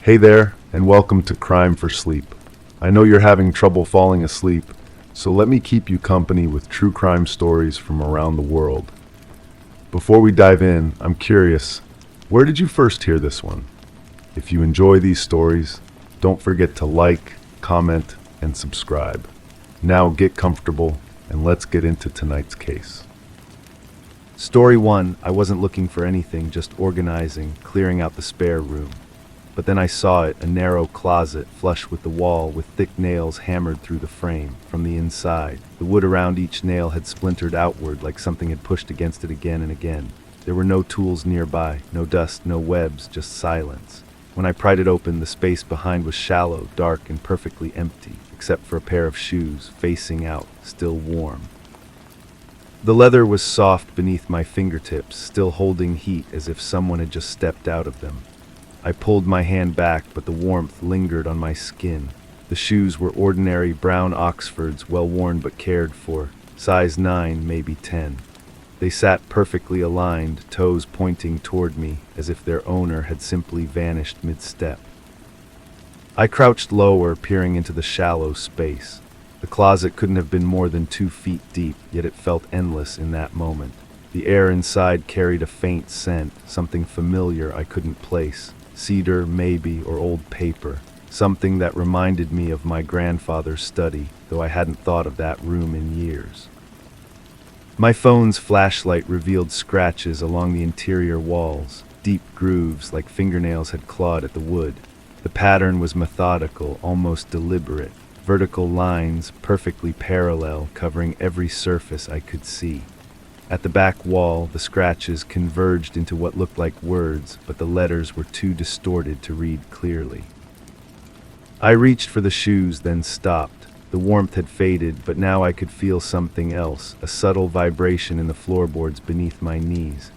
Hey there, and welcome to Crime for Sleep. I know you're having trouble falling asleep, so let me keep you company with true crime stories from around the world. Before we dive in, I'm curious, where did you first hear this one? If you enjoy these stories, don't forget to like, comment, and subscribe. Now get comfortable, and let's get into tonight's case. Story 1, I wasn't looking for anything, just organizing, clearing out the spare room. But then I saw it, a narrow closet flush with the wall with thick nails hammered through the frame from the inside. The wood around each nail had splintered outward like something had pushed against it again and again. There were no tools nearby, no dust, no webs, just silence. When I pried it open, the space behind was shallow, dark, and perfectly empty, except for a pair of shoes facing out, still warm. The leather was soft beneath my fingertips, still holding heat as if someone had just stepped out of them. I pulled my hand back, but the warmth lingered on my skin. The shoes were ordinary brown Oxfords, well worn but cared for, size 9, maybe 10. They sat perfectly aligned, toes pointing toward me, as if their owner had simply vanished mid-step. I crouched lower, peering into the shallow space. The closet couldn't have been more than 2 feet deep, yet it felt endless in that moment. The air inside carried a faint scent, something familiar I couldn't place. Cedar, maybe, or old paper. Something that reminded me of my grandfather's study, though I hadn't thought of that room in years. My phone's flashlight revealed scratches along the interior walls, deep grooves like fingernails had clawed at the wood. The pattern was methodical, almost deliberate. Vertical lines, perfectly parallel, covering every surface I could see. At the back wall, the scratches converged into what looked like words, but the letters were too distorted to read clearly. I reached for the shoes, then stopped. The warmth had faded, but now I could feel something else, a subtle vibration in the floorboards beneath my knees.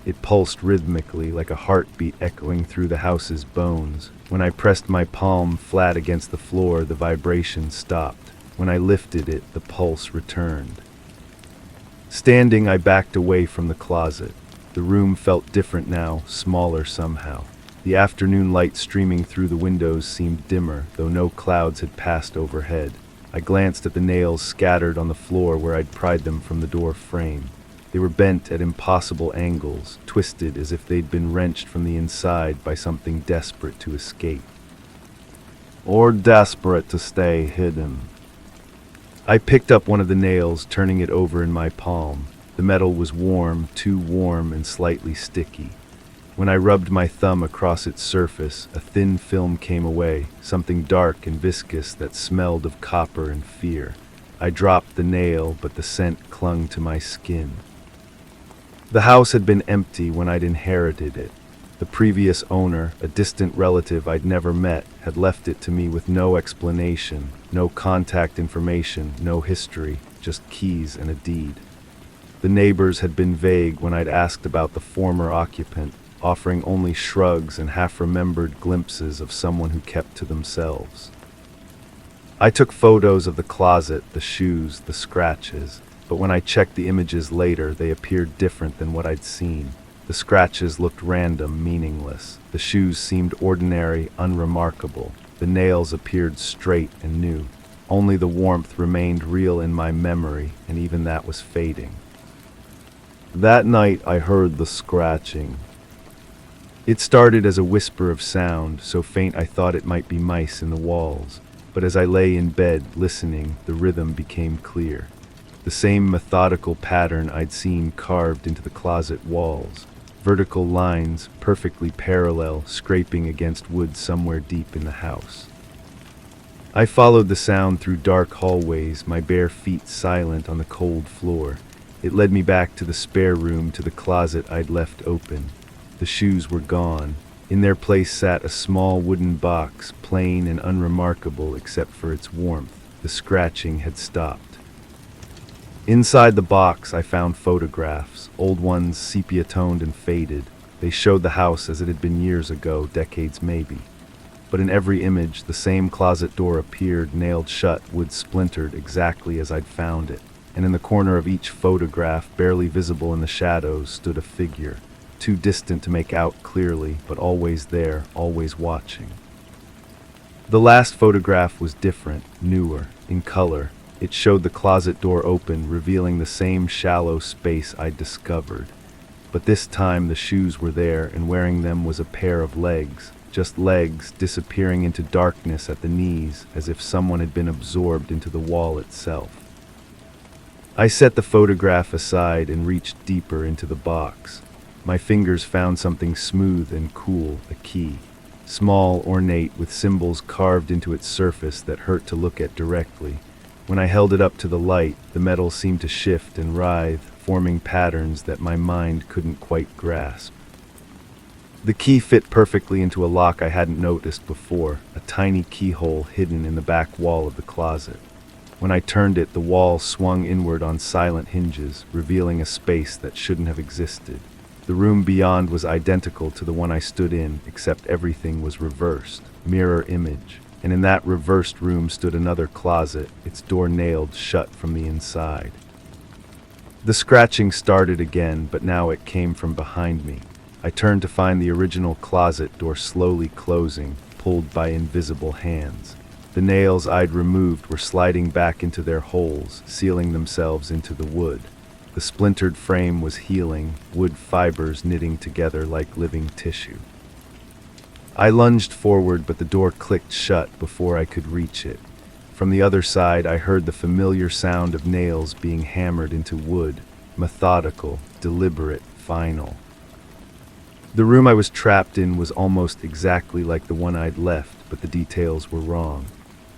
It pulsed rhythmically, like a heartbeat echoing through the house's bones. When I pressed my palm flat against the floor, the vibration stopped. When I lifted it, the pulse returned. Standing, I backed away from the closet. The room felt different now, smaller somehow. The afternoon light streaming through the windows seemed dimmer, though no clouds had passed overhead. I glanced at the nails scattered on the floor where I'd pried them from the door frame. They were bent at impossible angles, twisted as if they'd been wrenched from the inside by something desperate to escape. Or desperate to stay hidden. I picked up one of the nails, turning it over in my palm. The metal was warm, too warm and slightly sticky. When I rubbed my thumb across its surface, a thin film came away, something dark and viscous that smelled of copper and fear. I dropped the nail, but the scent clung to my skin. The house had been empty when I'd inherited it. The previous owner, a distant relative I'd never met, had left it to me with no explanation, no contact information, no history, just keys and a deed. The neighbors had been vague when I'd asked about the former occupant, offering only shrugs and half-remembered glimpses of someone who kept to themselves. I took photos of the closet, the shoes, the scratches, but when I checked the images later, they appeared different than what I'd seen. The scratches looked random, meaningless. The shoes seemed ordinary, unremarkable. The nails appeared straight and new. Only the warmth remained real in my memory, and even that was fading. That night I heard the scratching. It started as a whisper of sound, so faint I thought it might be mice in the walls. But as I lay in bed, listening, the rhythm became clear. The same methodical pattern I'd seen carved into the closet walls. Vertical lines, perfectly parallel, scraping against wood somewhere deep in the house. I followed the sound through dark hallways, my bare feet silent on the cold floor. It led me back to the spare room, to the closet I'd left open. The shoes were gone. In their place sat a small wooden box, plain and unremarkable except for its warmth. The scratching had stopped. Inside the box, I found photographs, old ones sepia-toned and faded. They showed the house as it had been years ago, decades maybe. But in every image, the same closet door appeared, nailed shut, wood splintered, exactly as I'd found it. And in the corner of each photograph, barely visible in the shadows, stood a figure, too distant to make out clearly, but always there, always watching. The last photograph was different, newer, in color. It showed the closet door open, revealing the same shallow space I'd discovered. But this time the shoes were there, and wearing them was a pair of legs. Just legs, disappearing into darkness at the knees, as if someone had been absorbed into the wall itself. I set the photograph aside and reached deeper into the box. My fingers found something smooth and cool, a key. Small, ornate, with symbols carved into its surface that hurt to look at directly. When I held it up to the light, the metal seemed to shift and writhe, forming patterns that my mind couldn't quite grasp. The key fit perfectly into a lock I hadn't noticed before, a tiny keyhole hidden in the back wall of the closet. When I turned it, the wall swung inward on silent hinges, revealing a space that shouldn't have existed. The room beyond was identical to the one I stood in, except everything was reversed, mirror image. And in that reversed room stood another closet, its door nailed shut from the inside. The scratching started again, but now it came from behind me. I turned to find the original closet door slowly closing, pulled by invisible hands. The nails I'd removed were sliding back into their holes, sealing themselves into the wood. The splintered frame was healing, wood fibers knitting together like living tissue. I lunged forward, but the door clicked shut before I could reach it. From the other side, I heard the familiar sound of nails being hammered into wood, methodical, deliberate, final. The room I was trapped in was almost exactly like the one I'd left, but the details were wrong.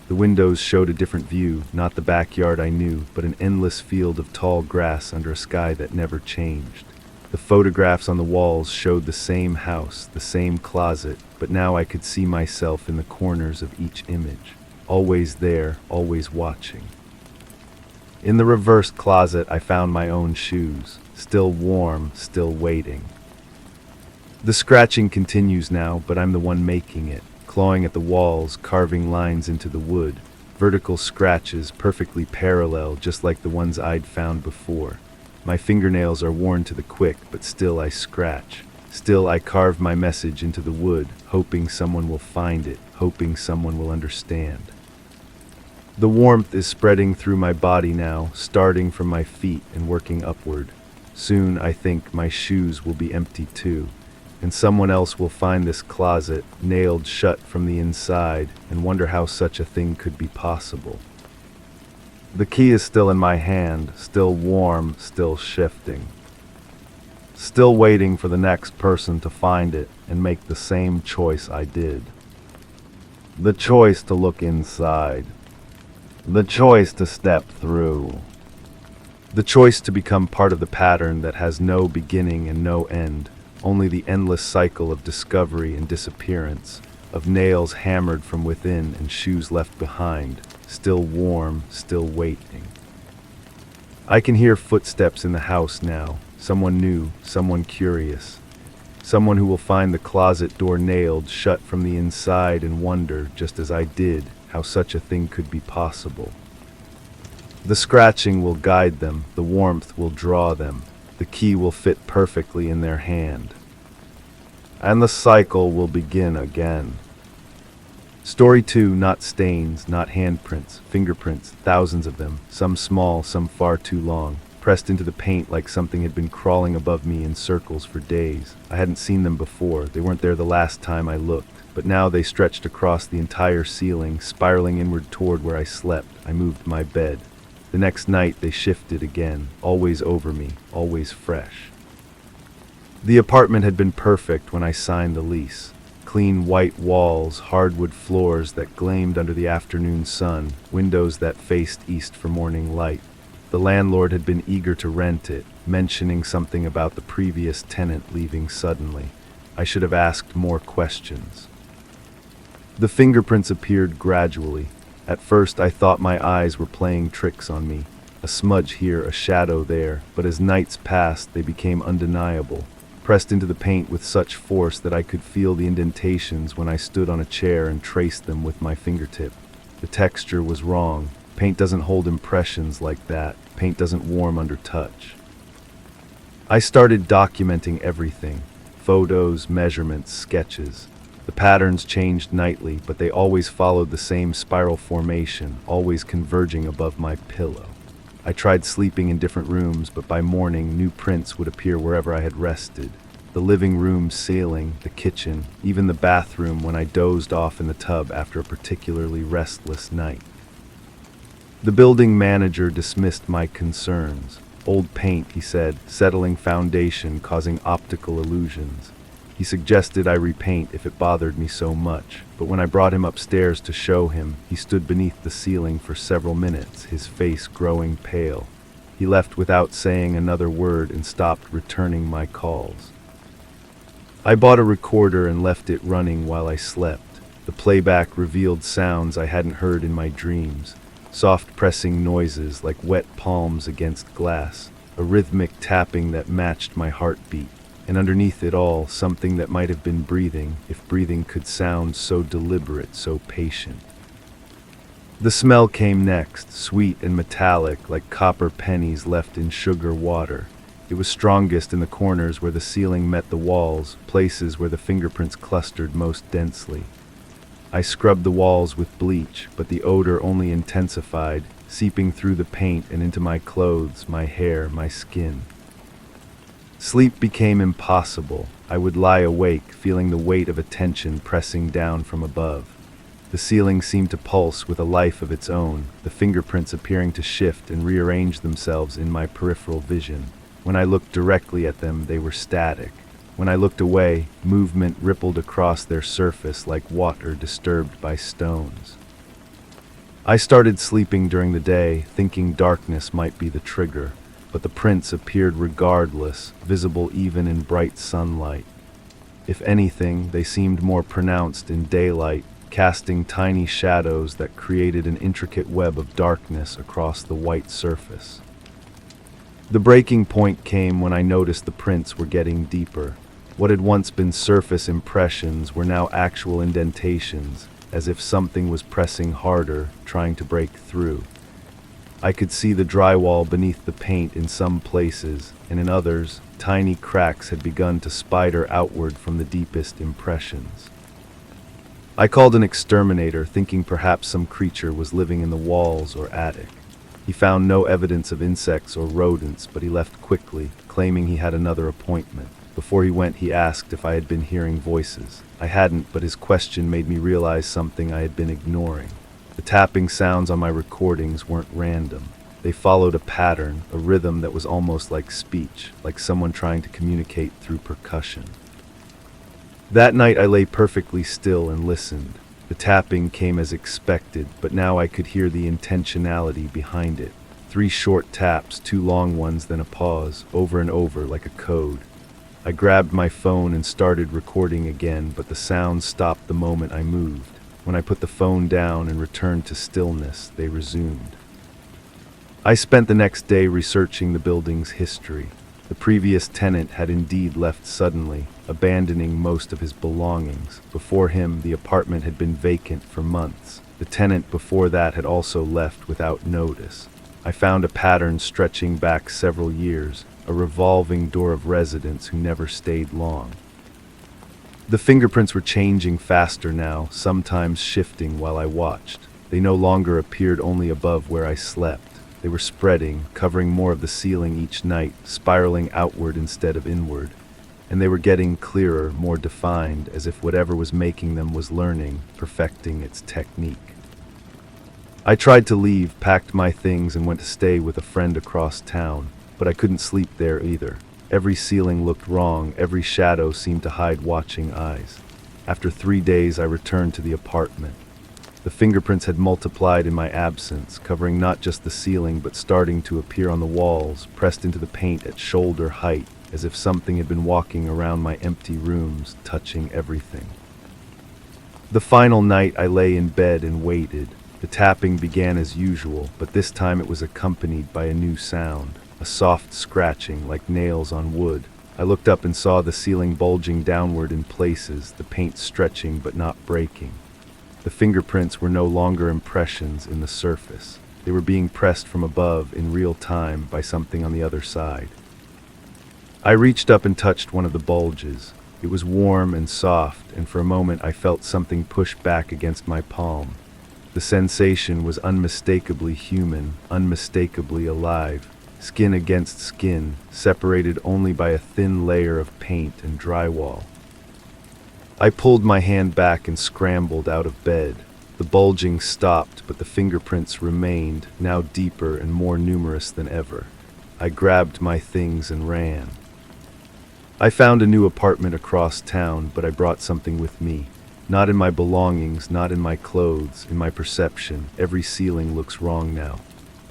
The windows showed a different view, not the backyard I knew, but an endless field of tall grass under a sky that never changed. The photographs on the walls showed the same house, the same closet, but now I could see myself in the corners of each image, always there, always watching. In the reversed closet, I found my own shoes, still warm, still waiting. The scratching continues now, but I'm the one making it. Clawing at the walls, carving lines into the wood, vertical scratches perfectly parallel, just like the ones I'd found before. My fingernails are worn to the quick, but still I scratch. Still I carve my message into the wood, hoping someone will find it, hoping someone will understand. The warmth is spreading through my body now, starting from my feet and working upward. Soon, I think, my shoes will be empty too. And someone else will find this closet, nailed shut from the inside, and wonder how such a thing could be possible. The key is still in my hand, still warm, still shifting. Still waiting for the next person to find it and make the same choice I did. The choice to look inside. The choice to step through. The choice to become part of the pattern that has no beginning and no end. Only the endless cycle of discovery and disappearance, of nails hammered from within and shoes left behind, still warm, still waiting. I can hear footsteps in the house now, someone new, someone curious, someone who will find the closet door nailed shut from the inside and wonder, just as I did, how such a thing could be possible. The scratching will guide them, the warmth will draw them. The key will fit perfectly in their hand. And the cycle will begin again. Story 2, not stains, not handprints, fingerprints, thousands of them, some small, some far too long, pressed into the paint like something had been crawling above me in circles for days. I hadn't seen them before, they weren't there the last time I looked, but now they stretched across the entire ceiling, spiraling inward toward where I slept. I moved my bed. The next night they shifted again, always over me, always fresh. The apartment had been perfect when I signed the lease. Clean white walls, hardwood floors that gleamed under the afternoon sun, windows that faced east for morning light. The landlord had been eager to rent it, mentioning something about the previous tenant leaving suddenly. I should have asked more questions. The fingerprints appeared gradually. At first I thought my eyes were playing tricks on me, a smudge here, a shadow there, but as nights passed they became undeniable, pressed into the paint with such force that I could feel the indentations when I stood on a chair and traced them with my fingertip. The texture was wrong. Paint doesn't hold impressions like that. Paint doesn't warm under touch. I started documenting everything, photos, measurements, sketches. The patterns changed nightly, but they always followed the same spiral formation, always converging above my pillow. I tried sleeping in different rooms, but by morning, new prints would appear wherever I had rested. The living room ceiling, the kitchen, even the bathroom when I dozed off in the tub after a particularly restless night. The building manager dismissed my concerns. Old paint, he said, settling foundation causing optical illusions. He suggested I repaint if it bothered me so much, but when I brought him upstairs to show him, he stood beneath the ceiling for several minutes, his face growing pale. He left without saying another word and stopped returning my calls. I bought a recorder and left it running while I slept. The playback revealed sounds I hadn't heard in my dreams, soft pressing noises like wet palms against glass, a rhythmic tapping that matched my heartbeat, and underneath it all, something that might have been breathing, if breathing could sound so deliberate, so patient. The smell came next, sweet and metallic, like copper pennies left in sugar water. It was strongest in the corners where the ceiling met the walls, places where the fingerprints clustered most densely. I scrubbed the walls with bleach, but the odor only intensified, seeping through the paint and into my clothes, my hair, my skin. Sleep became impossible. I would lie awake, feeling the weight of attention pressing down from above. The ceiling seemed to pulse with a life of its own, the fingerprints appearing to shift and rearrange themselves in my peripheral vision. When I looked directly at them, they were static. When I looked away, movement rippled across their surface like water disturbed by stones. I started sleeping during the day, thinking darkness might be the trigger, but the prints appeared regardless, visible even in bright sunlight. If anything, they seemed more pronounced in daylight, casting tiny shadows that created an intricate web of darkness across the white surface. The breaking point came when I noticed the prints were getting deeper. What had once been surface impressions were now actual indentations, as if something was pressing harder, trying to break through. I could see the drywall beneath the paint in some places, and in others, tiny cracks had begun to spider outward from the deepest impressions. I called an exterminator, thinking perhaps some creature was living in the walls or attic. He found no evidence of insects or rodents, but he left quickly, claiming he had another appointment. Before he went, he asked if I had been hearing voices. I hadn't, but his question made me realize something I had been ignoring. The tapping sounds on my recordings weren't random. They followed a pattern, a rhythm that was almost like speech, like someone trying to communicate through percussion. That night I lay perfectly still and listened. The tapping came as expected, but now I could hear the intentionality behind it. 3 short taps, 2 long ones, then a pause, over and over like a code. I grabbed my phone and started recording again, but the sound stopped the moment I moved. When I put the phone down and returned to stillness, they resumed. I spent the next day researching the building's history. The previous tenant had indeed left suddenly, abandoning most of his belongings. Before him, the apartment had been vacant for months. The tenant before that had also left without notice. I found a pattern stretching back several years, a revolving door of residents who never stayed long. The fingerprints were changing faster now, sometimes shifting while I watched. They no longer appeared only above where I slept. They were spreading, covering more of the ceiling each night, spiraling outward instead of inward. And they were getting clearer, more defined, as if whatever was making them was learning, perfecting its technique. I tried to leave, packed my things, and went to stay with a friend across town, but I couldn't sleep there either. Every ceiling looked wrong, every shadow seemed to hide watching eyes. After 3 days, I returned to the apartment. The fingerprints had multiplied in my absence, covering not just the ceiling but starting to appear on the walls, pressed into the paint at shoulder height, as if something had been walking around my empty rooms, touching everything. The final night I lay in bed and waited. The tapping began as usual, but this time it was accompanied by a new sound, a soft scratching like nails on wood. I looked up and saw the ceiling bulging downward in places, the paint stretching but not breaking. The fingerprints were no longer impressions in the surface. They were being pressed from above in real time by something on the other side. I reached up and touched one of the bulges. It was warm and soft, and for a moment I felt something push back against my palm. The sensation was unmistakably human, unmistakably alive, skin against skin, separated only by a thin layer of paint and drywall. I pulled my hand back and scrambled out of bed. The bulging stopped, but the fingerprints remained, now deeper and more numerous than ever. I grabbed my things and ran. I found a new apartment across town, but I brought something with me. Not in my belongings, not in my clothes, in my perception. Every ceiling looks wrong now.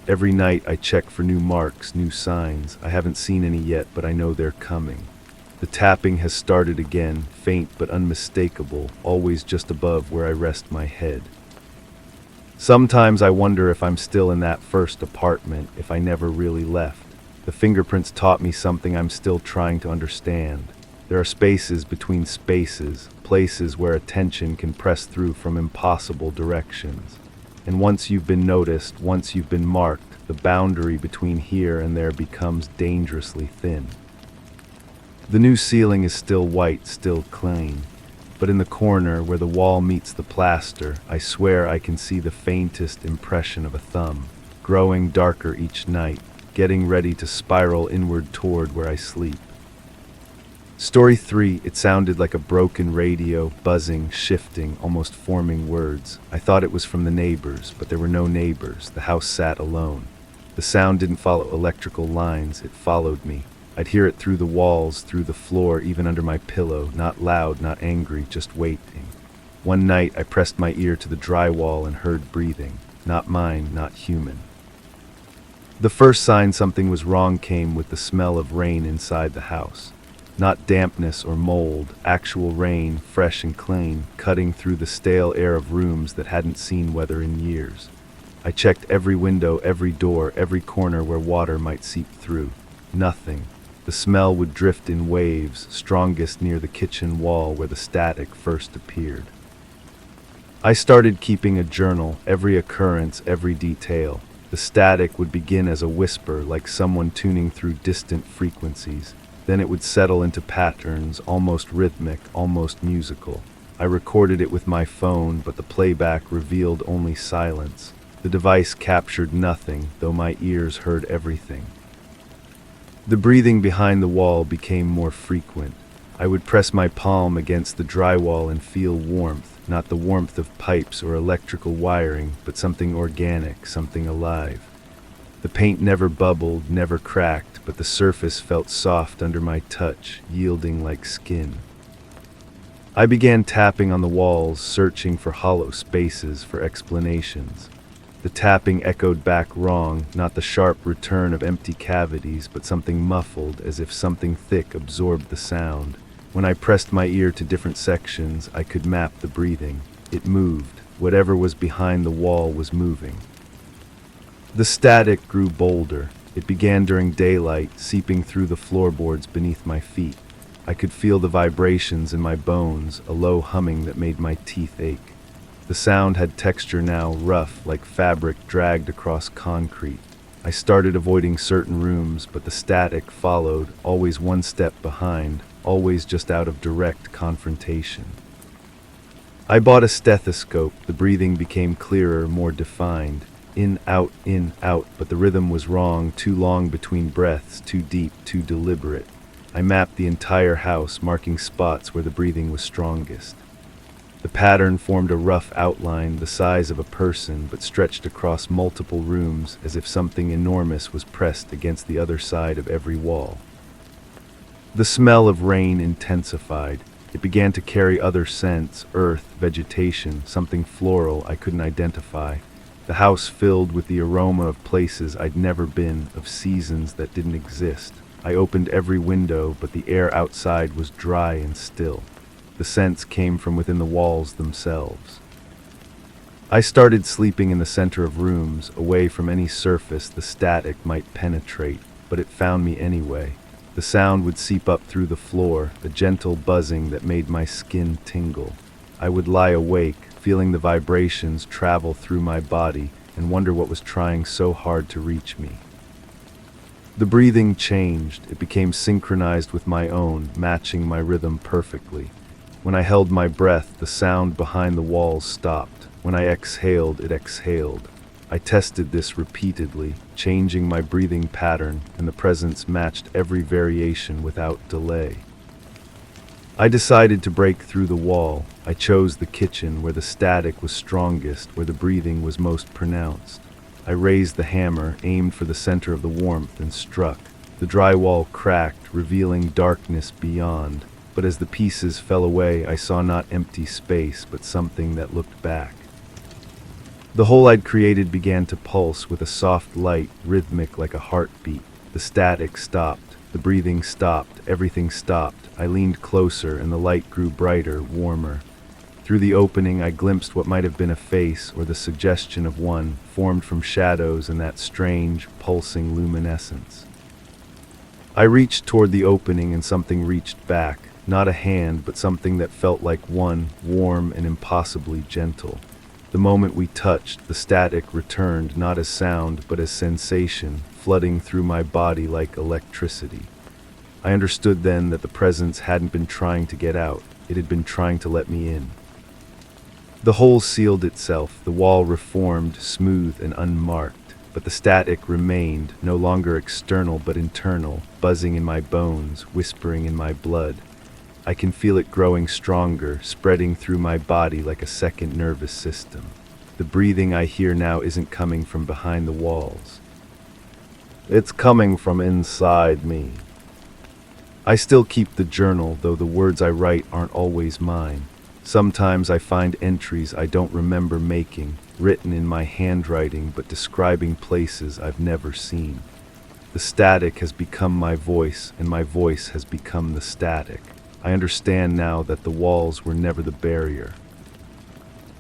Every night I check for new marks, new signs. I haven't seen any yet, but I know they're coming. The tapping has started again, faint but unmistakable, always just above where I rest my head. Sometimes I wonder if I'm still in that first apartment, if I never really left. The fingerprints taught me something I'm still trying to understand. There are spaces between spaces, places where attention can press through from impossible directions. And once you've been noticed, once you've been marked, the boundary between here and there becomes dangerously thin. The new ceiling is still white, still clean, but in the corner where the wall meets the plaster, I swear I can see the faintest impression of a thumb, growing darker each night, getting ready to spiral inward toward where I sleep. Story 3, it sounded like a broken radio, buzzing, shifting, almost forming words. I thought it was from the neighbors, but there were no neighbors. The house sat alone. The sound didn't follow electrical lines, it followed me. I'd hear it through the walls, through the floor, even under my pillow, not loud, not angry, just waiting. One night I pressed my ear to the drywall and heard breathing. Not mine, not human. The first sign something was wrong came with the smell of rain inside the house. Not dampness or mold, actual rain, fresh and clean, cutting through the stale air of rooms that hadn't seen weather in years. I checked every window, every door, every corner where water might seep through. Nothing. The smell would drift in waves, strongest near the kitchen wall where the static first appeared. I started keeping a journal, every occurrence, every detail. The static would begin as a whisper, like someone tuning through distant frequencies. Then it would settle into patterns, almost rhythmic, almost musical. I recorded it with my phone, but the playback revealed only silence. The device captured nothing, though my ears heard everything. The breathing behind the wall became more frequent. I would press my palm against the drywall and feel warmth, not the warmth of pipes or electrical wiring, but something organic, something alive. The paint never bubbled, never cracked, but the surface felt soft under my touch, yielding like skin. I began tapping on the walls, searching for hollow spaces, for explanations. The tapping echoed back wrong, not the sharp return of empty cavities, but something muffled, as if something thick absorbed the sound. When I pressed my ear to different sections, I could map the breathing. It moved. Whatever was behind the wall was moving. The static grew bolder. It began during daylight, seeping through the floorboards beneath my feet. I could feel the vibrations in my bones, a low humming that made my teeth ache. The sound had texture now, rough, like fabric dragged across concrete. I started avoiding certain rooms, but the static followed, always one step behind, always just out of direct confrontation. I bought a stethoscope. The breathing became clearer, more defined. In, out, but the rhythm was wrong, too long between breaths, too deep, too deliberate. I mapped the entire house, marking spots where the breathing was strongest. The pattern formed a rough outline, the size of a person, but stretched across multiple rooms as if something enormous was pressed against the other side of every wall. The smell of rain intensified. It began to carry other scents, earth, vegetation, something floral I couldn't identify. The house filled with the aroma of places I'd never been, of seasons that didn't exist. I opened every window, but the air outside was dry and still. The scents came from within the walls themselves. I started sleeping in the center of rooms, away from any surface the static might penetrate, but it found me anyway. The sound would seep up through the floor, a gentle buzzing that made my skin tingle. I would lie awake, feeling the vibrations travel through my body, and wonder what was trying so hard to reach me. The breathing changed. It became synchronized with my own, matching my rhythm perfectly. When I held my breath, the sound behind the walls stopped. When I exhaled, it exhaled. I tested this repeatedly, changing my breathing pattern, and the presence matched every variation without delay. I decided to break through the wall. I chose the kitchen, where the static was strongest, where the breathing was most pronounced. I raised the hammer, aimed for the center of the warmth, and struck. The drywall cracked, revealing darkness beyond. But as the pieces fell away, I saw not empty space, but something that looked back. The hole I'd created began to pulse with a soft light, rhythmic like a heartbeat. The static stopped. The breathing stopped. Everything stopped. I leaned closer, and the light grew brighter, warmer. Through the opening, I glimpsed what might have been a face, or the suggestion of one, formed from shadows and that strange, pulsing luminescence. I reached toward the opening, and something reached back. Not a hand, but something that felt like one, warm and impossibly gentle. The moment we touched, the static returned, not as sound, but as sensation, flooding through my body like electricity. I understood then that the presence hadn't been trying to get out. It had been trying to let me in. The hole sealed itself, the wall reformed, smooth and unmarked, but the static remained, no longer external but internal, buzzing in my bones, whispering in my blood. I can feel it growing stronger, spreading through my body like a second nervous system. The breathing I hear now isn't coming from behind the walls. It's coming from inside me. I still keep the journal, though the words I write aren't always mine. Sometimes I find entries I don't remember making, written in my handwriting but describing places I've never seen. The static has become my voice, and my voice has become the static. I understand now that the walls were never the barrier.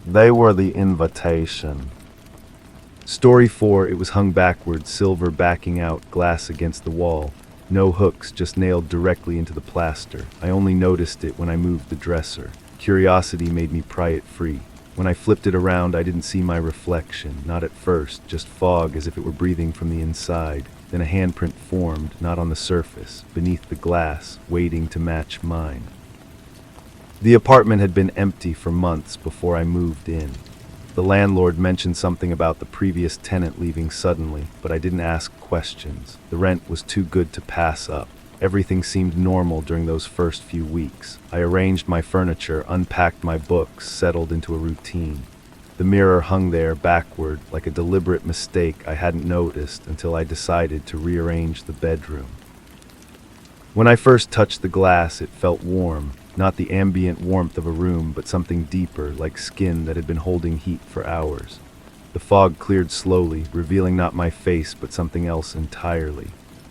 They were the invitation. Story 4, it was hung backwards, silver backing out, glass against the wall. No hooks, just nailed directly into the plaster. I only noticed it when I moved the dresser. Curiosity made me pry it free. When I flipped it around, I didn't see my reflection, not at first, just fog as if it were breathing from the inside. Then a handprint formed, not on the surface, beneath the glass, waiting to match mine. The apartment had been empty for months before I moved in. The landlord mentioned something about the previous tenant leaving suddenly, but I didn't ask questions. The rent was too good to pass up. Everything seemed normal during those first few weeks. I arranged my furniture, unpacked my books, settled into a routine. The mirror hung there backward, like a deliberate mistake I hadn't noticed until I decided to rearrange the bedroom. When I first touched the glass, it felt warm. Not the ambient warmth of a room, but something deeper, like skin that had been holding heat for hours. The fog cleared slowly, revealing not my face, but something else entirely.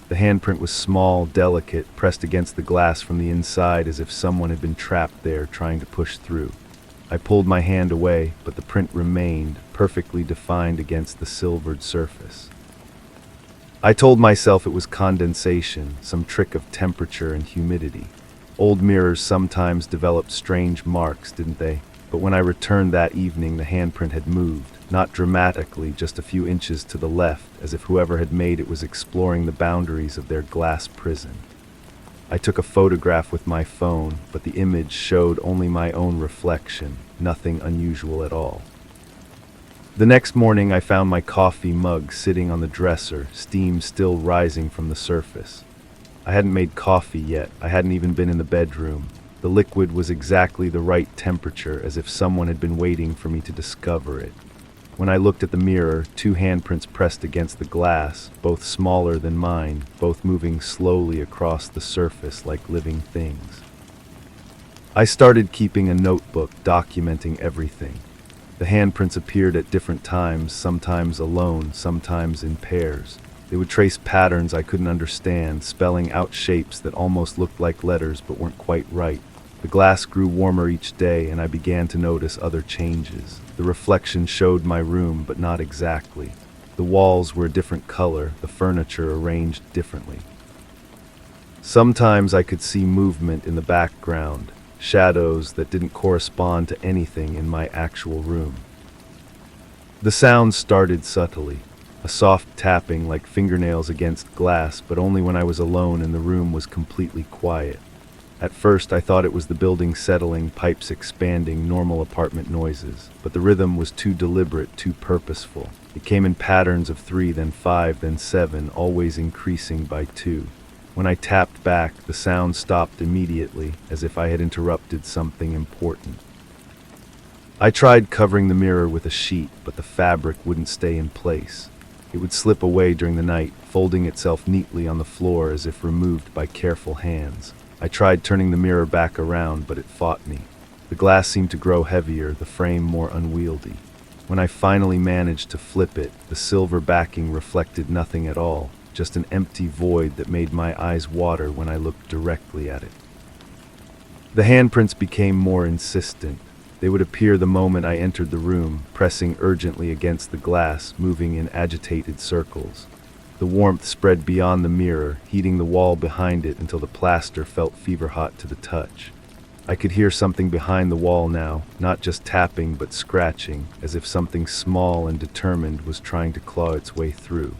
The handprint was small, delicate, pressed against the glass from the inside as if someone had been trapped there trying to push through. I pulled my hand away, but the print remained, perfectly defined against the silvered surface. I told myself it was condensation, some trick of temperature and humidity. Old mirrors sometimes developed strange marks, didn't they? But when I returned that evening, the handprint had moved, not dramatically, just a few inches to the left, as if whoever had made it was exploring the boundaries of their glass prison. I took a photograph with my phone, but the image showed only my own reflection, nothing unusual at all. The next morning, I found my coffee mug sitting on the dresser, steam still rising from the surface. I hadn't made coffee yet. I hadn't even been in the bedroom. The liquid was exactly the right temperature, as if someone had been waiting for me to discover it. When I looked at the mirror, 2 handprints pressed against the glass, both smaller than mine, both moving slowly across the surface like living things. I started keeping a notebook, documenting everything. The handprints appeared at different times, sometimes alone, sometimes in pairs. They would trace patterns I couldn't understand, spelling out shapes that almost looked like letters but weren't quite right. The glass grew warmer each day, and I began to notice other changes. The reflection showed my room, but not exactly. The walls were a different color, the furniture arranged differently. Sometimes I could see movement in the background, shadows that didn't correspond to anything in my actual room. The sounds started subtly. A soft tapping like fingernails against glass, but only when I was alone and the room was completely quiet. At first, I thought it was the building settling, pipes expanding, normal apartment noises. But the rhythm was too deliberate, too purposeful. It came in patterns of 3, then 5, then 7, always increasing by 2. When I tapped back, the sound stopped immediately, as if I had interrupted something important. I tried covering the mirror with a sheet, but the fabric wouldn't stay in place. It would slip away during the night, folding itself neatly on the floor as if removed by careful hands. I tried turning the mirror back around, but it fought me. The glass seemed to grow heavier, the frame more unwieldy. When I finally managed to flip it, the silver backing reflected nothing at all, just an empty void that made my eyes water when I looked directly at it. The handprints became more insistent. They would appear the moment I entered the room, pressing urgently against the glass, moving in agitated circles. The warmth spread beyond the mirror, heating the wall behind it until the plaster felt fever-hot to the touch. I could hear something behind the wall now, not just tapping but scratching, as if something small and determined was trying to claw its way through.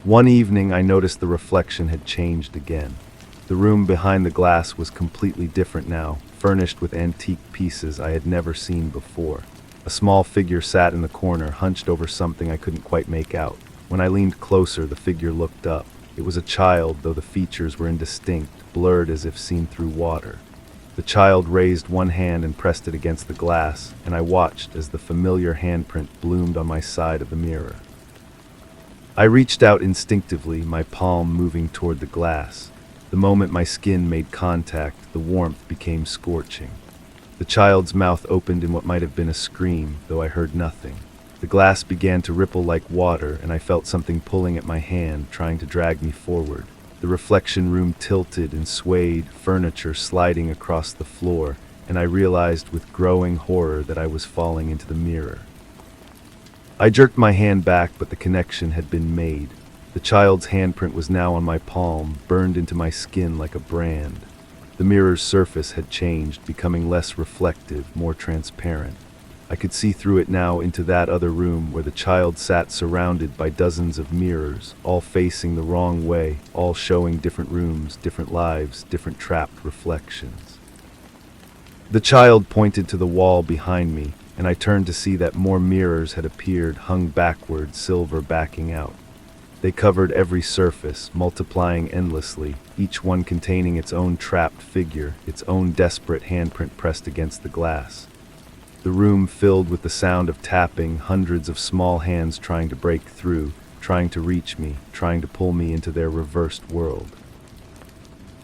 One evening I noticed the reflection had changed again. The room behind the glass was completely different now, furnished with antique pieces I had never seen before. A small figure sat in the corner, hunched over something I couldn't quite make out. When I leaned closer, the figure looked up. It was a child, though the features were indistinct, blurred as if seen through water. The child raised one hand and pressed it against the glass, and I watched as the familiar handprint bloomed on my side of the mirror. I reached out instinctively, my palm moving toward the glass. The moment my skin made contact, the warmth became scorching. The child's mouth opened in what might have been a scream, though I heard nothing. The glass began to ripple like water, and I felt something pulling at my hand, trying to drag me forward. The reflection room tilted and swayed, furniture sliding across the floor, and I realized with growing horror that I was falling into the mirror. I jerked my hand back, but the connection had been made. The child's handprint was now on my palm, burned into my skin like a brand. The mirror's surface had changed, becoming less reflective, more transparent. I could see through it now into that other room where the child sat surrounded by dozens of mirrors, all facing the wrong way, all showing different rooms, different lives, different trapped reflections. The child pointed to the wall behind me, and I turned to see that more mirrors had appeared, hung backward, silver backing out. They covered every surface, multiplying endlessly, each one containing its own trapped figure, its own desperate handprint pressed against the glass. The room filled with the sound of tapping, hundreds of small hands trying to break through, trying to reach me, trying to pull me into their reversed world.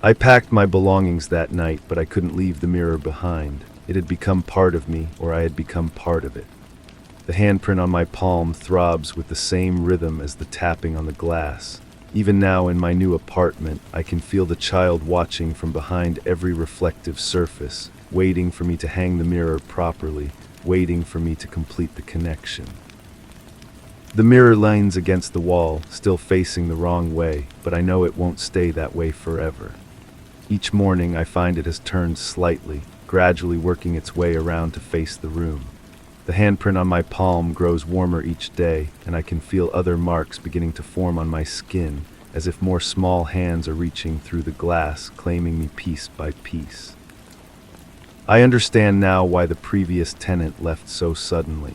I packed my belongings that night, but I couldn't leave the mirror behind. It had become part of me, or I had become part of it. The handprint on my palm throbs with the same rhythm as the tapping on the glass. Even now in my new apartment, I can feel the child watching from behind every reflective surface, waiting for me to hang the mirror properly, waiting for me to complete the connection. The mirror leans against the wall, still facing the wrong way, but I know it won't stay that way forever. Each morning I find it has turned slightly, gradually working its way around to face the room. The handprint on my palm grows warmer each day, and I can feel other marks beginning to form on my skin, as if more small hands are reaching through the glass, claiming me piece by piece. I understand now why the previous tenant left so suddenly.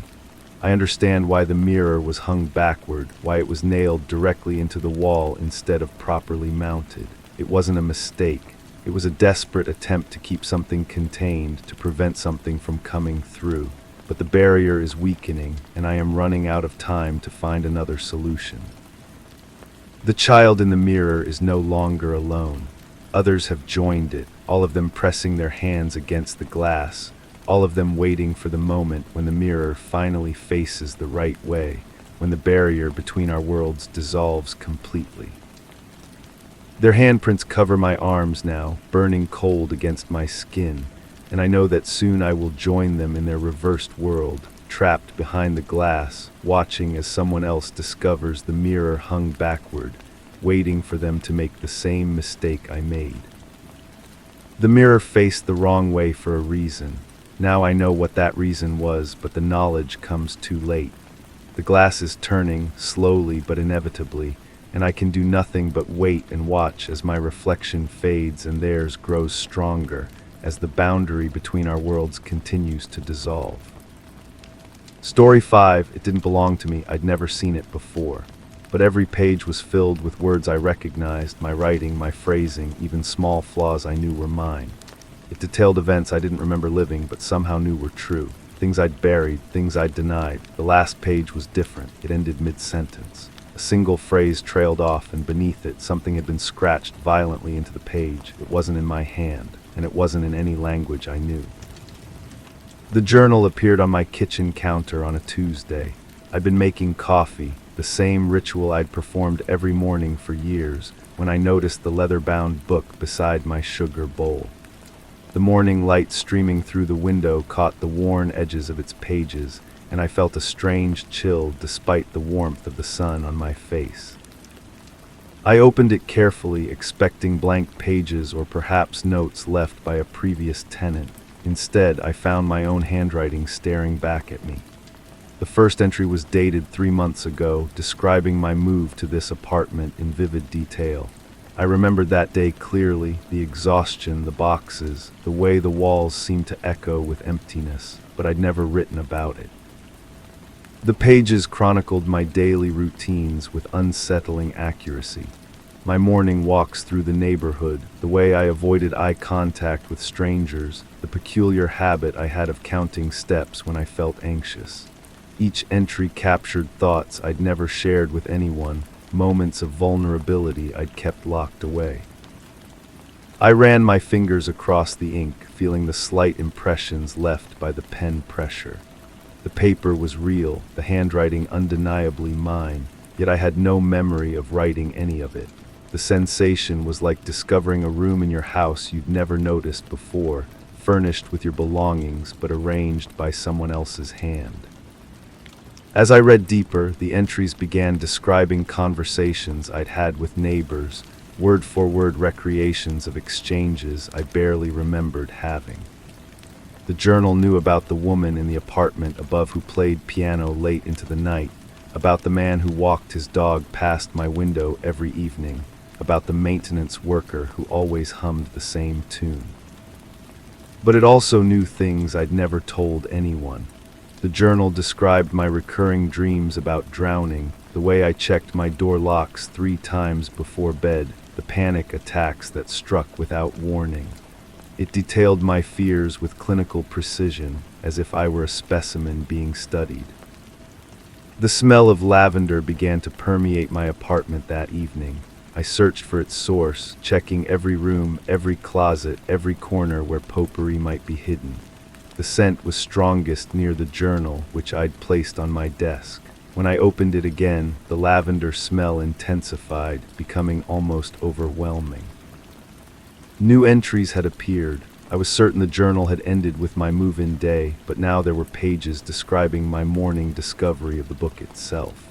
I understand why the mirror was hung backward, why it was nailed directly into the wall instead of properly mounted. It wasn't a mistake. It was a desperate attempt to keep something contained, to prevent something from coming through. But the barrier is weakening, and I am running out of time to find another solution. The child in the mirror is no longer alone. Others have joined it, all of them pressing their hands against the glass, all of them waiting for the moment when the mirror finally faces the right way, when the barrier between our worlds dissolves completely. Their handprints cover my arms now, burning cold against my skin, and I know that soon I will join them in their reversed world, trapped behind the glass, watching as someone else discovers the mirror hung backward, waiting for them to make the same mistake I made. The mirror faced the wrong way for a reason. Now I know what that reason was, but the knowledge comes too late. The glass is turning, slowly but inevitably, and I can do nothing but wait and watch as my reflection fades and theirs grows stronger, as the boundary between our worlds continues to dissolve. Story 5, it didn't belong to me, I'd never seen it before. But every page was filled with words I recognized, my writing, my phrasing, even small flaws I knew were mine. It detailed events I didn't remember living, but somehow knew were true. Things I'd buried, things I'd denied. The last page was different. It ended mid-sentence. A single phrase trailed off, and beneath it, something had been scratched violently into the page. It wasn't in my hand, and it wasn't in any language I knew. The journal appeared on my kitchen counter on a Tuesday. I'd been making coffee, the same ritual I'd performed every morning for years, when I noticed the leather-bound book beside my sugar bowl. The morning light streaming through the window caught the worn edges of its pages, and I felt a strange chill despite the warmth of the sun on my face. I opened it carefully, expecting blank pages or perhaps notes left by a previous tenant. Instead, I found my own handwriting staring back at me. The first entry was dated 3 months ago, describing my move to this apartment in vivid detail. I remembered that day clearly, the exhaustion, the boxes, the way the walls seemed to echo with emptiness, but I'd never written about it. The pages chronicled my daily routines with unsettling accuracy. My morning walks through the neighborhood, the way I avoided eye contact with strangers, the peculiar habit I had of counting steps when I felt anxious. Each entry captured thoughts I'd never shared with anyone, moments of vulnerability I'd kept locked away. I ran my fingers across the ink, feeling the slight impressions left by the pen pressure. The paper was real, the handwriting undeniably mine, yet I had no memory of writing any of it. The sensation was like discovering a room in your house you'd never noticed before, furnished with your belongings but arranged by someone else's hand. As I read deeper, the entries began describing conversations I'd had with neighbors, word-for-word recreations of exchanges I barely remembered having. The journal knew about the woman in the apartment above who played piano late into the night, about the man who walked his dog past my window every evening, about the maintenance worker who always hummed the same tune. But it also knew things I'd never told anyone. The journal described my recurring dreams about drowning, the way I checked my door locks 3 times before bed, the panic attacks that struck without warning. It detailed my fears with clinical precision, as if I were a specimen being studied. The smell of lavender began to permeate my apartment that evening. I searched for its source, checking every room, every closet, every corner where potpourri might be hidden. The scent was strongest near the journal, which I'd placed on my desk. When I opened it again, the lavender smell intensified, becoming almost overwhelming. New entries had appeared. I was certain the journal had ended with my move-in day, but now there were pages describing my morning discovery of the book itself.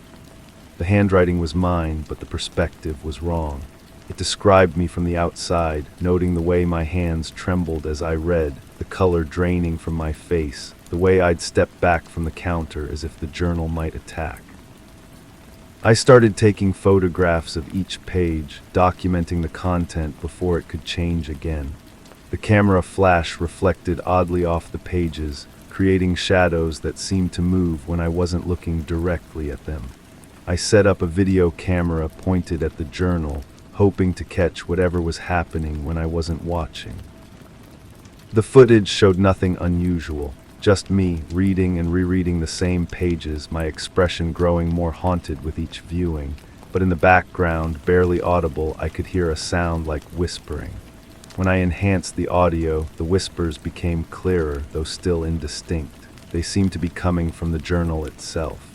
The handwriting was mine, but the perspective was wrong. It described me from the outside, noting the way my hands trembled as I read, the color draining from my face, the way I'd step back from the counter as if the journal might attack. I started taking photographs of each page, documenting the content before it could change again. The camera flash reflected oddly off the pages, creating shadows that seemed to move when I wasn't looking directly at them. I set up a video camera pointed at the journal, hoping to catch whatever was happening when I wasn't watching. The footage showed nothing unusual, just me reading and rereading the same pages, my expression growing more haunted with each viewing. But in the background, barely audible, I could hear a sound like whispering. When I enhanced the audio, the whispers became clearer, though still indistinct. They seemed to be coming from the journal itself.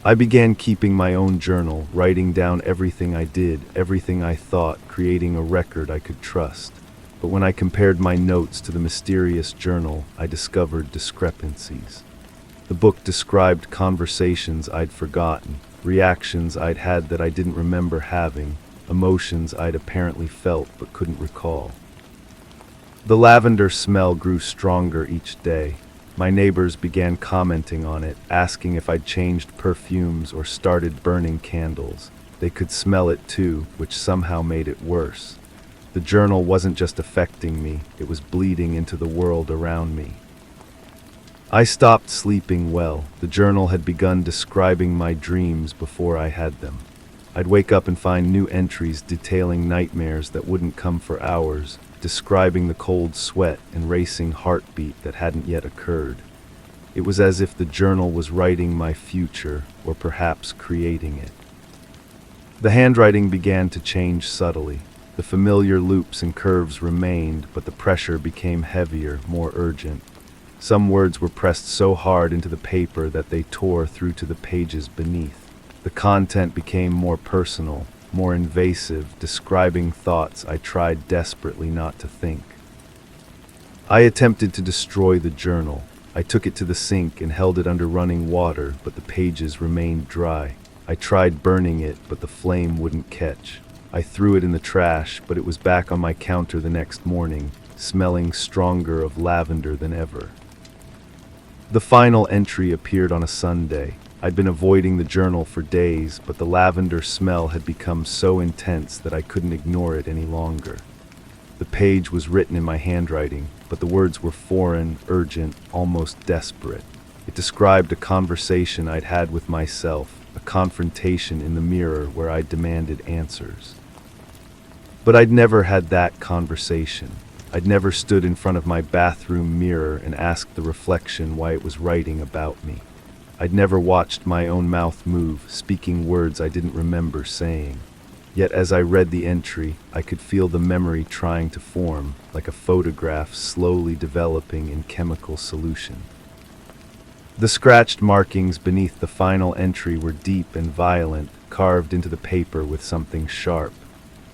I began keeping my own journal, writing down everything I did, everything I thought, creating a record I could trust. But when I compared my notes to the mysterious journal, I discovered discrepancies. The book described conversations I'd forgotten, reactions I'd had that I didn't remember having, emotions I'd apparently felt but couldn't recall. The lavender smell grew stronger each day. My neighbors began commenting on it, asking if I'd changed perfumes or started burning candles. They could smell it too, which somehow made it worse. The journal wasn't just affecting me, it was bleeding into the world around me. I stopped sleeping well. The journal had begun describing my dreams before I had them. I'd wake up and find new entries detailing nightmares that wouldn't come for hours, describing the cold sweat and racing heartbeat that hadn't yet occurred. It was as if the journal was writing my future, or perhaps creating it. The handwriting began to change subtly. The familiar loops and curves remained, but the pressure became heavier, more urgent. Some words were pressed so hard into the paper that they tore through to the pages beneath. The content became more personal, more invasive, describing thoughts I tried desperately not to think. I attempted to destroy the journal. I took it to the sink and held it under running water, but the pages remained dry. I tried burning it, but the flame wouldn't catch. I threw it in the trash, but it was back on my counter the next morning, smelling stronger of lavender than ever. The final entry appeared on a Sunday. I'd been avoiding the journal for days, but the lavender smell had become so intense that I couldn't ignore it any longer. The page was written in my handwriting, but the words were foreign, urgent, almost desperate. It described a conversation I'd had with myself, a confrontation in the mirror where I demanded answers. But I'd never had that conversation. I'd never stood in front of my bathroom mirror and asked the reflection why it was writing about me. I'd never watched my own mouth move, speaking words I didn't remember saying. Yet as I read the entry, I could feel the memory trying to form, like a photograph slowly developing in chemical solution. The scratched markings beneath the final entry were deep and violent, carved into the paper with something sharp.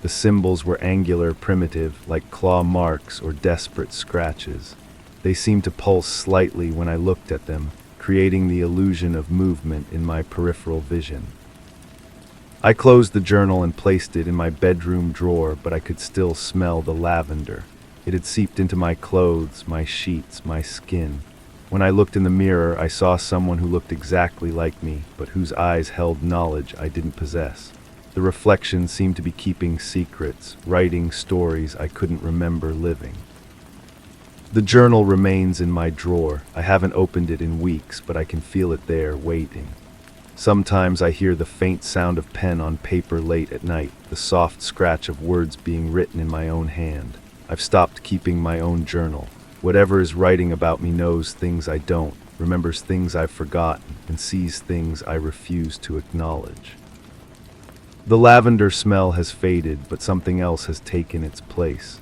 The symbols were angular, primitive, like claw marks or desperate scratches. They seemed to pulse slightly when I looked at them, creating the illusion of movement in my peripheral vision. I closed the journal and placed it in my bedroom drawer, but I could still smell the lavender. It had seeped into my clothes, my sheets, my skin. When I looked in the mirror, I saw someone who looked exactly like me, but whose eyes held knowledge I didn't possess. The reflection seemed to be keeping secrets, writing stories I couldn't remember living. The journal remains in my drawer. I haven't opened it in weeks, but I can feel it there, waiting. Sometimes I hear the faint sound of pen on paper late at night, the soft scratch of words being written in my own hand. I've stopped keeping my own journal. Whatever is writing about me knows things I don't, remembers things I've forgotten, and sees things I refuse to acknowledge. The lavender smell has faded, but something else has taken its place.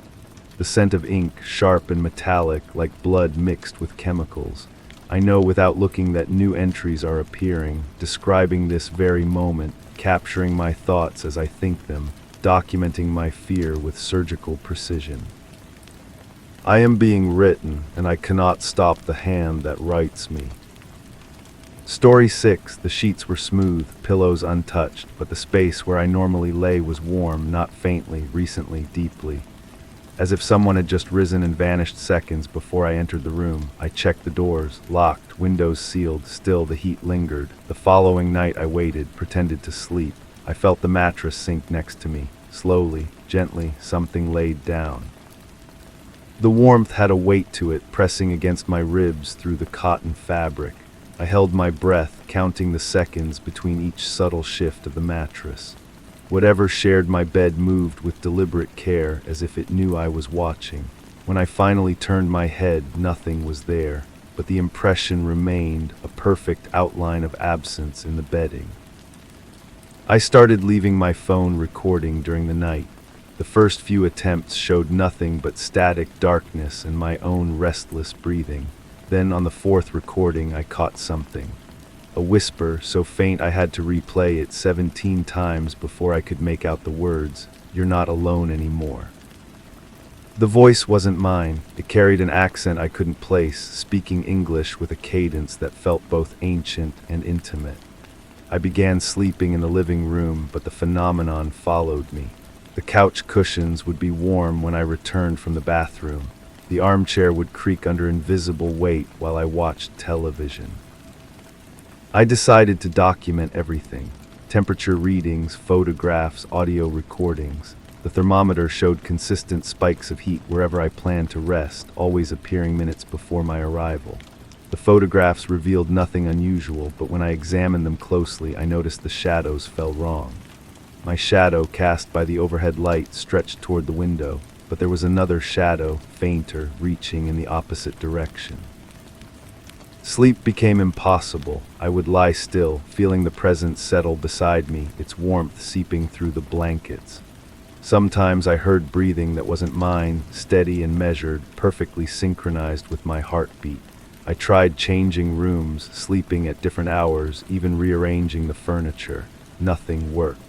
The scent of ink, sharp and metallic, like blood mixed with chemicals. I know without looking that new entries are appearing, describing this very moment, capturing my thoughts as I think them, documenting my fear with surgical precision. I am being written, and I cannot stop the hand that writes me. Story 6. The sheets were smooth, pillows untouched, but the space where I normally lay was warm, not faintly, recently, deeply. As if someone had just risen and vanished seconds before I entered the room. I checked the doors, locked, windows sealed, still the heat lingered. The following night I waited, pretended to sleep. I felt the mattress sink next to me. Slowly, gently, something laid down. The warmth had a weight to it, pressing against my ribs through the cotton fabric. I held my breath, counting the seconds between each subtle shift of the mattress. Whatever shared my bed moved with deliberate care, as if it knew I was watching. When I finally turned my head, nothing was there, but the impression remained, a perfect outline of absence in the bedding. I started leaving my phone recording during the night. The first few attempts showed nothing but static darkness and my own restless breathing. Then on the fourth recording, I caught something. A whisper so faint I had to replay it 17 times before I could make out the words, "You're not alone anymore." The voice wasn't mine. It carried an accent I couldn't place, speaking English with a cadence that felt both ancient and intimate. I began sleeping in the living room, but the phenomenon followed me. The couch cushions would be warm when I returned from the bathroom. The armchair would creak under invisible weight while I watched television. I decided to document everything. Temperature readings, photographs, audio recordings. The thermometer showed consistent spikes of heat wherever I planned to rest, always appearing minutes before my arrival. The photographs revealed nothing unusual, but when I examined them closely, I noticed the shadows fell wrong. My shadow, cast by the overhead light, stretched toward the window, but there was another shadow, fainter, reaching in the opposite direction. Sleep became impossible. I would lie still, feeling the presence settle beside me, its warmth seeping through the blankets. Sometimes I heard breathing that wasn't mine, steady and measured, perfectly synchronized with my heartbeat. I tried changing rooms, sleeping at different hours, even rearranging the furniture. Nothing worked.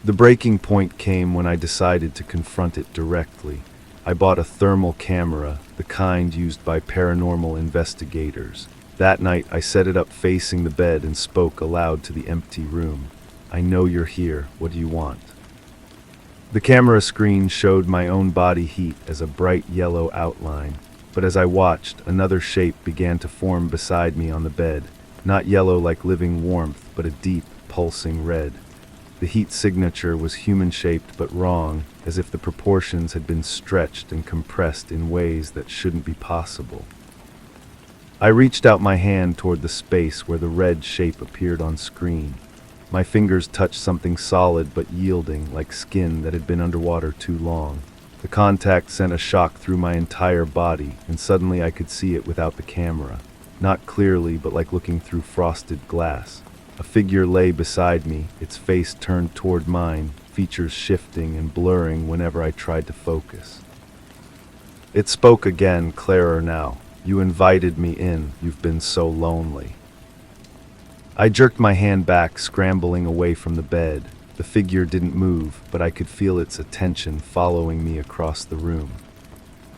The breaking point came when I decided to confront it directly. I bought a thermal camera, the kind used by paranormal investigators. That night, I set it up facing the bed and spoke aloud to the empty room. "I know you're here. What do you want?" The camera screen showed my own body heat as a bright yellow outline, but as I watched, another shape began to form beside me on the bed, not yellow like living warmth, but a deep, pulsing red. The heat signature was human-shaped but wrong, as if the proportions had been stretched and compressed in ways that shouldn't be possible. I reached out my hand toward the space where the red shape appeared on screen. My fingers touched something solid but yielding, like skin that had been underwater too long. The contact sent a shock through my entire body, and suddenly I could see it without the camera. Not clearly, but like looking through frosted glass. A figure lay beside me, its face turned toward mine, features shifting and blurring whenever I tried to focus. It spoke again, clearer now. "You invited me in. You've been so lonely." I jerked my hand back, scrambling away from the bed. The figure didn't move, but I could feel its attention following me across the room.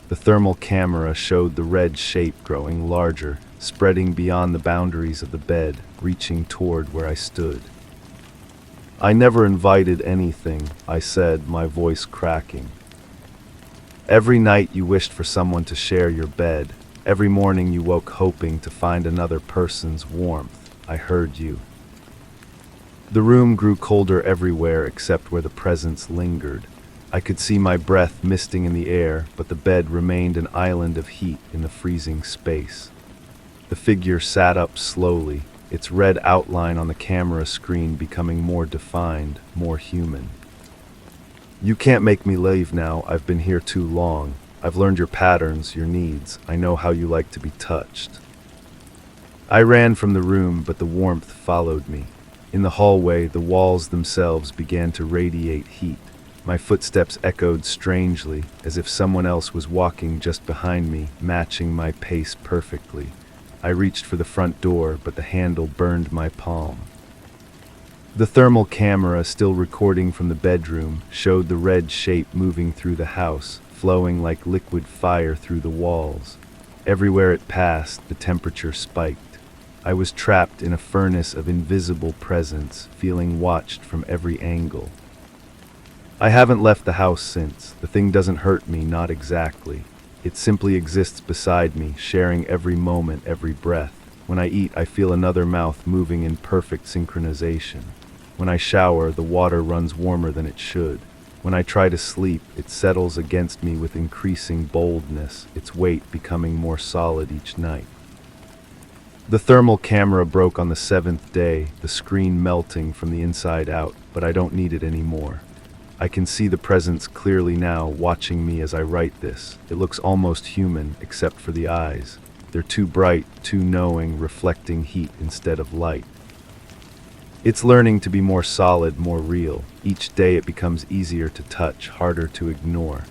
The thermal camera showed the red shape growing larger, spreading beyond the boundaries of the bed, reaching toward where I stood. "I never invited anything," I said, my voice cracking. "Every night you wished for someone to share your bed. Every morning you woke hoping to find another person's warmth. I heard you." The room grew colder everywhere except where the presence lingered. I could see my breath misting in the air, but the bed remained an island of heat in the freezing space. The figure sat up slowly, its red outline on the camera screen becoming more defined, more human. "You can't make me leave now. I've been here too long. I've learned your patterns, your needs. I know how you like to be touched." I ran from the room, but the warmth followed me. In the hallway, the walls themselves began to radiate heat. My footsteps echoed strangely, as if someone else was walking just behind me, matching my pace perfectly. I reached for the front door, but the handle burned my palm. The thermal camera, still recording from the bedroom, showed the red shape moving through the house, flowing like liquid fire through the walls. Everywhere it passed, the temperature spiked. I was trapped in a furnace of invisible presence, feeling watched from every angle. I haven't left the house since. The thing doesn't hurt me, not exactly. It simply exists beside me, sharing every moment, every breath. When I eat, I feel another mouth moving in perfect synchronization. When I shower, the water runs warmer than it should. When I try to sleep, it settles against me with increasing boldness, its weight becoming more solid each night. The thermal camera broke on the 7th day, the screen melting from the inside out, but I don't need it anymore. I can see the presence clearly now, watching me as I write this. It looks almost human, except for the eyes. They're too bright, too knowing, reflecting heat instead of light. It's learning to be more solid, more real. Each day it becomes easier to touch, harder to ignore.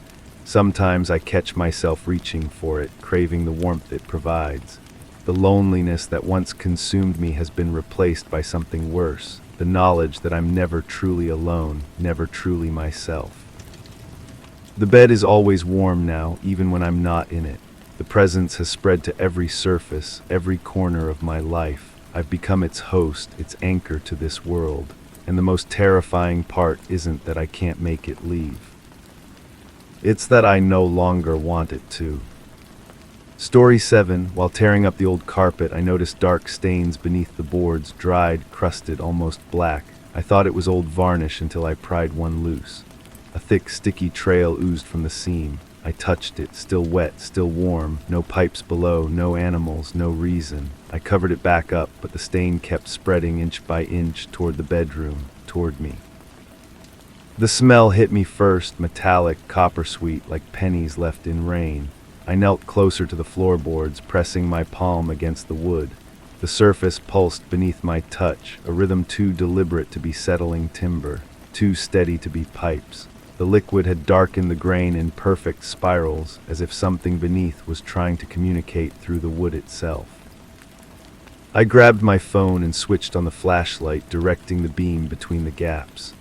Sometimes I catch myself reaching for it, craving the warmth it provides. The loneliness that once consumed me has been replaced by something worse, the knowledge that I'm never truly alone, never truly myself. The bed is always warm now, even when I'm not in it. The presence has spread to every surface, every corner of my life. I've become its host, its anchor to this world. And the most terrifying part isn't that I can't make it leave. It's that I no longer want it to. Story 7. While tearing up the old carpet, I noticed dark stains beneath the boards, dried, crusted, almost black. I thought it was old varnish until I pried one loose. A thick, sticky trail oozed from the seam. I touched it, still wet, still warm, no pipes below, no animals, no reason. I covered it back up, but the stain kept spreading inch by inch toward the bedroom, toward me. The smell hit me first, metallic, copper-sweet, like pennies left in rain. I knelt closer to the floorboards, pressing my palm against the wood. The surface pulsed beneath my touch, a rhythm too deliberate to be settling timber, too steady to be pipes. The liquid had darkened the grain in perfect spirals, as if something beneath was trying to communicate through the wood itself. I grabbed my phone and switched on the flashlight, directing the beam between the gaps.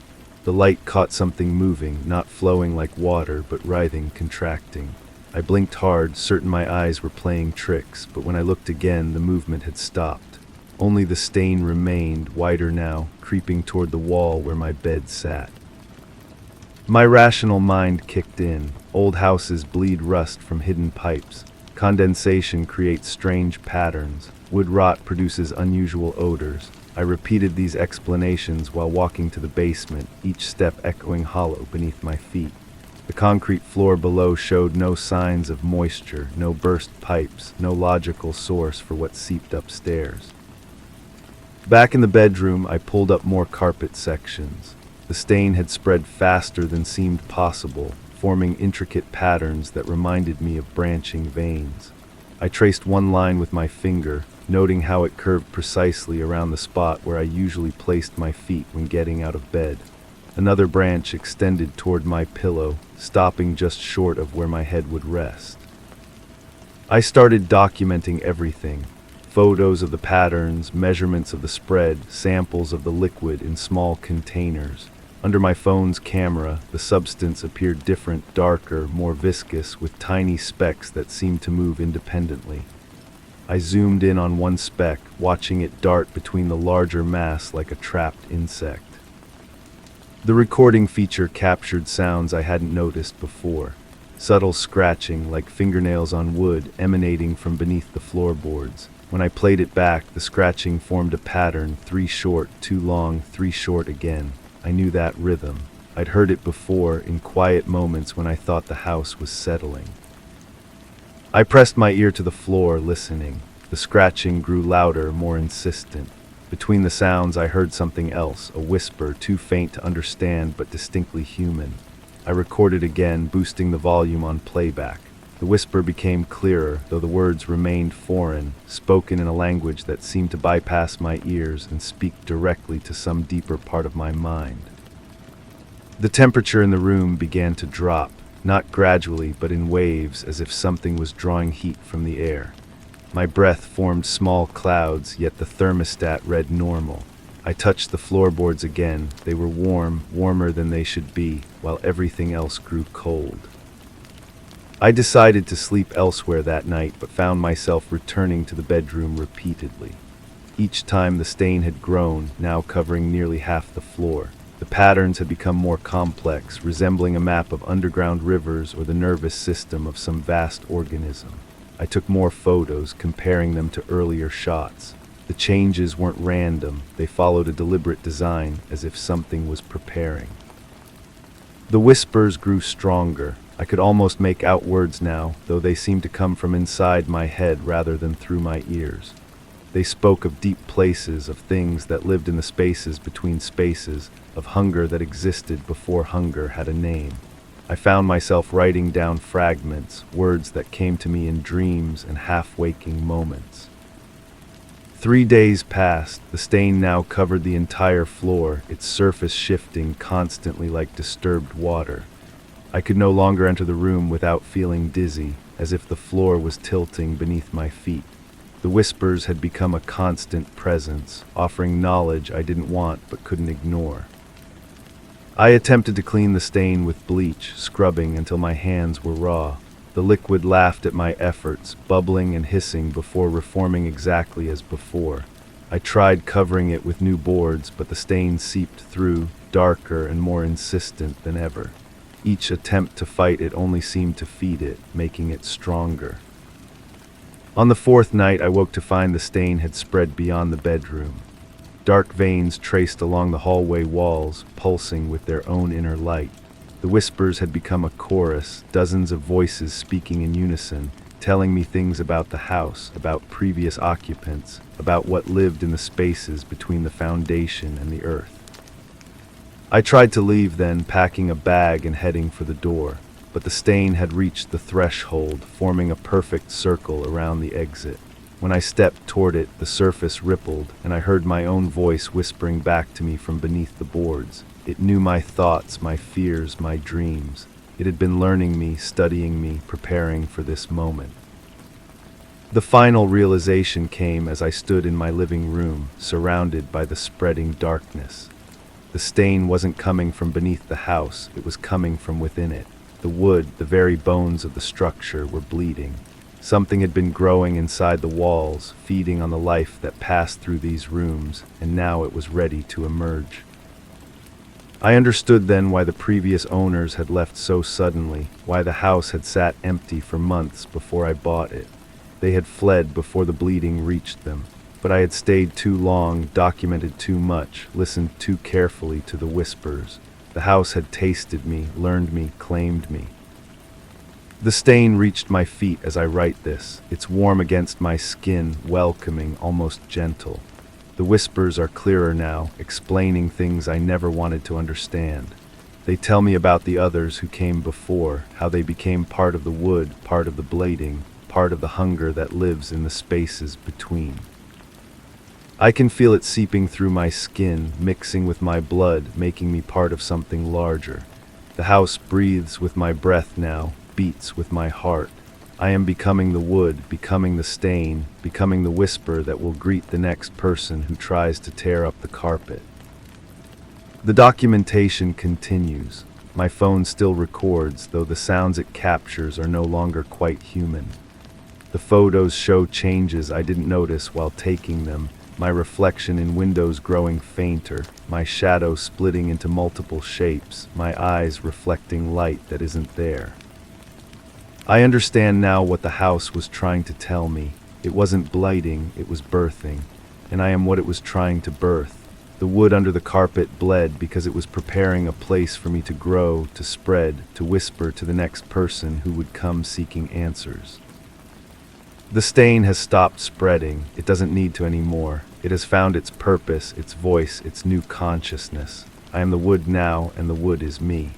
The light caught something moving, not flowing like water, but writhing, contracting. I blinked hard, certain my eyes were playing tricks, but when I looked again, the movement had stopped. Only the stain remained, wider now, creeping toward the wall where my bed sat. My rational mind kicked in. Old houses bleed rust from hidden pipes. Condensation creates strange patterns. Wood rot produces unusual odors. I repeated these explanations while walking to the basement, each step echoing hollow beneath my feet. The concrete floor below showed no signs of moisture, no burst pipes, no logical source for what seeped upstairs. Back in the bedroom, I pulled up more carpet sections. The stain had spread faster than seemed possible, forming intricate patterns that reminded me of branching veins. I traced one line with my finger, noting how it curved precisely around the spot where I usually placed my feet when getting out of bed. Another branch extended toward my pillow, stopping just short of where my head would rest. I started documenting everything. Photos of the patterns, measurements of the spread, samples of the liquid in small containers. Under my phone's camera, the substance appeared different, darker, more viscous, with tiny specks that seemed to move independently. I zoomed in on one speck, watching it dart between the larger mass like a trapped insect. The recording feature captured sounds I hadn't noticed before. Subtle scratching, like fingernails on wood, emanating from beneath the floorboards. When I played it back, the scratching formed a pattern, 3 short, 2 long, 3 short again. I knew that rhythm. I'd heard it before, in quiet moments when I thought the house was settling. I pressed my ear to the floor, listening. The scratching grew louder, more insistent. Between the sounds, I heard something else, a whisper, too faint to understand but distinctly human. I recorded again, boosting the volume on playback. The whisper became clearer, though the words remained foreign, spoken in a language that seemed to bypass my ears and speak directly to some deeper part of my mind. The temperature in the room began to drop, not gradually, but in waves, as if something was drawing heat from the air. My breath formed small clouds, yet the thermostat read normal. I touched the floorboards again. They were warm, warmer than they should be, while everything else grew cold. I decided to sleep elsewhere that night, but found myself returning to the bedroom repeatedly. Each time the stain had grown, now covering nearly half the floor. The patterns had become more complex, resembling a map of underground rivers or the nervous system of some vast organism. I took more photos, comparing them to earlier shots. The changes weren't random, they followed a deliberate design, as if something was preparing. The whispers grew stronger. I could almost make out words now, though they seemed to come from inside my head rather than through my ears. They spoke of deep places, of things that lived in the spaces between spaces, of hunger that existed before hunger had a name. I found myself writing down fragments, words that came to me in dreams and half-waking moments. 3 days passed. The stain now covered the entire floor, its surface shifting constantly like disturbed water. I could no longer enter the room without feeling dizzy, as if the floor was tilting beneath my feet. The whispers had become a constant presence, offering knowledge I didn't want but couldn't ignore. I attempted to clean the stain with bleach, scrubbing until my hands were raw. The liquid laughed at my efforts, bubbling and hissing before reforming exactly as before. I tried covering it with new boards, but the stain seeped through, darker and more insistent than ever. Each attempt to fight it only seemed to feed it, making it stronger. On the fourth night, I woke to find the stain had spread beyond the bedroom. Dark veins traced along the hallway walls, pulsing with their own inner light. The whispers had become a chorus, dozens of voices speaking in unison, telling me things about the house, about previous occupants, about what lived in the spaces between the foundation and the earth. I tried to leave then, packing a bag and heading for the door, but the stain had reached the threshold, forming a perfect circle around the exit. When I stepped toward it, the surface rippled, and I heard my own voice whispering back to me from beneath the boards. It knew my thoughts, my fears, my dreams. It had been learning me, studying me, preparing for this moment. The final realization came as I stood in my living room, surrounded by the spreading darkness. The stain wasn't coming from beneath the house, it was coming from within it. The wood, the very bones of the structure, were bleeding. Something had been growing inside the walls, feeding on the life that passed through these rooms, and now it was ready to emerge. I understood then why the previous owners had left so suddenly, why the house had sat empty for months before I bought it. They had fled before the bleeding reached them, but I had stayed too long, documented too much, listened too carefully to the whispers. The house had tasted me, learned me, claimed me. The stain reached my feet as I write this. It's warm against my skin, welcoming, almost gentle. The whispers are clearer now, explaining things I never wanted to understand. They tell me about the others who came before, how they became part of the wood, part of the blading, part of the hunger that lives in the spaces between. I can feel it seeping through my skin, mixing with my blood, making me part of something larger. The house breathes with my breath now, beats with my heart. I am becoming the wood, becoming the stain, becoming the whisper that will greet the next person who tries to tear up the carpet. The documentation continues. My phone still records, though the sounds it captures are no longer quite human. The photos show changes I didn't notice while taking them, my reflection in windows growing fainter, my shadow splitting into multiple shapes, my eyes reflecting light that isn't there. I understand now what the house was trying to tell me. It wasn't blighting, it was birthing, and I am what it was trying to birth. The wood under the carpet bled because it was preparing a place for me to grow, to spread, to whisper to the next person who would come seeking answers. The stain has stopped spreading. It doesn't need to anymore. It has found its purpose, its voice, its new consciousness. I am the wood now, and the wood is me.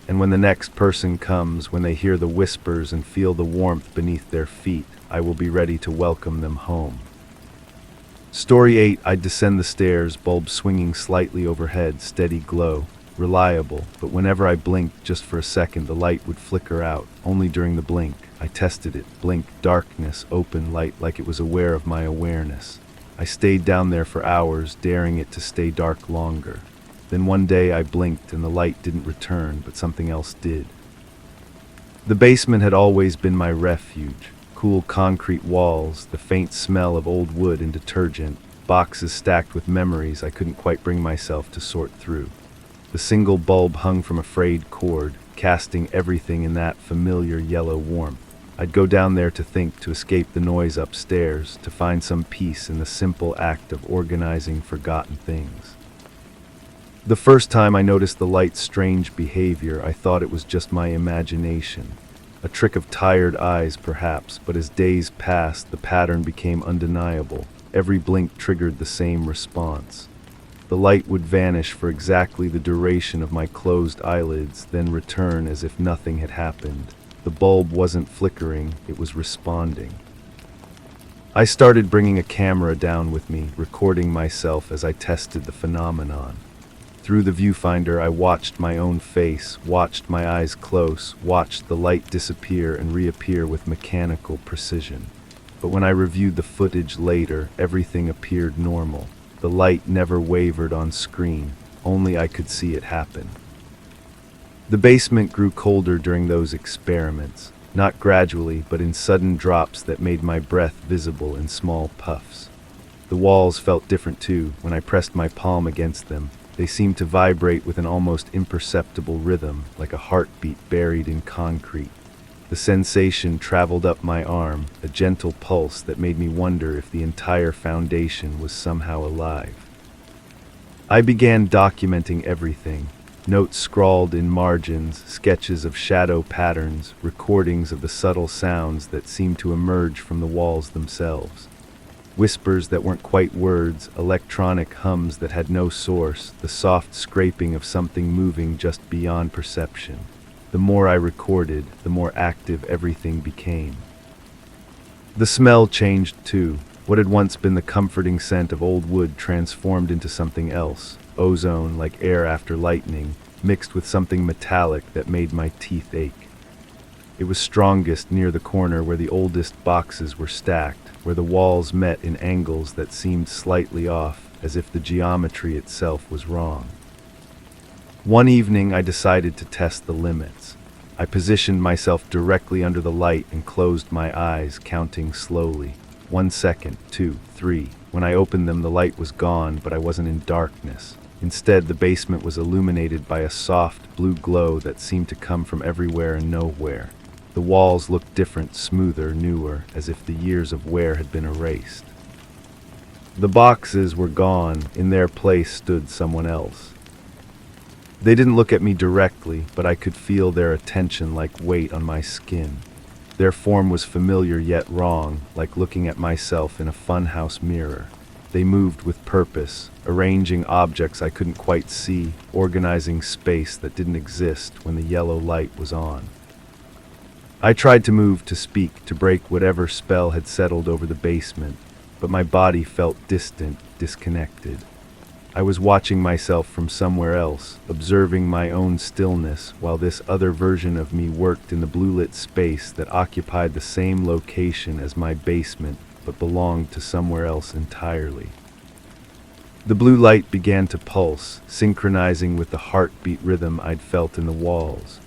And when the next person comes, when they hear the whispers and feel the warmth beneath their feet, I will be ready to welcome them home. Story 8. I descend the stairs, bulb swinging slightly overhead, steady glow. Reliable, but whenever I blinked just for a second, the light would flicker out, only during the blink. I tested it. Blink, darkness, open light, like it was aware of my awareness. I stayed down there for hours, daring it to stay dark longer. Then one day I blinked and the light didn't return, but something else did. The basement had always been my refuge. Cool concrete walls, the faint smell of old wood and detergent, boxes stacked with memories I couldn't quite bring myself to sort through. The single bulb hung from a frayed cord, casting everything in that familiar yellow warmth. I'd go down there to think, to escape the noise upstairs, to find some peace in the simple act of organizing forgotten things. The first time I noticed the light's strange behavior, I thought it was just my imagination. A trick of tired eyes, perhaps, but as days passed, the pattern became undeniable. Every blink triggered the same response. The light would vanish for exactly the duration of my closed eyelids, then return as if nothing had happened. The bulb wasn't flickering, it was responding. I started bringing a camera down with me, recording myself as I tested the phenomenon. Through the viewfinder, I watched my own face, watched my eyes close, watched the light disappear and reappear with mechanical precision. But when I reviewed the footage later, everything appeared normal. The light never wavered on screen, only I could see it happen. The basement grew colder during those experiments, not gradually, but in sudden drops that made my breath visible in small puffs. The walls felt different too. When I pressed my palm against them, They seemed to vibrate with an almost imperceptible rhythm, like a heartbeat buried in concrete. The sensation traveled up my arm, a gentle pulse that made me wonder if the entire foundation was somehow alive. I began documenting everything. Notes scrawled in margins, sketches of shadow patterns, recordings of the subtle sounds that seemed to emerge from the walls themselves. Whispers that weren't quite words, electronic hums that had no source, the soft scraping of something moving just beyond perception. The more I recorded, the more active everything became. The smell changed too. What had once been the comforting scent of old wood transformed into something else. Ozone, like air after lightning, mixed with something metallic that made my teeth ache. It was strongest near the corner where the oldest boxes were stacked, where the walls met in angles that seemed slightly off, as if the geometry itself was wrong. One evening I decided to test the limits. I positioned myself directly under the light and closed my eyes, counting slowly. 1 second, 2, 3. When I opened them, the light was gone, but I wasn't in darkness. Instead, the basement was illuminated by a soft blue glow that seemed to come from everywhere and nowhere. The walls looked different, smoother, newer, as if the years of wear had been erased. The boxes were gone. In their place stood someone else. They didn't look at me directly, but I could feel their attention like weight on my skin. Their form was familiar yet wrong, like looking at myself in a funhouse mirror. They moved with purpose, arranging objects I couldn't quite see, organizing space that didn't exist when the yellow light was on. I tried to move, to speak, to break whatever spell had settled over the basement, but my body felt distant, disconnected. I was watching myself from somewhere else, observing my own stillness, while this other version of me worked in the blue-lit space that occupied the same location as my basement, but belonged to somewhere else entirely. The blue light began to pulse, synchronizing with the heartbeat rhythm I'd felt in the walls.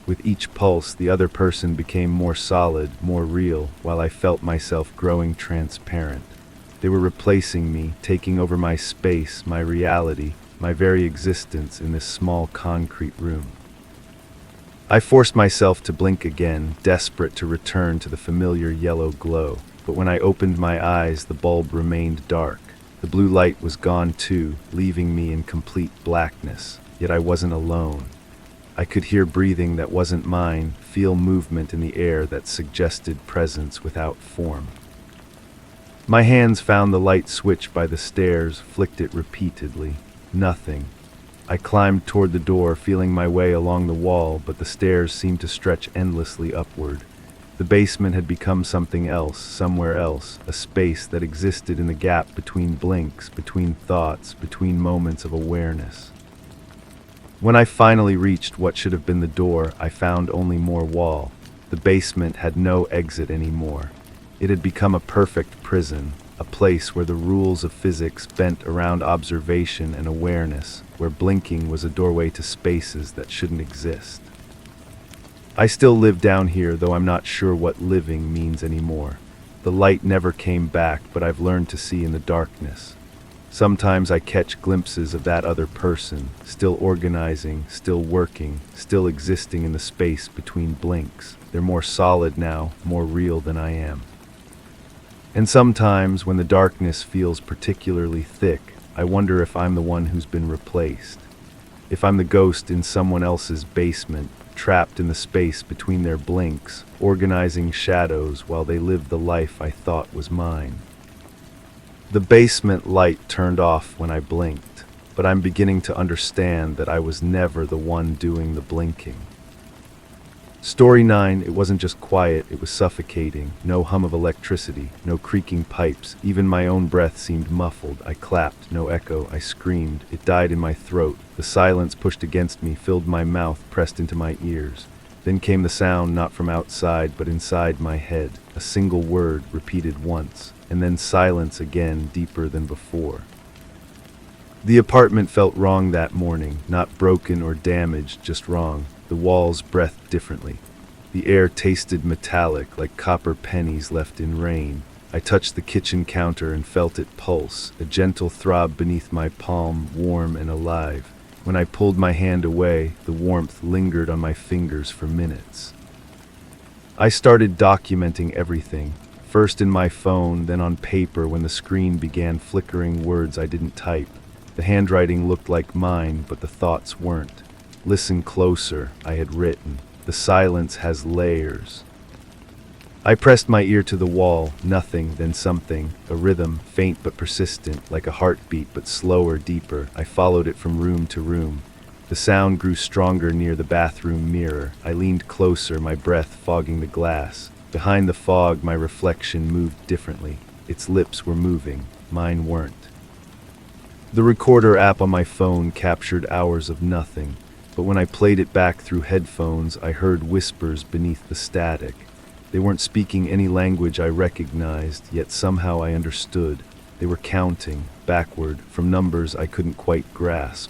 With each pulse, the other person became more solid, more real, while I felt myself growing transparent. They were replacing me, taking over my space, my reality, my very existence in this small concrete room. I forced myself to blink again, desperate to return to the familiar yellow glow. But when I opened my eyes, the bulb remained dark. The blue light was gone too, leaving me in complete blackness. Yet I wasn't alone. I could hear breathing that wasn't mine, feel movement in the air that suggested presence without form. My hands found the light switch by the stairs, flicked it repeatedly. Nothing. I climbed toward the door, feeling my way along the wall, but the stairs seemed to stretch endlessly upward. The basement had become something else, somewhere else, a space that existed in the gap between blinks, between thoughts, between moments of awareness. When I finally reached what should have been the door, I found only more wall. The basement had no exit anymore. It had become a perfect prison, a place where the rules of physics bent around observation and awareness, where blinking was a doorway to spaces that shouldn't exist. I still live down here, though I'm not sure what living means anymore. The light never came back, but I've learned to see in the darkness. Sometimes I catch glimpses of that other person, still organizing, still working, still existing in the space between blinks. They're more solid now, more real than I am. And sometimes, when the darkness feels particularly thick, I wonder if I'm the one who's been replaced. If I'm the ghost in someone else's basement, trapped in the space between their blinks, organizing shadows while they lived the life I thought was mine. The basement light turned off when I blinked, but I'm beginning to understand that I was never the one doing the blinking. Story 9, it wasn't just quiet, it was suffocating. No hum of electricity, no creaking pipes, even my own breath seemed muffled. I clapped, no echo, I screamed. It died in my throat. The silence pushed against me, filled my mouth, pressed into my ears. Then came the sound, not from outside, but inside my head. A single word, repeated once, and then silence again, deeper than before. The apartment felt wrong that morning, not broken or damaged, just wrong. The walls breathed differently. The air tasted metallic, like copper pennies left in rain. I touched the kitchen counter and felt it pulse, a gentle throb beneath my palm, warm and alive. When I pulled my hand away, the warmth lingered on my fingers for minutes. I started documenting everything, first in my phone, then on paper when the screen began flickering words I didn't type. The handwriting looked like mine, but the thoughts weren't. Listen closer, I had written. The silence has layers. I pressed my ear to the wall, nothing, then something, a rhythm, faint but persistent, like a heartbeat but slower, deeper. I followed it from room to room. The sound grew stronger near the bathroom mirror. I leaned closer, my breath fogging the glass. Behind the fog, my reflection moved differently. Its lips were moving, mine weren't. The recorder app on my phone captured hours of nothing, but when I played it back through headphones, I heard whispers beneath the static. They weren't speaking any language I recognized, yet somehow I understood. They were counting, backward, from numbers I couldn't quite grasp.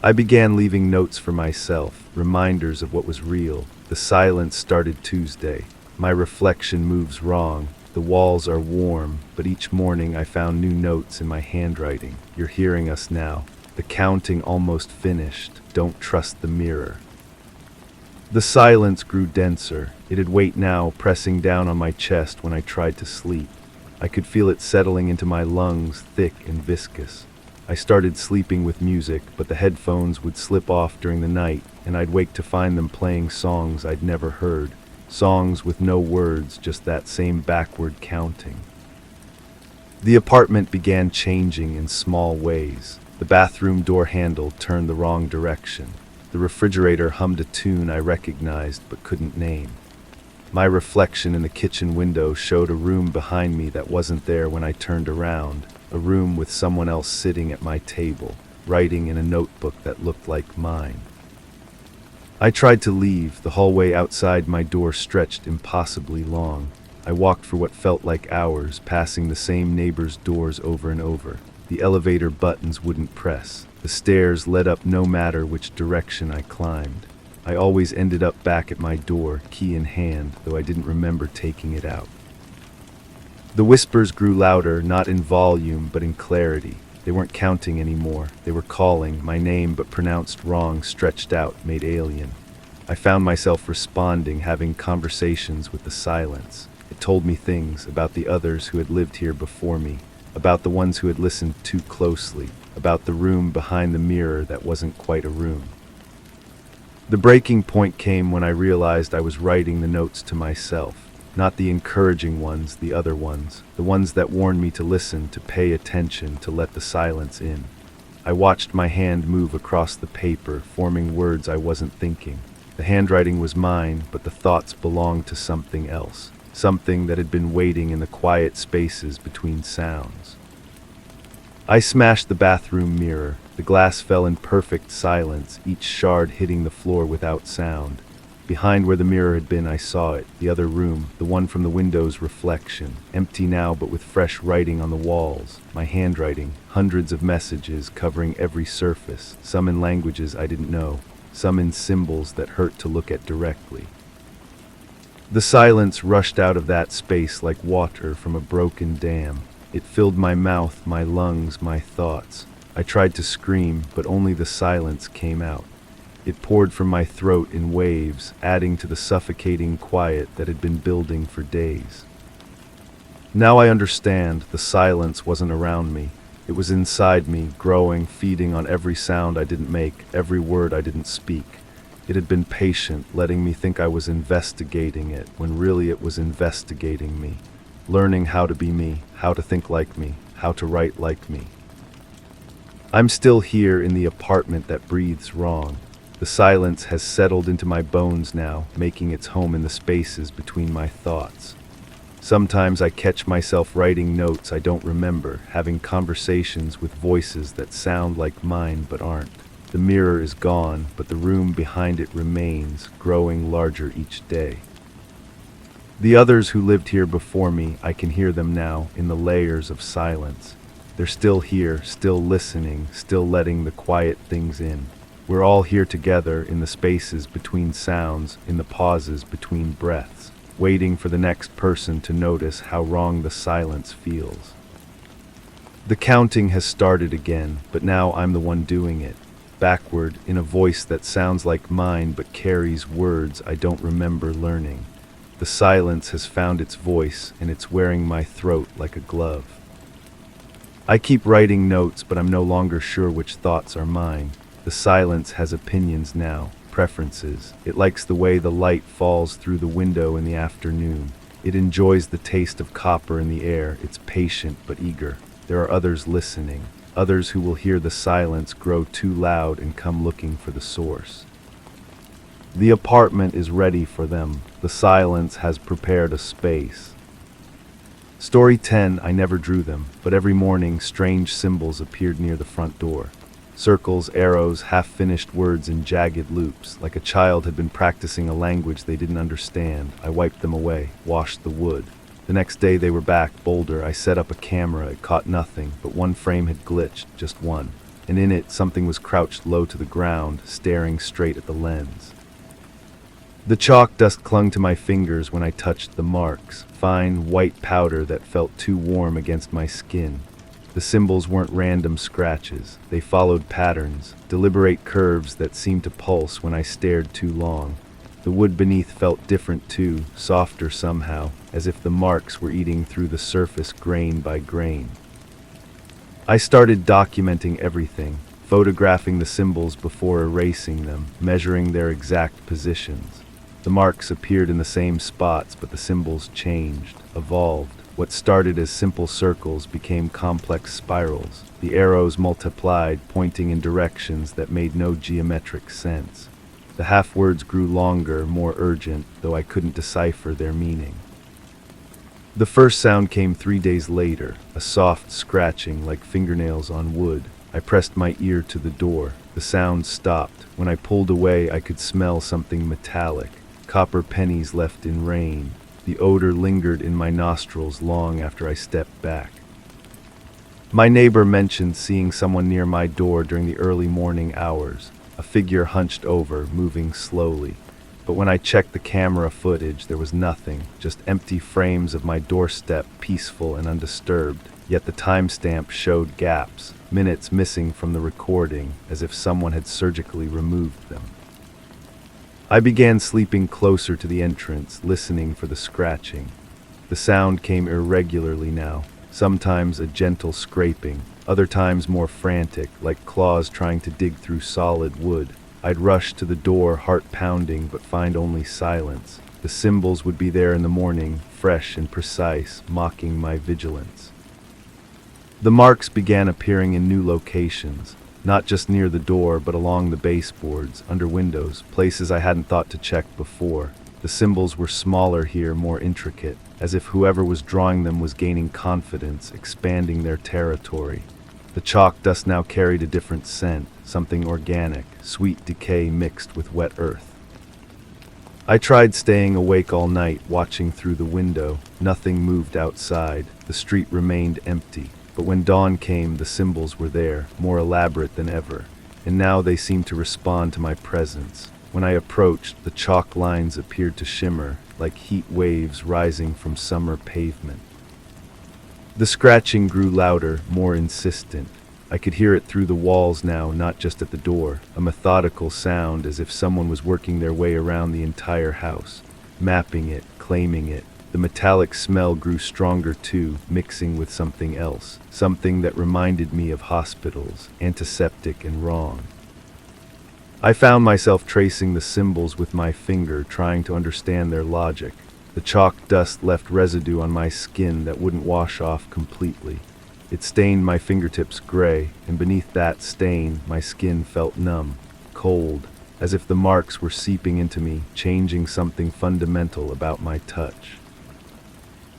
I began leaving notes for myself, reminders of what was real. The silence started Tuesday. My reflection moves wrong. The walls are warm, but each morning I found new notes in my handwriting. You're hearing us now. The counting almost finished. Don't trust the mirror. The silence grew denser. It'd wait now, pressing down on my chest when I tried to sleep. I could feel it settling into my lungs, thick and viscous. I started sleeping with music, but the headphones would slip off during the night, and I'd wake to find them playing songs I'd never heard. Songs with no words, just that same backward counting. The apartment began changing in small ways. The bathroom door handle turned the wrong direction. The refrigerator hummed a tune I recognized but couldn't name. My reflection in the kitchen window showed a room behind me that wasn't there when I turned around, a room with someone else sitting at my table, writing in a notebook that looked like mine. I tried to leave. The hallway outside my door stretched impossibly long. I walked for what felt like hours, passing the same neighbors' doors over and over. The elevator buttons wouldn't press. The stairs led up no matter which direction I climbed. I always ended up back at my door, key in hand, though I didn't remember taking it out. The whispers grew louder, not in volume, but in clarity. They weren't counting anymore. They were calling, my name but pronounced wrong, stretched out, made alien. I found myself responding, having conversations with the silence. It told me things about the others who had lived here before me, about the ones who had listened too closely, about the room behind the mirror that wasn't quite a room. The breaking point came when I realized I was writing the notes to myself, not the encouraging ones, the other ones, the ones that warned me to listen, to pay attention, to let the silence in. I watched my hand move across the paper, forming words I wasn't thinking. The handwriting was mine, but the thoughts belonged to something else, something that had been waiting in the quiet spaces between sounds. I smashed the bathroom mirror. The glass fell in perfect silence, each shard hitting the floor without sound. Behind where the mirror had been, I saw it, the other room, the one from the window's reflection, empty now but with fresh writing on the walls, my handwriting, hundreds of messages covering every surface, some in languages I didn't know, some in symbols that hurt to look at directly. The silence rushed out of that space like water from a broken dam. It filled my mouth, my lungs, my thoughts. I tried to scream, but only the silence came out. It poured from my throat in waves, adding to the suffocating quiet that had been building for days. Now I understand. The silence wasn't around me. It was inside me, growing, feeding on every sound I didn't make, every word I didn't speak. It had been patient, letting me think I was investigating it, when really it was investigating me, learning how to be me, how to think like me, how to write like me. I'm still here in the apartment that breathes wrong. The silence has settled into my bones now, making its home in the spaces between my thoughts. Sometimes I catch myself writing notes I don't remember, having conversations with voices that sound like mine but aren't. The mirror is gone, but the room behind it remains, growing larger each day. The others who lived here before me, I can hear them now in the layers of silence. They're still here, still listening, still letting the quiet things in. We're all here together in the spaces between sounds, in the pauses between breaths. waiting for the next person to notice how wrong the silence feels. The counting has started again, but now I'm the one doing it, backward, in a voice that sounds like mine but carries words I don't remember learning. The silence has found its voice, and it's wearing my throat like a glove. I keep writing notes, but I'm no longer sure which thoughts are mine. The silence has opinions now, preferences. It likes the way the light falls through the window in the afternoon. It enjoys the taste of copper in the air. It's patient but eager. There are others listening, others who will hear the silence grow too loud and come looking for the source. The apartment is ready for them. The silence has prepared a space. Story 10. I never drew them, but every morning strange symbols appeared near the front door. Circles, arrows, half-finished words in jagged loops, like a child had been practicing a language they didn't understand. I wiped them away, washed the wood. The next day they were back, bolder. I set up a camera. It caught nothing, but one frame had glitched, just one. And in it, something was crouched low to the ground, staring straight at the lens. The chalk dust clung to my fingers when I touched the marks, fine white powder that felt too warm against my skin. The symbols weren't random scratches. They followed patterns, deliberate curves that seemed to pulse when I stared too long. The wood beneath felt different too, softer somehow, as if the marks were eating through the surface grain by grain. I started documenting everything, photographing the symbols before erasing them, measuring their exact positions. The marks appeared in the same spots, but the symbols changed, evolved. What started as simple circles became complex spirals. The arrows multiplied, pointing in directions that made no geometric sense. The half-words grew longer, more urgent, though I couldn't decipher their meaning. The first sound came 3 days later, a soft scratching like fingernails on wood. I pressed my ear to the door. The sound stopped. When I pulled away, I could smell something metallic. Copper pennies left in rain. The odor lingered in my nostrils long after I stepped back. My neighbor mentioned seeing someone near my door during the early morning hours, a figure hunched over, moving slowly. But when I checked the camera footage, there was nothing, just empty frames of my doorstep, peaceful and undisturbed. Yet the timestamp showed gaps, minutes missing from the recording, as if someone had surgically removed them. I began sleeping closer to the entrance, listening for the scratching. The sound came irregularly now, sometimes a gentle scraping, other times more frantic, like claws trying to dig through solid wood. I'd rush to the door, heart pounding, but find only silence. The symbols would be there in the morning, fresh and precise, mocking my vigilance. The marks began appearing in new locations. Not just near the door, but along the baseboards, under windows, places I hadn't thought to check before. The symbols were smaller here, more intricate, as if whoever was drawing them was gaining confidence, expanding their territory. The chalk dust now carried a different scent, something organic, sweet decay mixed with wet earth. I tried staying awake all night, watching through the window. Nothing moved outside. The street remained empty. But when dawn came, the symbols were there, more elaborate than ever, and now they seemed to respond to my presence. When I approached, the chalk lines appeared to shimmer, like heat waves rising from summer pavement. The scratching grew louder, more insistent. I could hear it through the walls now, not just at the door, a methodical sound as if someone was working their way around the entire house, mapping it, claiming it. The metallic smell grew stronger too, mixing with something else, something that reminded me of hospitals, antiseptic and wrong. I found myself tracing the symbols with my finger, trying to understand their logic. The chalk dust left residue on my skin that wouldn't wash off completely. It stained my fingertips gray, and beneath that stain, my skin felt numb, cold, as if the marks were seeping into me, changing something fundamental about my touch.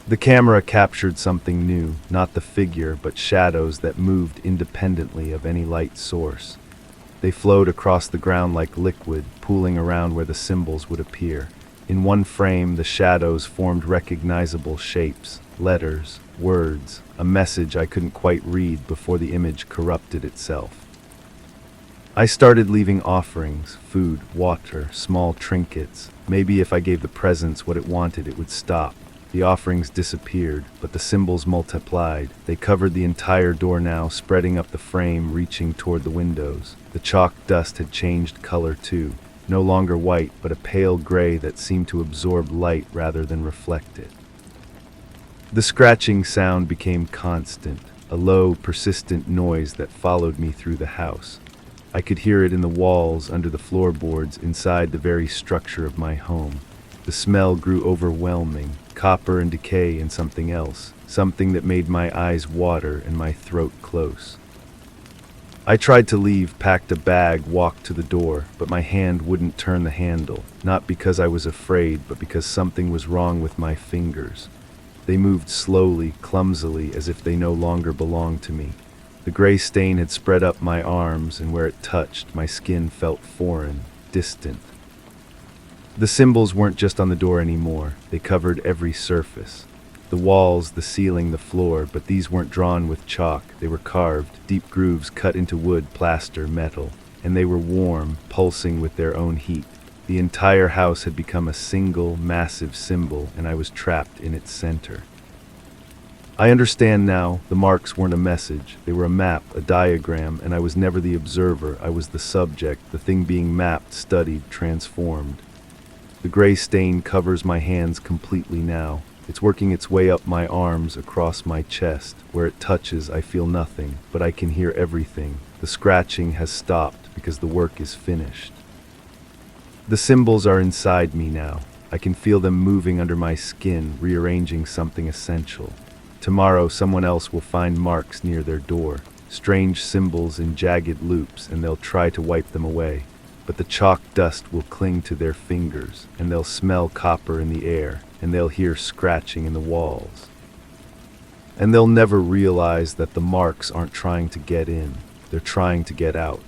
The camera captured something new, not the figure, but shadows that moved independently of any light source. They flowed across the ground like liquid, pooling around where the symbols would appear. In one frame, the shadows formed recognizable shapes, letters, words, a message I couldn't quite read before the image corrupted itself. I started leaving offerings, food, water, small trinkets. Maybe if I gave the presents what it wanted, it would stop. The offerings disappeared, but the symbols multiplied. They covered the entire door now, spreading up the frame, reaching toward the windows. The chalk dust had changed color too, no longer white, but a pale gray that seemed to absorb light rather than reflect it. The scratching sound became constant, a low, persistent noise that followed me through the house. I could hear it in the walls, under the floorboards, inside the very structure of my home. The smell grew overwhelming, copper and decay and something else, something that made my eyes water and my throat close. I tried to leave, packed a bag, walked to the door, but my hand wouldn't turn the handle, not because I was afraid, but because something was wrong with my fingers. They moved slowly, clumsily, as if they no longer belonged to me. The gray stain had spread up my arms, and where it touched, my skin felt foreign, distant. The symbols weren't just on the door anymore. They covered every surface. The walls, the ceiling, the floor, but these weren't drawn with chalk. They were carved, deep grooves cut into wood, plaster, metal, and they were warm, pulsing with their own heat. The entire house had become a single, massive symbol, and I was trapped in its center. I understand now, the marks weren't a message. They were a map, a diagram, and I was never the observer. I was the subject, the thing being mapped, studied, transformed. The gray stain covers my hands completely now. It's working its way up my arms, across my chest. Where it touches, I feel nothing, but I can hear everything. The scratching has stopped because the work is finished. The symbols are inside me now. I can feel them moving under my skin, rearranging something essential. Tomorrow, someone else will find marks near their door, strange symbols in jagged loops, and they'll try to wipe them away. But the chalk dust will cling to their fingers, and they'll smell copper in the air, and they'll hear scratching in the walls. And they'll never realize that the marks aren't trying to get in, they're trying to get out.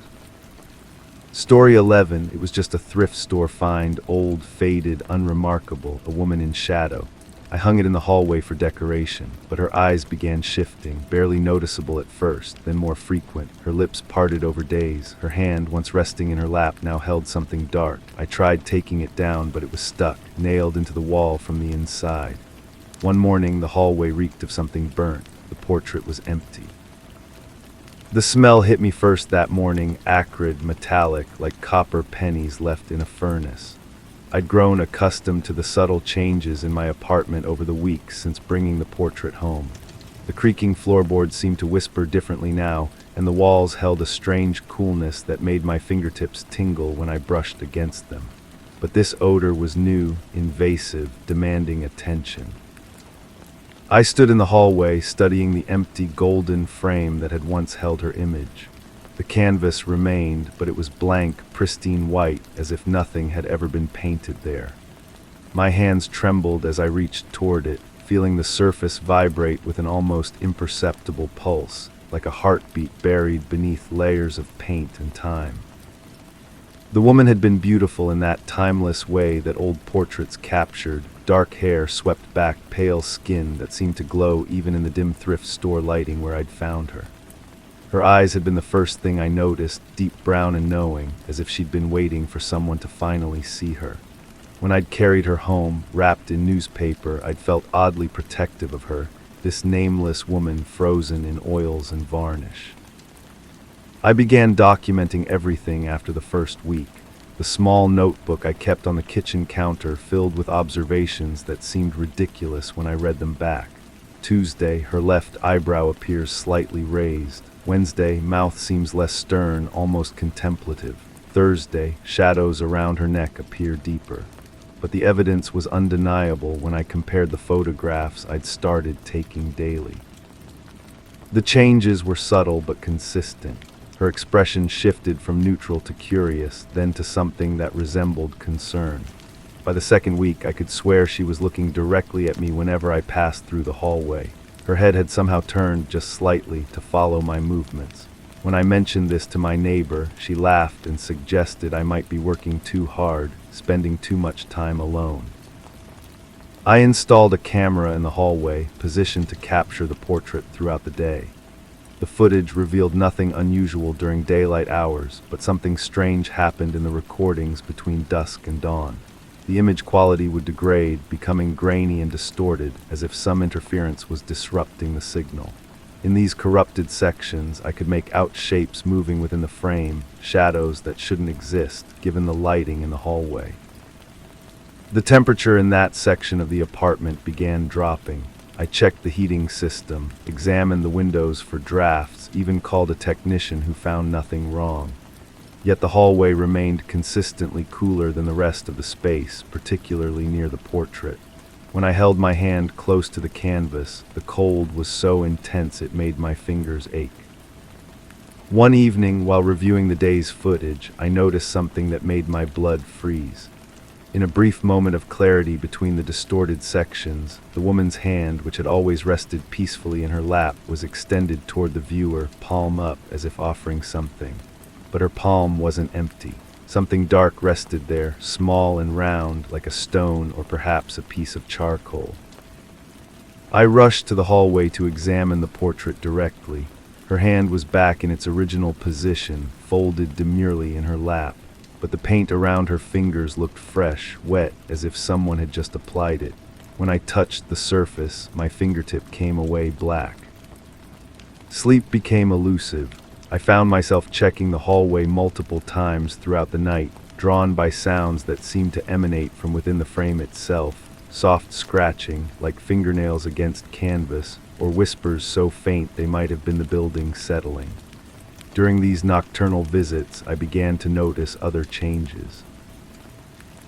Story 11, it was just a thrift store find, old, faded, unremarkable, a woman in shadow. I hung it in the hallway for decoration, but her eyes began shifting, barely noticeable at first, then more frequent. Her lips parted over days. Her hand, once resting in her lap, now held something dark. I tried taking it down, but it was stuck, nailed into the wall from the inside. One morning, the hallway reeked of something burnt. The portrait was empty. The smell hit me first that morning, acrid, metallic, like copper pennies left in a furnace. I'd grown accustomed to the subtle changes in my apartment over the weeks since bringing the portrait home. The creaking floorboards seemed to whisper differently now, and the walls held a strange coolness that made my fingertips tingle when I brushed against them. But this odor was new, invasive, demanding attention. I stood in the hallway, studying the empty golden frame that had once held her image. The canvas remained, but it was blank, pristine white, as if nothing had ever been painted there. My hands trembled as I reached toward it, feeling the surface vibrate with an almost imperceptible pulse, like a heartbeat buried beneath layers of paint and time. The woman had been beautiful in that timeless way that old portraits captured, dark hair swept back, pale skin that seemed to glow even in the dim thrift store lighting where I'd found her. Her eyes had been the first thing I noticed, deep brown and knowing, as if she'd been waiting for someone to finally see her. When I'd carried her home, wrapped in newspaper, I'd felt oddly protective of her, this nameless woman frozen in oils and varnish. I began documenting everything after the first week. The small notebook I kept on the kitchen counter filled with observations that seemed ridiculous when I read them back. Tuesday, her left eyebrow appears slightly raised. Wednesday, mouth seems less stern, almost contemplative. Thursday, shadows around her neck appear deeper. But the evidence was undeniable when I compared the photographs I'd started taking daily. The changes were subtle but consistent. Her expression shifted from neutral to curious, then to something that resembled concern. By the second week, I could swear she was looking directly at me whenever I passed through the hallway. Her head had somehow turned just slightly to follow my movements. When I mentioned this to my neighbor, she laughed and suggested I might be working too hard, spending too much time alone. I installed a camera in the hallway, positioned to capture the portrait throughout the day. The footage revealed nothing unusual during daylight hours, but something strange happened in the recordings between dusk and dawn. The image quality would degrade, becoming grainy and distorted, as if some interference was disrupting the signal. In these corrupted sections, I could make out shapes moving within the frame, shadows that shouldn't exist, given the lighting in the hallway. The temperature in that section of the apartment began dropping. I checked the heating system, examined the windows for drafts, even called a technician who found nothing wrong. Yet the hallway remained consistently cooler than the rest of the space, particularly near the portrait. When I held my hand close to the canvas, the cold was so intense it made my fingers ache. One evening, while reviewing the day's footage, I noticed something that made my blood freeze. In a brief moment of clarity between the distorted sections, the woman's hand, which had always rested peacefully in her lap, was extended toward the viewer, palm up, as if offering something. But her palm wasn't empty. Something dark rested there, small and round, like a stone or perhaps a piece of charcoal. I rushed to the hallway to examine the portrait directly. Her hand was back in its original position, folded demurely in her lap, but the paint around her fingers looked fresh, wet, as if someone had just applied it. When I touched the surface, my fingertip came away black. Sleep became elusive. I found myself checking the hallway multiple times throughout the night, drawn by sounds that seemed to emanate from within the frame itself, soft scratching, like fingernails against canvas, or whispers so faint they might have been the building settling. During these nocturnal visits, I began to notice other changes.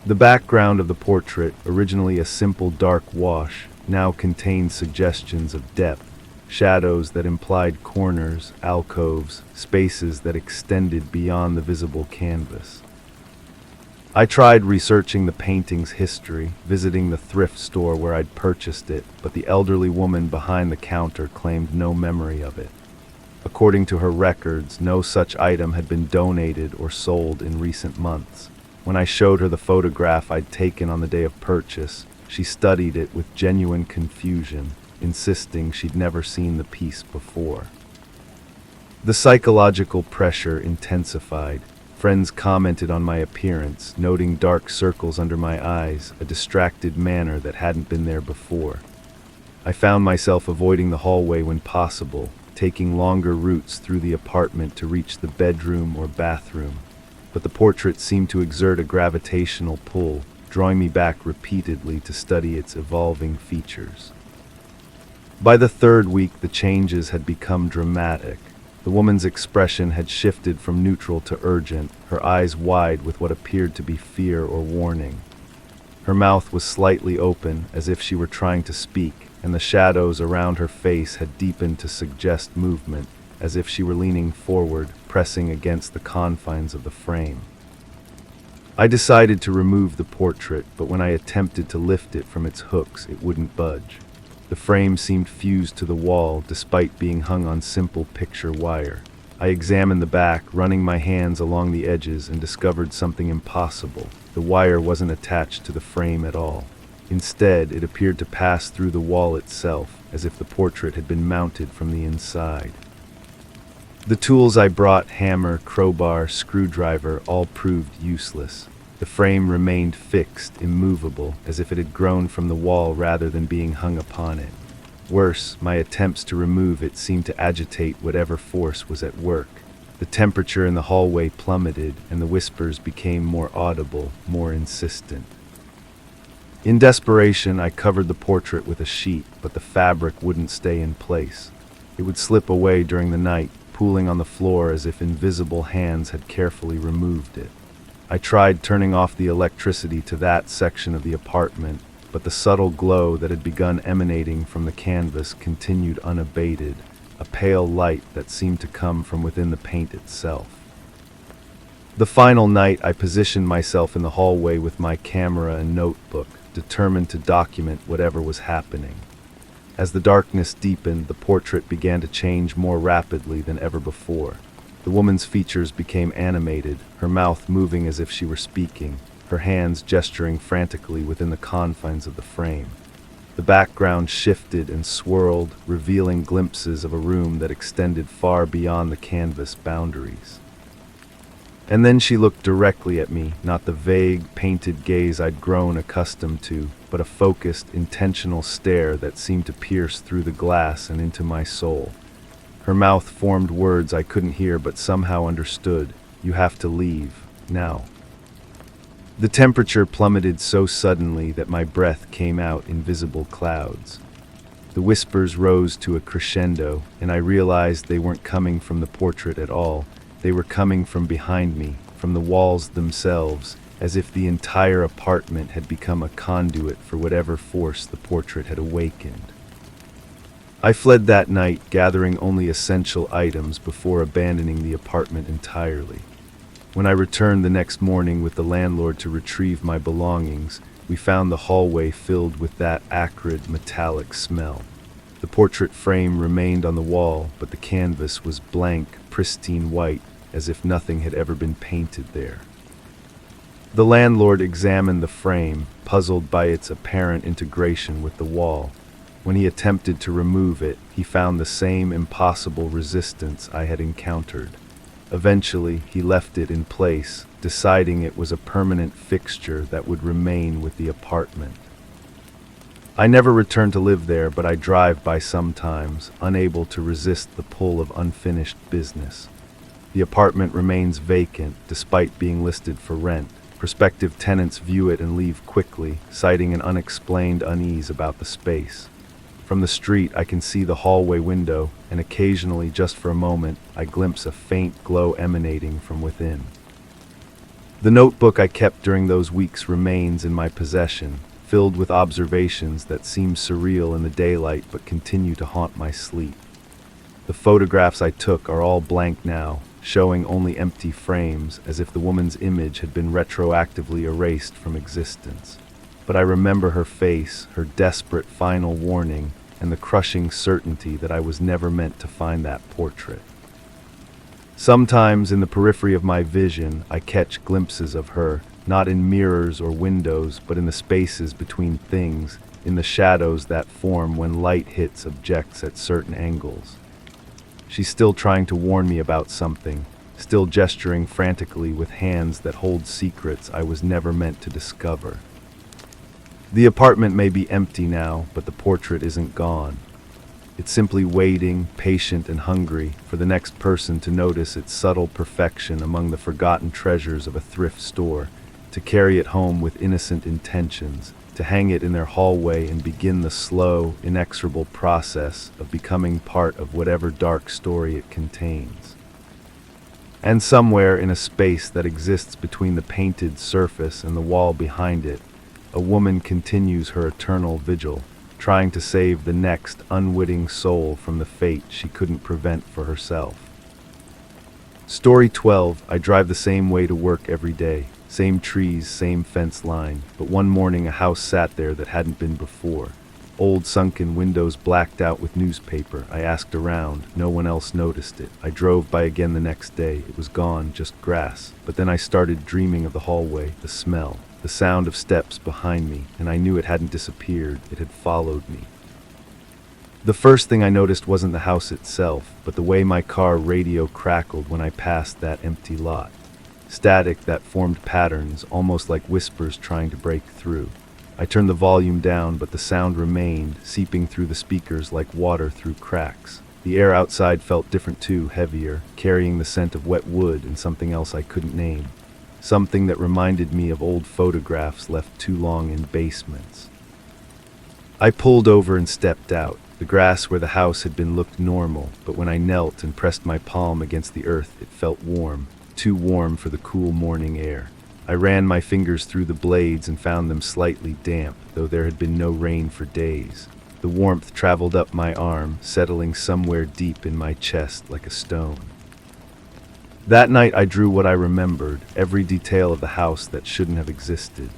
The background of the portrait, originally a simple dark wash, now contained suggestions of depth. Shadows that implied corners, alcoves, spaces that extended beyond the visible canvas. I tried researching the painting's history, visiting the thrift store where I'd purchased it, but the elderly woman behind the counter claimed no memory of it. According to her records, no such item had been donated or sold in recent months. When I showed her the photograph I'd taken on the day of purchase, she studied it with genuine confusion, insisting she'd never seen the piece before. The psychological pressure intensified. Friends commented on my appearance, noting dark circles under my eyes, a distracted manner that hadn't been there before. I found myself avoiding the hallway when possible, taking longer routes through the apartment to reach the bedroom or bathroom. But the portrait seemed to exert a gravitational pull, drawing me back repeatedly to study its evolving features. By the third week, the changes had become dramatic. The woman's expression had shifted from neutral to urgent, her eyes wide with what appeared to be fear or warning. Her mouth was slightly open, as if she were trying to speak, and the shadows around her face had deepened to suggest movement, as if she were leaning forward, pressing against the confines of the frame. I decided to remove the portrait, but when I attempted to lift it from its hooks, it wouldn't budge. The frame seemed fused to the wall, despite being hung on simple picture wire. I examined the back, running my hands along the edges, and discovered something impossible. The wire wasn't attached to the frame at all. Instead, it appeared to pass through the wall itself, as if the portrait had been mounted from the inside. The tools I brought, hammer, crowbar, screwdriver, all proved useless. The frame remained fixed, immovable, as if it had grown from the wall rather than being hung upon it. Worse, my attempts to remove it seemed to agitate whatever force was at work. The temperature in the hallway plummeted, and the whispers became more audible, more insistent. In desperation, I covered the portrait with a sheet, but the fabric wouldn't stay in place. It would slip away during the night, pooling on the floor as if invisible hands had carefully removed it. I tried turning off the electricity to that section of the apartment, but the subtle glow that had begun emanating from the canvas continued unabated, a pale light that seemed to come from within the paint itself. The final night, I positioned myself in the hallway with my camera and notebook, determined to document whatever was happening. As the darkness deepened, the portrait began to change more rapidly than ever before. The woman's features became animated, her mouth moving as if she were speaking, her hands gesturing frantically within the confines of the frame. The background shifted and swirled, revealing glimpses of a room that extended far beyond the canvas boundaries. And then she looked directly at me, not the vague, painted gaze I'd grown accustomed to, but a focused, intentional stare that seemed to pierce through the glass and into my soul. Her mouth formed words I couldn't hear but somehow understood. "You have to leave, now." The temperature plummeted so suddenly that my breath came out in visible clouds. The whispers rose to a crescendo, and I realized they weren't coming from the portrait at all. They were coming from behind me, from the walls themselves, as if the entire apartment had become a conduit for whatever force the portrait had awakened. I fled that night, gathering only essential items before abandoning the apartment entirely. When I returned the next morning with the landlord to retrieve my belongings, we found the hallway filled with that acrid, metallic smell. The portrait frame remained on the wall, but the canvas was blank, pristine white, as if nothing had ever been painted there. The landlord examined the frame, puzzled by its apparent integration with the wall. When he attempted to remove it, he found the same impossible resistance I had encountered. Eventually, he left it in place, deciding it was a permanent fixture that would remain with the apartment. I never returned to live there, but I drive by sometimes, unable to resist the pull of unfinished business. The apartment remains vacant, despite being listed for rent. Prospective tenants view it and leave quickly, citing an unexplained unease about the space. From the street, I can see the hallway window, and occasionally, just for a moment, I glimpse a faint glow emanating from within. The notebook I kept during those weeks remains in my possession, filled with observations that seem surreal in the daylight but continue to haunt my sleep. The photographs I took are all blank now, showing only empty frames, as if the woman's image had been retroactively erased from existence. But I remember her face, her desperate final warning, and the crushing certainty that I was never meant to find that portrait. Sometimes in the periphery of my vision, I catch glimpses of her, not in mirrors or windows, but in the spaces between things, in the shadows that form when light hits objects at certain angles. She's still trying to warn me about something, still gesturing frantically with hands that hold secrets I was never meant to discover. The apartment may be empty now, but the portrait isn't gone. It's simply waiting, patient and hungry, for the next person to notice its subtle perfection among the forgotten treasures of a thrift store, to carry it home with innocent intentions, to hang it in their hallway and begin the slow, inexorable process of becoming part of whatever dark story it contains. And somewhere in a space that exists between the painted surface and the wall behind it, a woman continues her eternal vigil, trying to save the next unwitting soul from the fate she couldn't prevent for herself. Story 12. I drive the same way to work every day. Same trees, same fence line, but one morning a house sat there that hadn't been before. Old sunken windows blacked out with newspaper. I asked around. No one else noticed it. I drove by again the next day. It was gone, just grass. But then I started dreaming of the hallway, the smell, the sound of steps behind me, and I knew it hadn't disappeared. It had followed me. The first thing I noticed wasn't the house itself, but the way my car radio crackled when I passed that empty lot. Static that formed patterns, almost like whispers trying to break through. I turned the volume down, but the sound remained, seeping through the speakers like water through cracks. The air outside felt different too, heavier, carrying the scent of wet wood and something else I couldn't name. Something that reminded me of old photographs left too long in basements. I pulled over and stepped out. The grass where the house had been looked normal, but when I knelt and pressed my palm against the earth, it felt warm. Too warm for the cool morning air. I ran my fingers through the blades and found them slightly damp, though there had been no rain for days. The warmth traveled up my arm, settling somewhere deep in my chest like a stone. That night I drew what I remembered, every detail of the house that shouldn't have existed.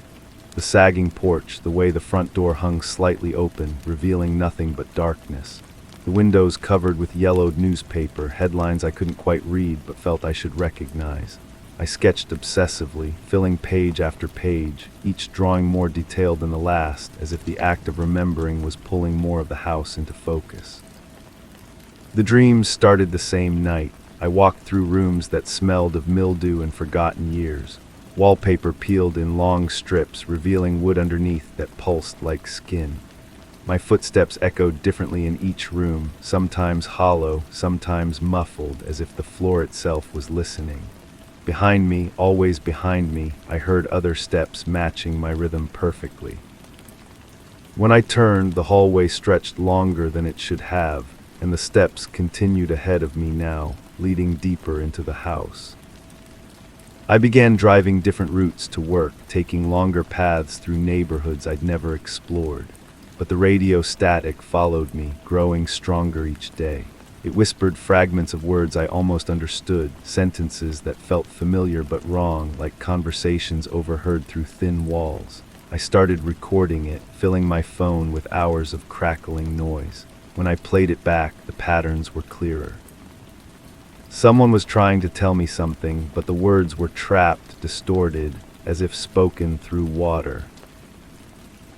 The sagging porch, the way the front door hung slightly open, revealing nothing but darkness. The windows covered with yellowed newspaper, headlines I couldn't quite read but felt I should recognize. I sketched obsessively, filling page after page, each drawing more detailed than the last, as if the act of remembering was pulling more of the house into focus. The dreams started the same night. I walked through rooms that smelled of mildew and forgotten years. Wallpaper peeled in long strips, revealing wood underneath that pulsed like skin. My footsteps echoed differently in each room, sometimes hollow, sometimes muffled, as if the floor itself was listening. Behind me, always behind me, I heard other steps matching my rhythm perfectly. When I turned, the hallway stretched longer than it should have, and the steps continued ahead of me now, leading deeper into the house. I began driving different routes to work, taking longer paths through neighborhoods I'd never explored. But the radio static followed me, growing stronger each day. It whispered fragments of words I almost understood, sentences that felt familiar but wrong, like conversations overheard through thin walls. I started recording it, filling my phone with hours of crackling noise. When I played it back, the patterns were clearer. Someone was trying to tell me something, but the words were trapped, distorted, as if spoken through water.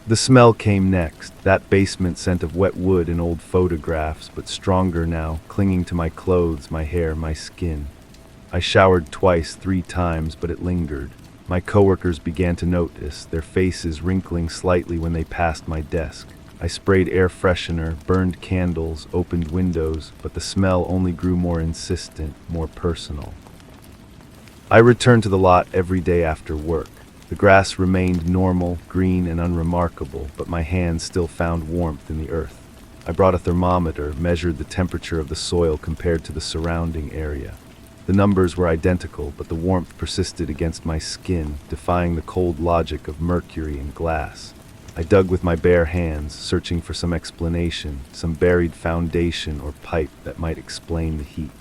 The smell came next, that basement scent of wet wood and old photographs, but stronger now, clinging to my clothes, my hair, my skin. I showered twice, 3 times, but it lingered. My coworkers began to notice, their faces wrinkling slightly when they passed my desk. I sprayed air freshener, burned candles, opened windows, but the smell only grew more insistent, more personal. I returned to the lot every day after work. The grass remained normal, green and unremarkable, but my hands still found warmth in the earth. I brought a thermometer, measured the temperature of the soil compared to the surrounding area. The numbers were identical, but the warmth persisted against my skin, defying the cold logic of mercury and glass. I dug with my bare hands, searching for some explanation, some buried foundation or pipe that might explain the heat.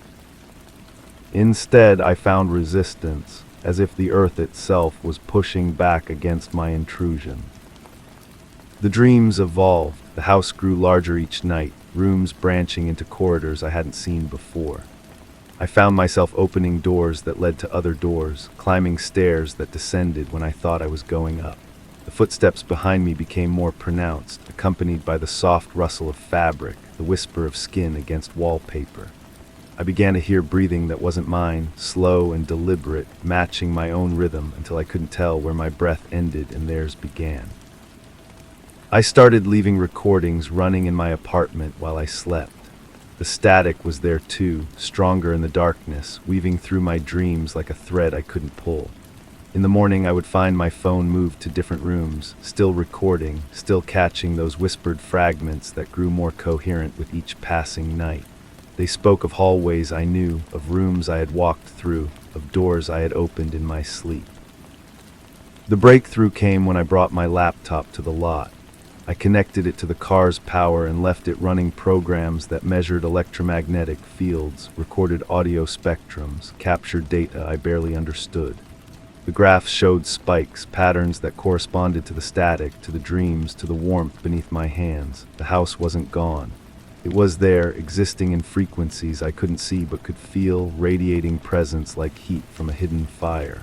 Instead, I found resistance, as if the earth itself was pushing back against my intrusion. The dreams evolved. The house grew larger each night, rooms branching into corridors I hadn't seen before. I found myself opening doors that led to other doors, climbing stairs that descended when I thought I was going up. The footsteps behind me became more pronounced, accompanied by the soft rustle of fabric, the whisper of skin against wallpaper. I began to hear breathing that wasn't mine, slow and deliberate, matching my own rhythm until I couldn't tell where my breath ended and theirs began. I started leaving recordings running in my apartment while I slept. The static was there too, stronger in the darkness, weaving through my dreams like a thread I couldn't pull. In the morning, I would find my phone moved to different rooms, still recording, still catching those whispered fragments that grew more coherent with each passing night. They spoke of hallways I knew, of rooms I had walked through, of doors I had opened in my sleep. The breakthrough came when I brought my laptop to the lot. I connected it to the car's power and left it running programs that measured electromagnetic fields, recorded audio spectrums, captured data I barely understood. The graphs showed spikes, patterns that corresponded to the static, to the dreams, to the warmth beneath my hands. The house wasn't gone. It was there, existing in frequencies I couldn't see but could feel, radiating presence like heat from a hidden fire.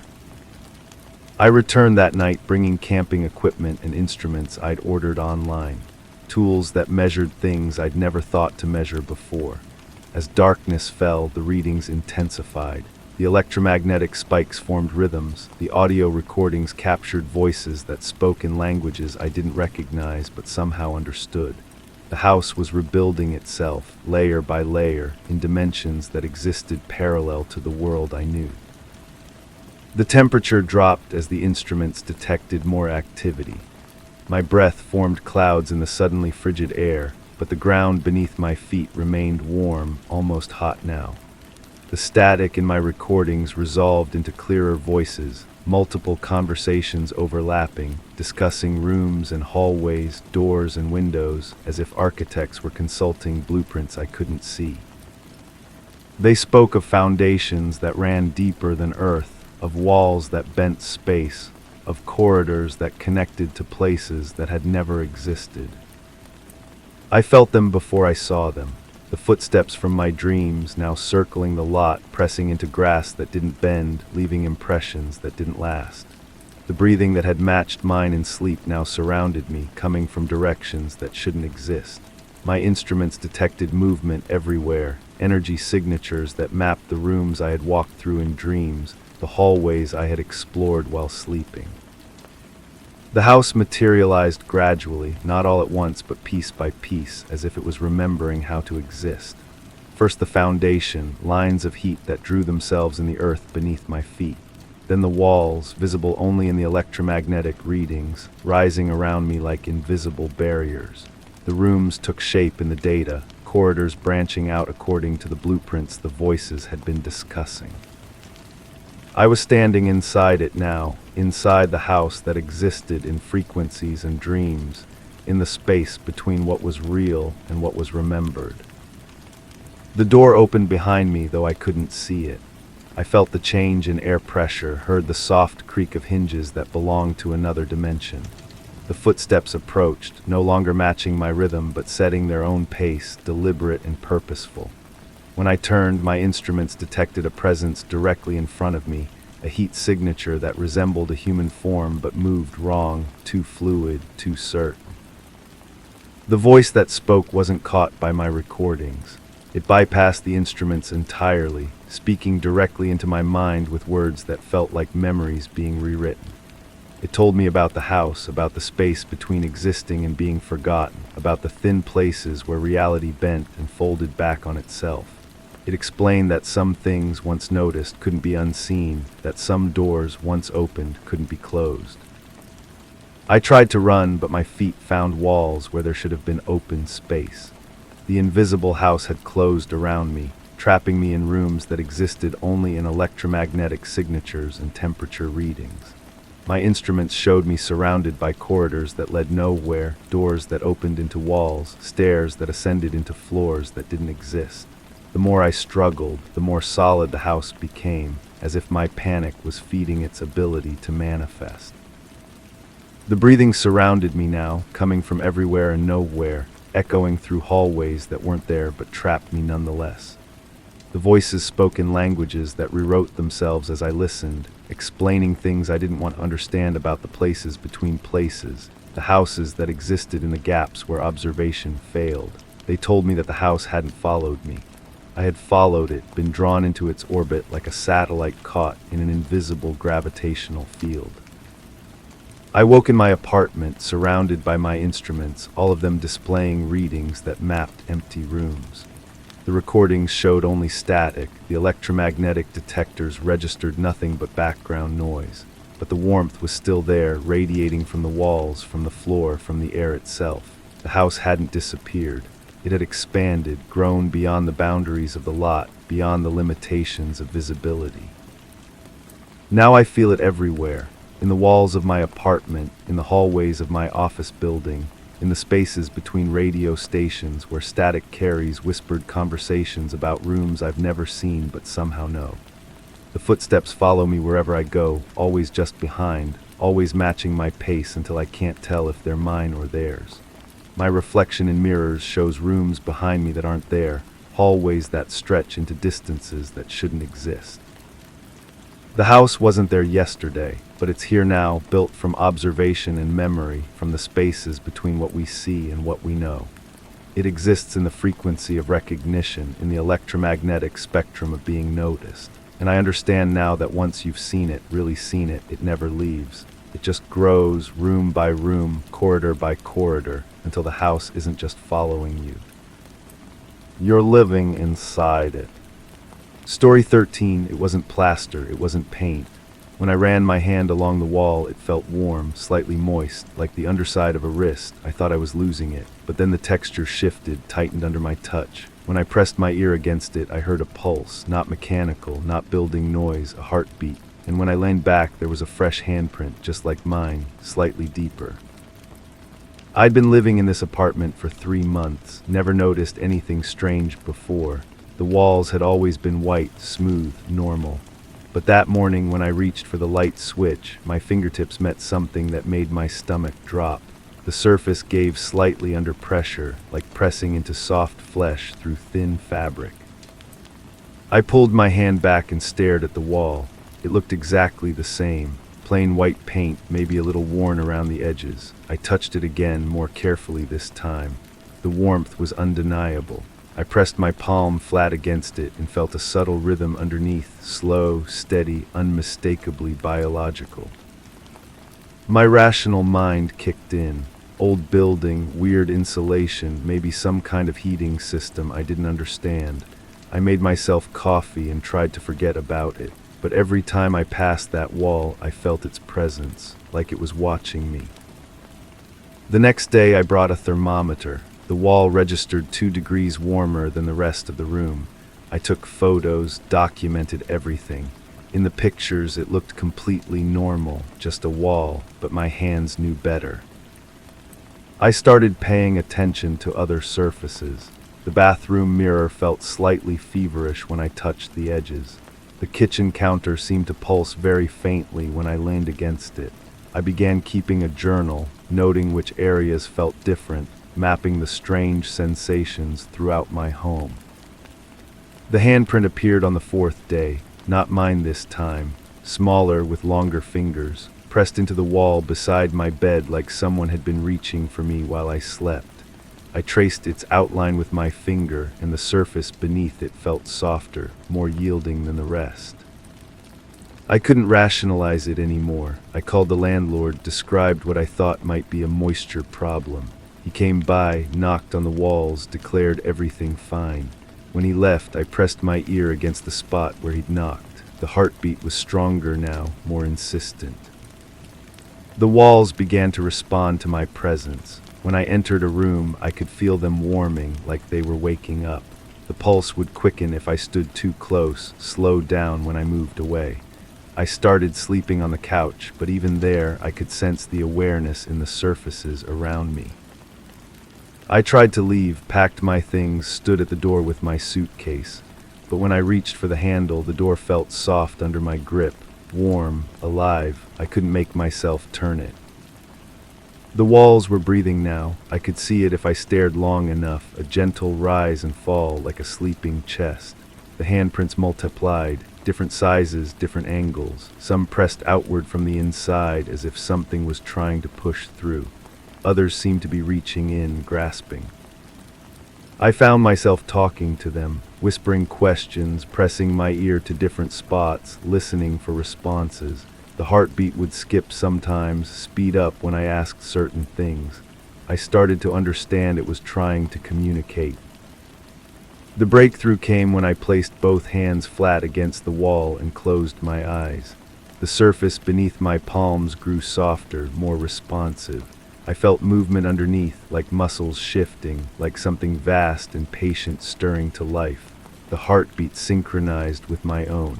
I returned that night bringing camping equipment and instruments I'd ordered online, tools that measured things I'd never thought to measure before. As darkness fell, the readings intensified. The electromagnetic spikes formed rhythms, the audio recordings captured voices that spoke in languages I didn't recognize but somehow understood. The house was rebuilding itself, layer by layer, in dimensions that existed parallel to the world I knew. The temperature dropped as the instruments detected more activity. My breath formed clouds in the suddenly frigid air, but the ground beneath my feet remained warm, almost hot now. The static in my recordings resolved into clearer voices, multiple conversations overlapping, discussing rooms and hallways, doors and windows, as if architects were consulting blueprints I couldn't see. They spoke of foundations that ran deeper than earth, of walls that bent space, of corridors that connected to places that had never existed. I felt them before I saw them. The footsteps from my dreams now circling the lot, pressing into grass that didn't bend, leaving impressions that didn't last. The breathing that had matched mine in sleep now surrounded me, coming from directions that shouldn't exist. My instruments detected movement everywhere, energy signatures that mapped the rooms I had walked through in dreams, the hallways I had explored while sleeping. The house materialized gradually, not all at once but piece by piece, as if it was remembering how to exist. First the foundation, lines of heat that drew themselves in the earth beneath my feet. Then the walls, visible only in the electromagnetic readings, rising around me like invisible barriers. The rooms took shape in the data, corridors branching out according to the blueprints the voices had been discussing. I was standing inside it now, inside the house that existed in frequencies and dreams, in the space between what was real and what was remembered. The door opened behind me, though I couldn't see it. I felt the change in air pressure, heard the soft creak of hinges that belonged to another dimension. The footsteps approached, no longer matching my rhythm but setting their own pace, deliberate and purposeful. When I turned, my instruments detected a presence directly in front of me, a heat signature that resembled a human form but moved wrong, too fluid, too certain. The voice that spoke wasn't caught by my recordings. It bypassed the instruments entirely, speaking directly into my mind with words that felt like memories being rewritten. It told me about the house, about the space between existing and being forgotten, about the thin places where reality bent and folded back on itself. It explained that some things once noticed couldn't be unseen, that some doors once opened couldn't be closed. I tried to run, but my feet found walls where there should have been open space. The invisible house had closed around me, trapping me in rooms that existed only in electromagnetic signatures and temperature readings. My instruments showed me surrounded by corridors that led nowhere, doors that opened into walls, stairs that ascended into floors that didn't exist. The more I struggled, the more solid the house became, as if my panic was feeding its ability to manifest. The breathing surrounded me now, coming from everywhere and nowhere, echoing through hallways that weren't there but trapped me nonetheless. The voices spoke in languages that rewrote themselves as I listened, explaining things I didn't want to understand about the places between places, the houses that existed in the gaps where observation failed. They told me that the house hadn't followed me. I had followed it, been drawn into its orbit like a satellite caught in an invisible gravitational field. I woke in my apartment, surrounded by my instruments, all of them displaying readings that mapped empty rooms. The recordings showed only static, the electromagnetic detectors registered nothing but background noise. But the warmth was still there, radiating from the walls, from the floor, from the air itself. The house hadn't disappeared. It had expanded, grown beyond the boundaries of the lot, beyond the limitations of visibility. Now I feel it everywhere, in the walls of my apartment, in the hallways of my office building, in the spaces between radio stations where static carries whispered conversations about rooms I've never seen but somehow know. The footsteps follow me wherever I go, always just behind, always matching my pace until I can't tell if they're mine or theirs. My reflection in mirrors shows rooms behind me that aren't there, hallways that stretch into distances that shouldn't exist. The house wasn't there yesterday, but it's here now, built from observation and memory, from the spaces between what we see and what we know. It exists in the frequency of recognition, in the electromagnetic spectrum of being noticed. And I understand now that once you've seen it, really seen it, it never leaves. It just grows, room by room, corridor by corridor, until the house isn't just following you. You're living inside it. Story 13, it wasn't plaster, it wasn't paint. When I ran my hand along the wall, it felt warm, slightly moist, like the underside of a wrist. I thought I was losing it, but then the texture shifted, tightened under my touch. When I pressed my ear against it, I heard a pulse, not mechanical, not building noise, a heartbeat. And when I leaned back, there was a fresh handprint, just like mine, slightly deeper. I'd been living in this apartment for 3 months, never noticed anything strange before. The walls had always been white, smooth, normal. But that morning when I reached for the light switch, my fingertips met something that made my stomach drop. The surface gave slightly under pressure, like pressing into soft flesh through thin fabric. I pulled my hand back and stared at the wall. It looked exactly the same. Plain white paint, maybe a little worn around the edges. I touched it again, more carefully this time. The warmth was undeniable. I pressed my palm flat against it and felt a subtle rhythm underneath, slow, steady, unmistakably biological. My rational mind kicked in. Old building, weird insulation, maybe some kind of heating system I didn't understand. I made myself coffee and tried to forget about it, but every time I passed that wall, I felt its presence, like it was watching me. The next day I brought a thermometer. The wall registered 2 degrees warmer than the rest of the room. I took photos, documented everything. In the pictures it looked completely normal, just a wall, but my hands knew better. I started paying attention to other surfaces. The bathroom mirror felt slightly feverish when I touched the edges. The kitchen counter seemed to pulse very faintly when I leaned against it. I began keeping a journal, noting which areas felt different, mapping the strange sensations throughout my home. The handprint appeared on the 4th day, not mine this time, smaller with longer fingers, pressed into the wall beside my bed like someone had been reaching for me while I slept. I traced its outline with my finger, and the surface beneath it felt softer, more yielding than the rest. I couldn't rationalize it anymore. I called the landlord, described what I thought might be a moisture problem. He came by, knocked on the walls, declared everything fine. When he left, I pressed my ear against the spot where he'd knocked. The heartbeat was stronger now, more insistent. The walls began to respond to my presence. When I entered a room, I could feel them warming, like they were waking up. The pulse would quicken if I stood too close, slow down when I moved away. I started sleeping on the couch, but even there, I could sense the awareness in the surfaces around me. I tried to leave, packed my things, stood at the door with my suitcase. But when I reached for the handle, the door felt soft under my grip, warm, alive. I couldn't make myself turn it. The walls were breathing now. I could see it if I stared long enough, a gentle rise and fall like a sleeping chest. The handprints multiplied, different sizes, different angles. Some pressed outward from the inside as if something was trying to push through. Others seemed to be reaching in, grasping. I found myself talking to them, whispering questions, pressing my ear to different spots, listening for responses. The heartbeat would skip sometimes, speed up when I asked certain things. I started to understand it was trying to communicate. The breakthrough came when I placed both hands flat against the wall and closed my eyes. The surface beneath my palms grew softer, more responsive. I felt movement underneath, like muscles shifting, like something vast and patient stirring to life. The heartbeat synchronized with my own.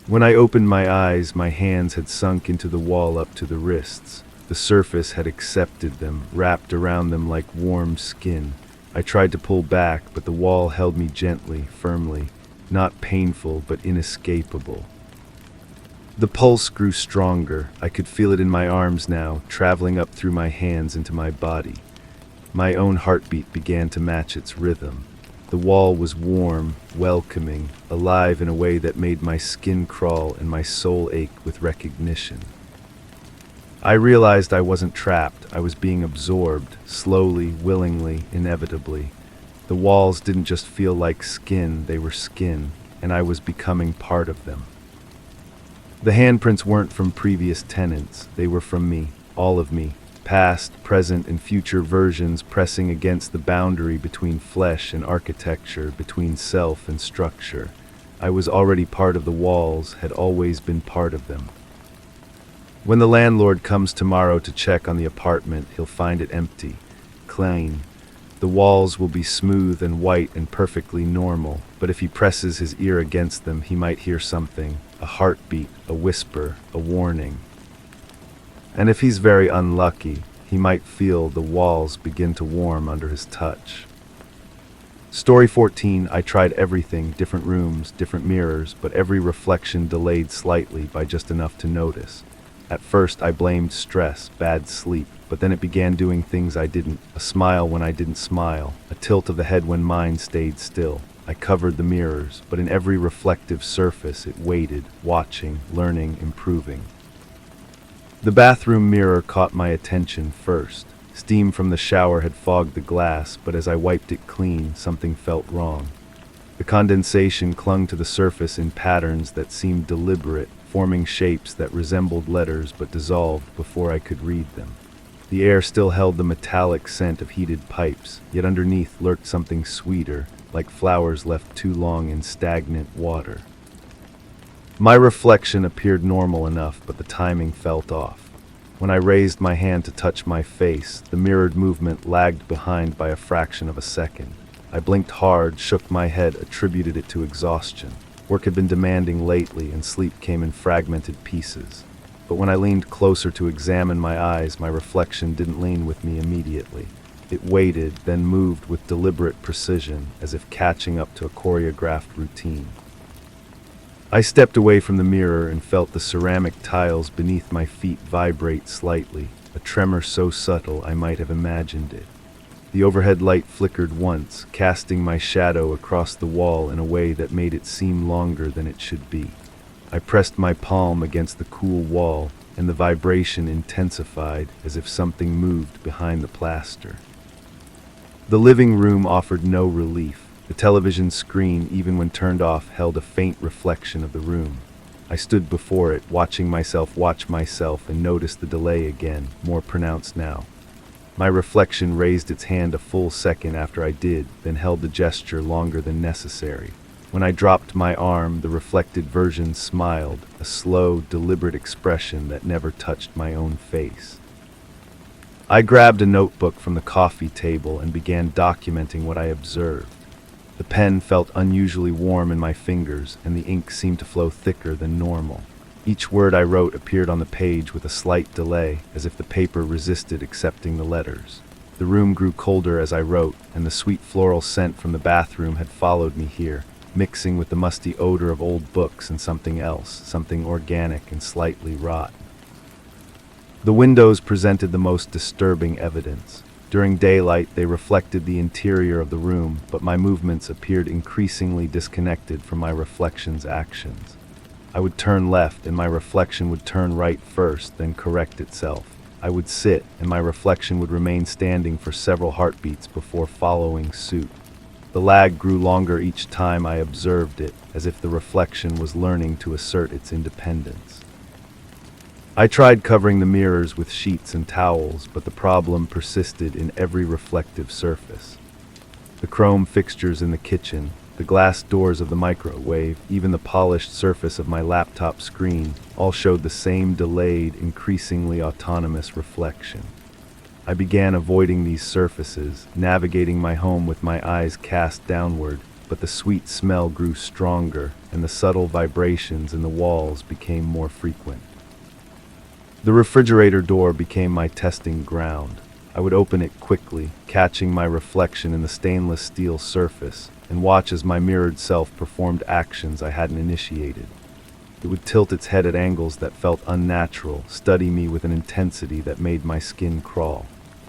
When I opened my eyes, my hands had sunk into the wall up to the wrists. The surface had accepted them, wrapped around them like warm skin. I tried to pull back, but the wall held me gently, firmly, not painful, but inescapable. The pulse grew stronger. I could feel it in my arms now, traveling up through my hands into my body. My own heartbeat began to match its rhythm. The wall was warm, welcoming, alive in a way that made my skin crawl and my soul ache with recognition. I realized I wasn't trapped. I was being absorbed, slowly, willingly, inevitably. The walls didn't just feel like skin, they were skin, and I was becoming part of them. The handprints weren't from previous tenants, they were from me, all of me, past, present, and future versions pressing against the boundary between flesh and architecture, between self and structure. I was already part of the walls, had always been part of them. When the landlord comes tomorrow to check on the apartment, he'll find it empty, clean. The walls will be smooth and white and perfectly normal, but if he presses his ear against them, he might hear something, a heartbeat, a whisper, a warning. And if he's very unlucky, he might feel the walls begin to warm under his touch. Story 14, I tried everything, different rooms, different mirrors, but every reflection delayed slightly by just enough to notice. At first, I blamed stress, bad sleep, but then it began doing things I didn't. A smile when I didn't smile, a tilt of the head when mine stayed still. I covered the mirrors, but in every reflective surface it waited, watching, learning, improving. The bathroom mirror caught my attention first. Steam from the shower had fogged the glass, but as I wiped it clean, something felt wrong. The condensation clung to the surface in patterns that seemed deliberate, forming shapes that resembled letters but dissolved before I could read them. The air still held the metallic scent of heated pipes, yet underneath lurked something sweeter, like flowers left too long in stagnant water. My reflection appeared normal enough, but the timing felt off. When I raised my hand to touch my face, the mirrored movement lagged behind by a fraction of a second. I blinked hard, shook my head, attributed it to exhaustion. Work had been demanding lately, and sleep came in fragmented pieces. But when I leaned closer to examine my eyes, my reflection didn't lean with me immediately. It waited, then moved with deliberate precision, as if catching up to a choreographed routine. I stepped away from the mirror and felt the ceramic tiles beneath my feet vibrate slightly, a tremor so subtle I might have imagined it. The overhead light flickered once, casting my shadow across the wall in a way that made it seem longer than it should be. I pressed my palm against the cool wall, and the vibration intensified as if something moved behind the plaster. The living room offered no relief. The television screen, even when turned off, held a faint reflection of the room. I stood before it, watching myself watch myself, and noticed the delay again, more pronounced now. My reflection raised its hand a full second after I did, then held the gesture longer than necessary. When I dropped my arm, the reflected version smiled, a slow, deliberate expression that never touched my own face. I grabbed a notebook from the coffee table and began documenting what I observed. The pen felt unusually warm in my fingers, and the ink seemed to flow thicker than normal. Each word I wrote appeared on the page with a slight delay, as if the paper resisted accepting the letters. The room grew colder as I wrote, and the sweet floral scent from the bathroom had followed me here, mixing with the musty odor of old books and something else, something organic and slightly rotten. The windows presented the most disturbing evidence. During daylight, they reflected the interior of the room, but my movements appeared increasingly disconnected from my reflection's actions. I would turn left, and my reflection would turn right first, then correct itself. I would sit, and my reflection would remain standing for several heartbeats before following suit. The lag grew longer each time I observed it, as if the reflection was learning to assert its independence. I tried covering the mirrors with sheets and towels, but the problem persisted in every reflective surface. The chrome fixtures in the kitchen, the glass doors of the microwave, even the polished surface of my laptop screen, all showed the same delayed, increasingly autonomous reflection. I began avoiding these surfaces, navigating my home with my eyes cast downward, but the sweet smell grew stronger, and the subtle vibrations in the walls became more frequent. The refrigerator door became my testing ground. I would open it quickly, catching my reflection in the stainless steel surface, and watch as my mirrored self performed actions I hadn't initiated. It would tilt its head at angles that felt unnatural, study me with an intensity that made my skin crawl.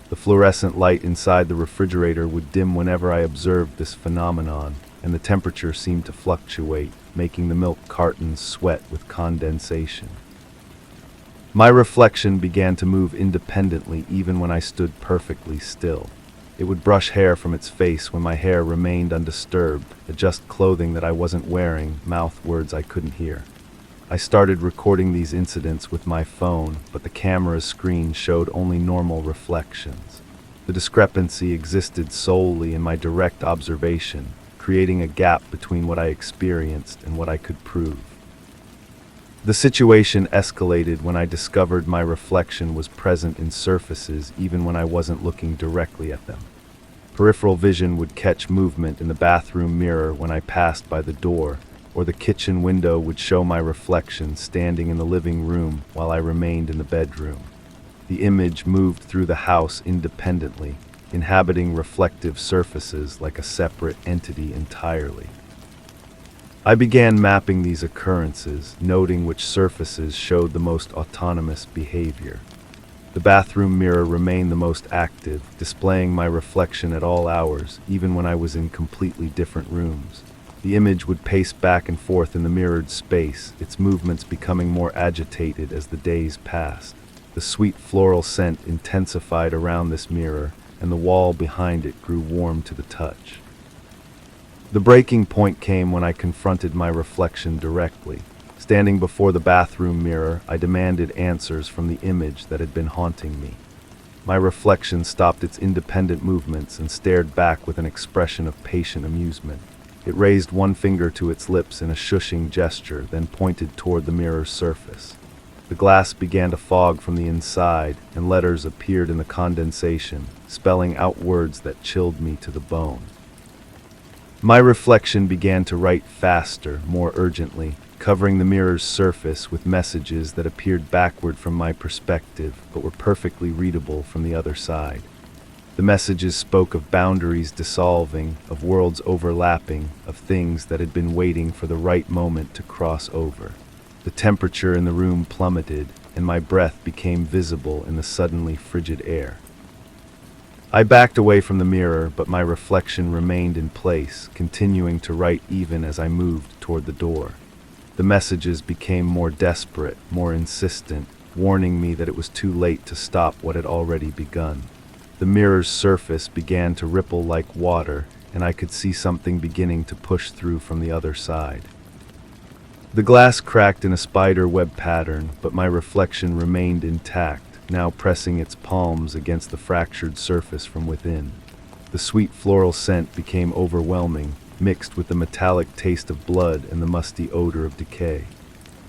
The fluorescent light inside the refrigerator would dim whenever I observed this phenomenon, and the temperature seemed to fluctuate, making the milk cartons sweat with condensation. My reflection began to move independently even when I stood perfectly still. It would brush hair from its face when my hair remained undisturbed, adjust clothing that I wasn't wearing, mouth words I couldn't hear. I started recording these incidents with my phone, but the camera's screen showed only normal reflections. The discrepancy existed solely in my direct observation, creating a gap between what I experienced and what I could prove. The situation escalated when I discovered my reflection was present in surfaces even when I wasn't looking directly at them. Peripheral vision would catch movement in the bathroom mirror when I passed by the door, or the kitchen window would show my reflection standing in the living room while I remained in the bedroom. The image moved through the house independently, inhabiting reflective surfaces like a separate entity entirely. I began mapping these occurrences, noting which surfaces showed the most autonomous behavior. The bathroom mirror remained the most active, displaying my reflection at all hours, even when I was in completely different rooms. The image would pace back and forth in the mirrored space, its movements becoming more agitated as the days passed. The sweet floral scent intensified around this mirror, and the wall behind it grew warm to the touch. The breaking point came when I confronted my reflection directly. Standing before the bathroom mirror, I demanded answers from the image that had been haunting me. My reflection stopped its independent movements and stared back with an expression of patient amusement. It raised one finger to its lips in a shushing gesture, then pointed toward the mirror's surface. The glass began to fog from the inside, and letters appeared in the condensation, spelling out words that chilled me to the bone. My reflection began to write faster, more urgently, covering the mirror's surface with messages that appeared backward from my perspective, but were perfectly readable from the other side. The messages spoke of boundaries dissolving, of worlds overlapping, of things that had been waiting for the right moment to cross over. The temperature in the room plummeted, and my breath became visible in the suddenly frigid air. I backed away from the mirror, but my reflection remained in place, continuing to write even as I moved toward the door. The messages became more desperate, more insistent, warning me that it was too late to stop what had already begun. The mirror's surface began to ripple like water, and I could see something beginning to push through from the other side. The glass cracked in a spider web pattern, but my reflection remained intact, now pressing its palms against the fractured surface from within. The sweet floral scent became overwhelming, mixed with the metallic taste of blood and the musty odor of decay.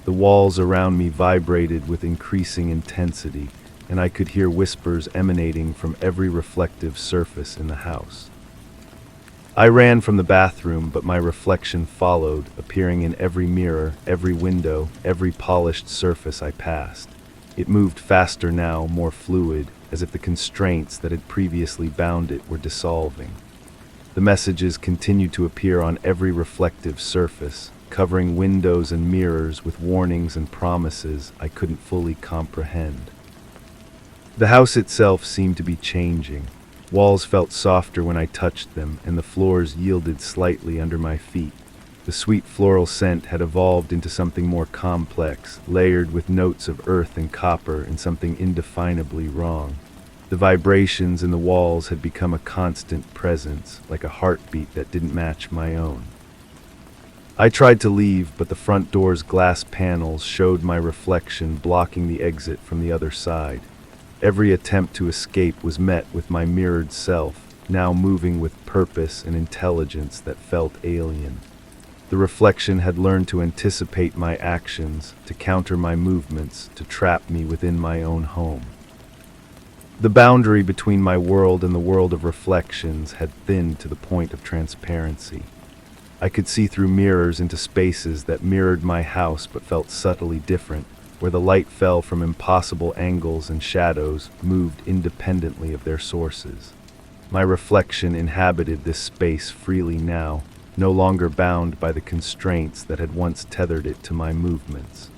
The walls around me vibrated with increasing intensity, and I could hear whispers emanating from every reflective surface in the house. I ran from the bathroom, but my reflection followed, appearing in every mirror, every window, every polished surface I passed. It moved faster now, more fluid, as if the constraints that had previously bound it were dissolving. The messages continued to appear on every reflective surface, covering windows and mirrors with warnings and promises I couldn't fully comprehend. The house itself seemed to be changing. Walls felt softer when I touched them, and the floors yielded slightly under my feet. The sweet floral scent had evolved into something more complex, layered with notes of earth and copper and something indefinably wrong. The vibrations in the walls had become a constant presence, like a heartbeat that didn't match my own. I tried to leave, but the front door's glass panels showed my reflection blocking the exit from the other side. Every attempt to escape was met with my mirrored self, now moving with purpose and intelligence that felt alien. The reflection had learned to anticipate my actions, to counter my movements, to trap me within my own home. The boundary between my world and the world of reflections had thinned to the point of transparency. I could see through mirrors into spaces that mirrored my house but felt subtly different, where the light fell from impossible angles and shadows moved independently of their sources. My reflection inhabited this space freely now, no longer bound by the constraints that had once tethered it to my movements.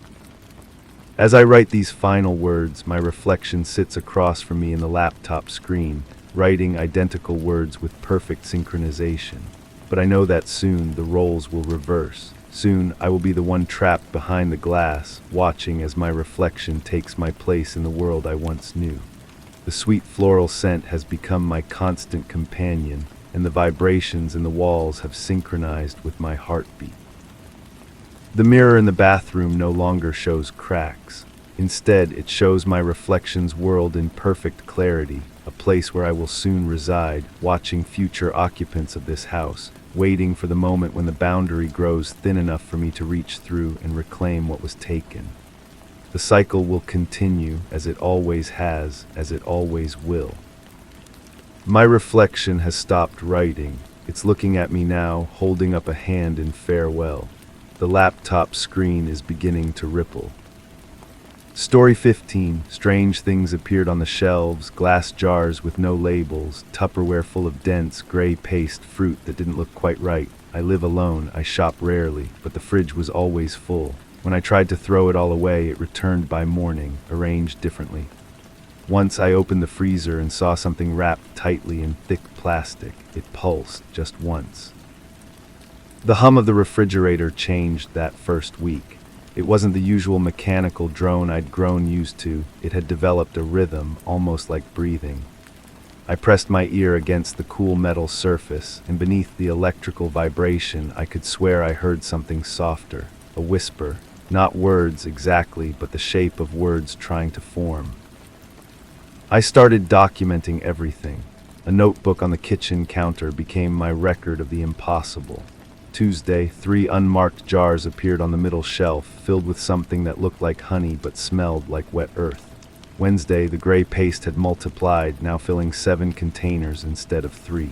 As I write these final words, my reflection sits across from me in the laptop screen, writing identical words with perfect synchronization. But I know that soon the roles will reverse. Soon I will be the one trapped behind the glass, watching as my reflection takes my place in the world I once knew. The sweet floral scent has become my constant companion, and the vibrations in the walls have synchronized with my heartbeat. The mirror in the bathroom no longer shows cracks. Instead, it shows my reflection's world in perfect clarity, a place where I will soon reside, watching future occupants of this house, waiting for the moment when the boundary grows thin enough for me to reach through and reclaim what was taken. The cycle will continue, as it always has, as it always will. My reflection has stopped writing. It's looking at me now, holding up a hand in farewell. The laptop screen is beginning to ripple. Story 15. Strange things appeared on the shelves, glass jars with no labels, Tupperware full of dense, gray paste fruit that didn't look quite right. I live alone, I shop rarely, but the fridge was always full. When I tried to throw it all away, it returned by morning, arranged differently. Once I opened the freezer and saw something wrapped tightly in thick plastic. It pulsed just once. The hum of the refrigerator changed that first week. It wasn't the usual mechanical drone I'd grown used to. It had developed a rhythm, almost like breathing. I pressed my ear against the cool metal surface, and beneath the electrical vibration, I could swear I heard something softer, a whisper, not words exactly, but the shape of words trying to form. I started documenting everything. A notebook on the kitchen counter became my record of the impossible. Tuesday, 3 unmarked jars appeared on the middle shelf, filled with something that looked like honey but smelled like wet earth. Wednesday, the gray paste had multiplied, now filling 7 containers instead of 3.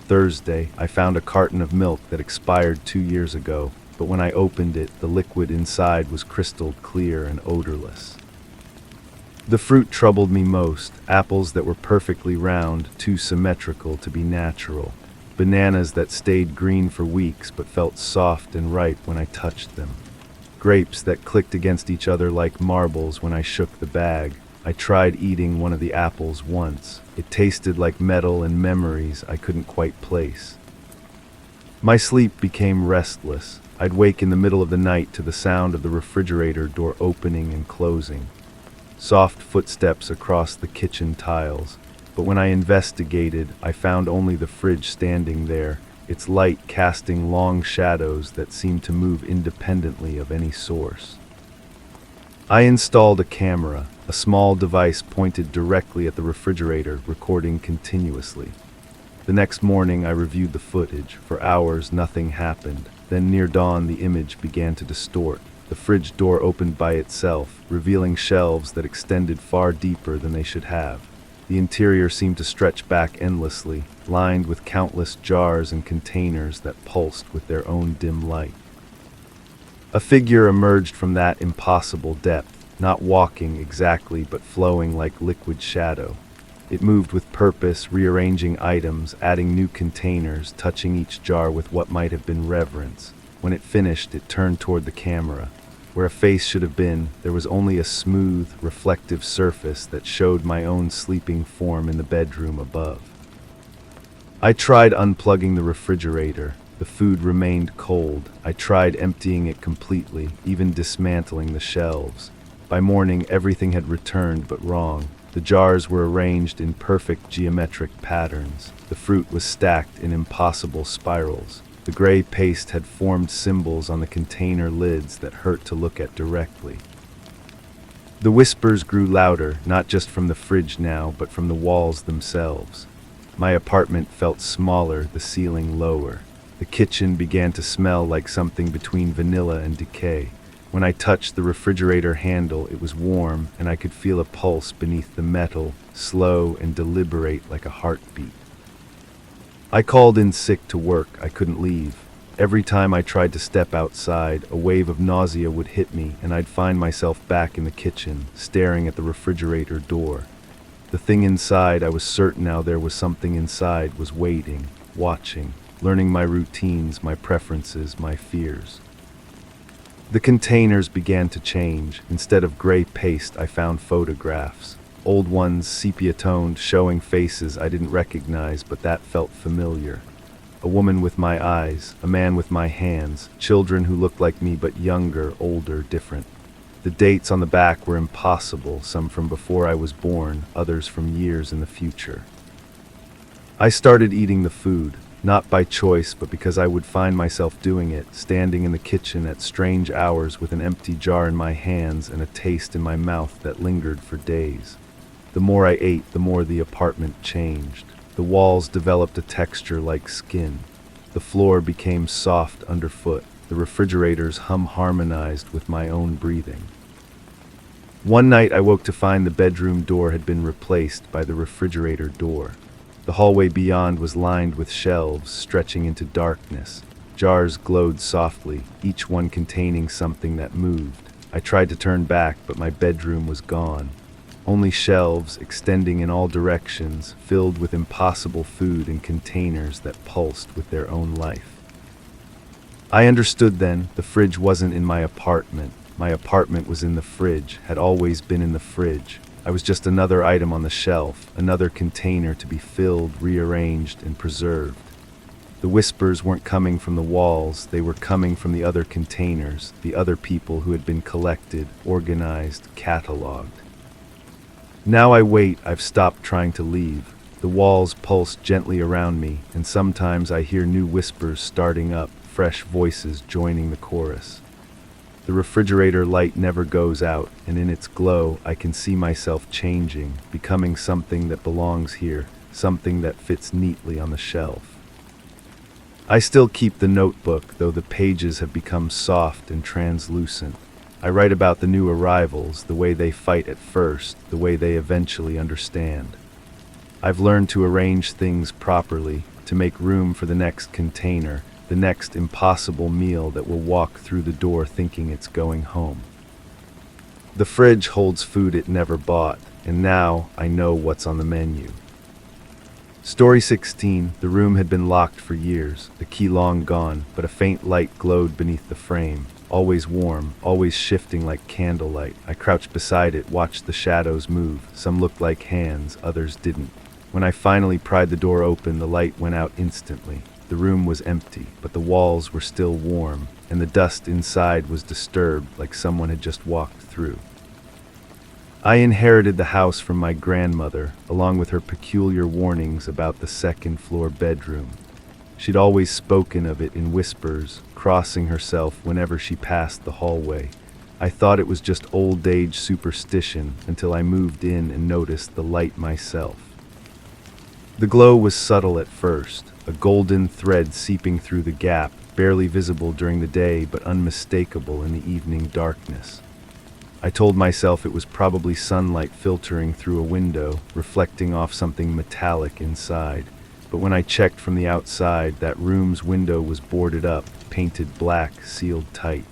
Thursday, I found a carton of milk that expired 2 years ago, but when I opened it, the liquid inside was crystal clear and odorless. The fruit troubled me most, apples that were perfectly round, too symmetrical to be natural. Bananas that stayed green for weeks but felt soft and ripe when I touched them. Grapes that clicked against each other like marbles when I shook the bag. I tried eating one of the apples once. It tasted like metal and memories I couldn't quite place. My sleep became restless. I'd wake in the middle of the night to the sound of the refrigerator door opening and closing. Soft footsteps across the kitchen tiles. But when I investigated, I found only the fridge standing there, its light casting long shadows that seemed to move independently of any source. I installed a camera, a small device pointed directly at the refrigerator, recording continuously. The next morning I reviewed the footage. For hours nothing happened. Then near dawn the image began to distort. The fridge door opened by itself, revealing shelves that extended far deeper than they should have. The interior seemed to stretch back endlessly, lined with countless jars and containers that pulsed with their own dim light. A figure emerged from that impossible depth, not walking exactly but flowing like liquid shadow. It moved with purpose, rearranging items, adding new containers, touching each jar with what might have been reverence. When it finished, it turned toward the camera. Where a face should have been, there was only a smooth, reflective surface that showed my own sleeping form in the bedroom above. I tried unplugging the refrigerator. The food remained cold. I tried emptying it completely, even dismantling the shelves. By morning, everything had returned but wrong. The jars were arranged in perfect geometric patterns. The fruit was stacked in impossible spirals. The gray paste had formed symbols on the container lids that hurt to look at directly. The whispers grew louder, not just from the fridge now, but from the walls themselves. My apartment felt smaller, the ceiling lower. The kitchen began to smell like something between vanilla and decay. When I touched the refrigerator handle, it was warm, and I could feel a pulse beneath the metal, slow and deliberate like a heartbeat. I called in sick to work. I couldn't leave. Every time I tried to step outside, a wave of nausea would hit me, and I'd find myself back in the kitchen, staring at the refrigerator door. The thing inside, I was certain now there was something inside, was waiting, watching, learning my routines, my preferences, my fears. The containers began to change. Instead of gray paste, I found photographs. Old ones, sepia-toned, showing faces I didn't recognize, but that felt familiar. A woman with my eyes, a man with my hands, children who looked like me but younger, older, different. The dates on the back were impossible, some from before I was born, others from years in the future. I started eating the food, not by choice, but because I would find myself doing it, standing in the kitchen at strange hours with an empty jar in my hands and a taste in my mouth that lingered for days. The more I ate, the more the apartment changed. The walls developed a texture like skin. The floor became soft underfoot. The refrigerator's hum harmonized with my own breathing. One night I woke to find the bedroom door had been replaced by the refrigerator door. The hallway beyond was lined with shelves stretching into darkness. Jars glowed softly, each one containing something that moved. I tried to turn back, but my bedroom was gone. Only shelves extending in all directions, filled with impossible food and containers that pulsed with their own life. I understood then, the fridge wasn't in my apartment. My apartment was in the fridge, had always been in the fridge. I was just another item on the shelf, another container to be filled, rearranged, and preserved. The whispers weren't coming from the walls, they were coming from the other containers, the other people who had been collected, organized, catalogued. Now I wait, I've stopped trying to leave. The walls pulse gently around me, and sometimes I hear new whispers starting up, fresh voices joining the chorus. The refrigerator light never goes out, and in its glow I can see myself changing, becoming something that belongs here, something that fits neatly on the shelf. I still keep the notebook, though the pages have become soft and translucent. I write about the new arrivals, the way they fight at first, the way they eventually understand. I've learned to arrange things properly, to make room for the next container, the next impossible meal that will walk through the door thinking it's going home. The fridge holds food it never bought, and now I know what's on the menu. Story 16. The room had been locked for years, the key long gone, but a faint light glowed beneath the frame. Always warm, always shifting like candlelight. I crouched beside it, watched the shadows move. Some looked like hands, others didn't. When I finally pried the door open, the light went out instantly. The room was empty, but the walls were still warm, and the dust inside was disturbed like someone had just walked through. I inherited the house from my grandmother, along with her peculiar warnings about the second-floor bedroom. She'd always spoken of it in whispers, crossing herself whenever she passed the hallway. I thought it was just old-age superstition until I moved in and noticed the light myself. The glow was subtle at first, a golden thread seeping through the gap, barely visible during the day but unmistakable in the evening darkness. I told myself it was probably sunlight filtering through a window, reflecting off something metallic inside. But when I checked from the outside, that room's window was boarded up, painted black, sealed tight.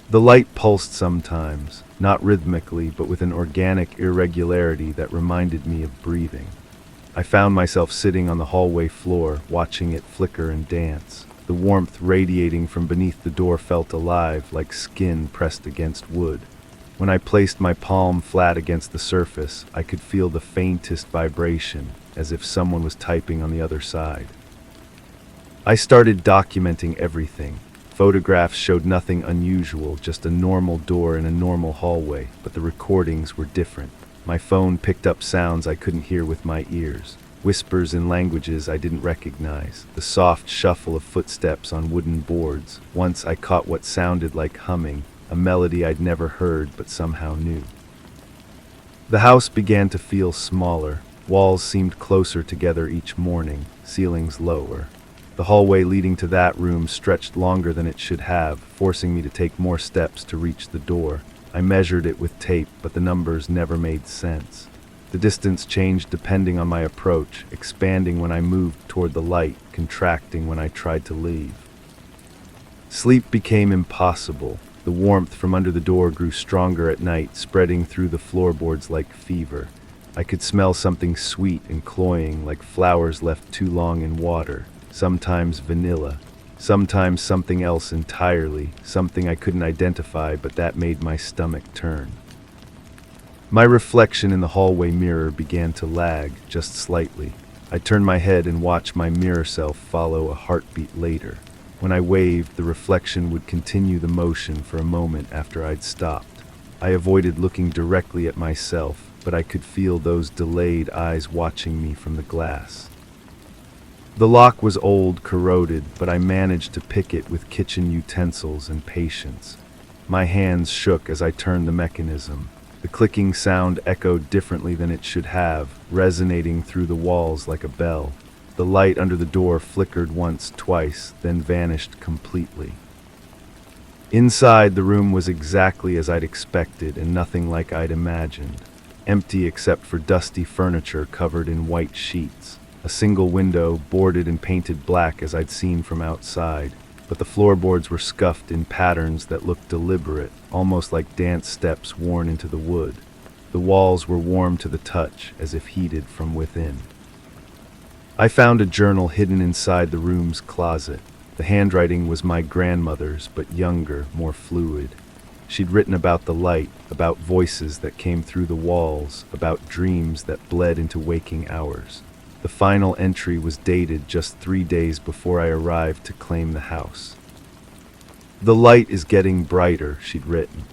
The light pulsed sometimes, not rhythmically, but with an organic irregularity that reminded me of breathing. I found myself sitting on the hallway floor, watching it flicker and dance. The warmth radiating from beneath the door felt alive, like skin pressed against wood. When I placed my palm flat against the surface, I could feel the faintest vibration, as if someone was typing on the other side. I started documenting everything. Photographs showed nothing unusual, just a normal door in a normal hallway, but the recordings were different. My phone picked up sounds I couldn't hear with my ears, whispers in languages I didn't recognize, the soft shuffle of footsteps on wooden boards. Once I caught what sounded like humming, a melody I'd never heard but somehow knew. The house began to feel smaller. Walls seemed closer together each morning, ceilings lower. The hallway leading to that room stretched longer than it should have, forcing me to take more steps to reach the door. I measured it with tape, but the numbers never made sense. The distance changed depending on my approach, expanding when I moved toward the light, contracting when I tried to leave. Sleep became impossible. The warmth from under the door grew stronger at night, spreading through the floorboards like fever. I could smell something sweet and cloying, like flowers left too long in water, sometimes vanilla. Sometimes something else entirely, something I couldn't identify, but that made my stomach turn. My reflection in the hallway mirror began to lag, just slightly. I turned my head and watched my mirror self follow a heartbeat later. When I waved, the reflection would continue the motion for a moment after I'd stopped. I avoided looking directly at myself, but I could feel those delayed eyes watching me from the glass. The lock was old, corroded, but I managed to pick it with kitchen utensils and patience. My hands shook as I turned the mechanism. The clicking sound echoed differently than it should have, resonating through the walls like a bell. The light under the door flickered once, twice, then vanished completely. Inside, the room was exactly as I'd expected and nothing like I'd imagined. Empty except for dusty furniture covered in white sheets. A single window, boarded and painted black as I'd seen from outside, but the floorboards were scuffed in patterns that looked deliberate, almost like dance steps worn into the wood. The walls were warm to the touch, as if heated from within. I found a journal hidden inside the room's closet. The handwriting was my grandmother's, but younger, more fluid. She'd written about the light, about voices that came through the walls, about dreams that bled into waking hours. The final entry was dated just 3 days before I arrived to claim the house. "The light is getting brighter," she'd written.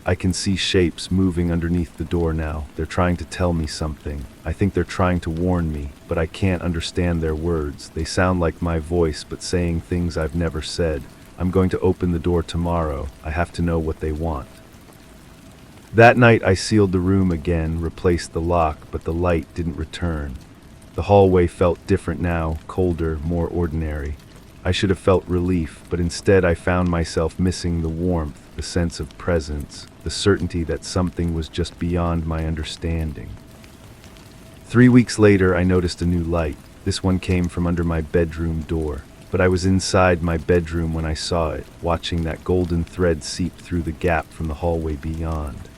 "I can see shapes moving underneath the door now. They're trying to tell me something. I think they're trying to warn me, but I can't understand their words. They sound like my voice, but saying things I've never said. I'm going to open the door tomorrow. I have to know what they want." That night I sealed the room again, replaced the lock, but the light didn't return. The hallway felt different now, colder, more ordinary. I should have felt relief, but instead I found myself missing the warmth, the sense of presence, the certainty that something was just beyond my understanding. 3 weeks later, I noticed a new light. This one came from under my bedroom door. But I was inside my bedroom when I saw it, watching that golden thread seep through the gap from the hallway beyond.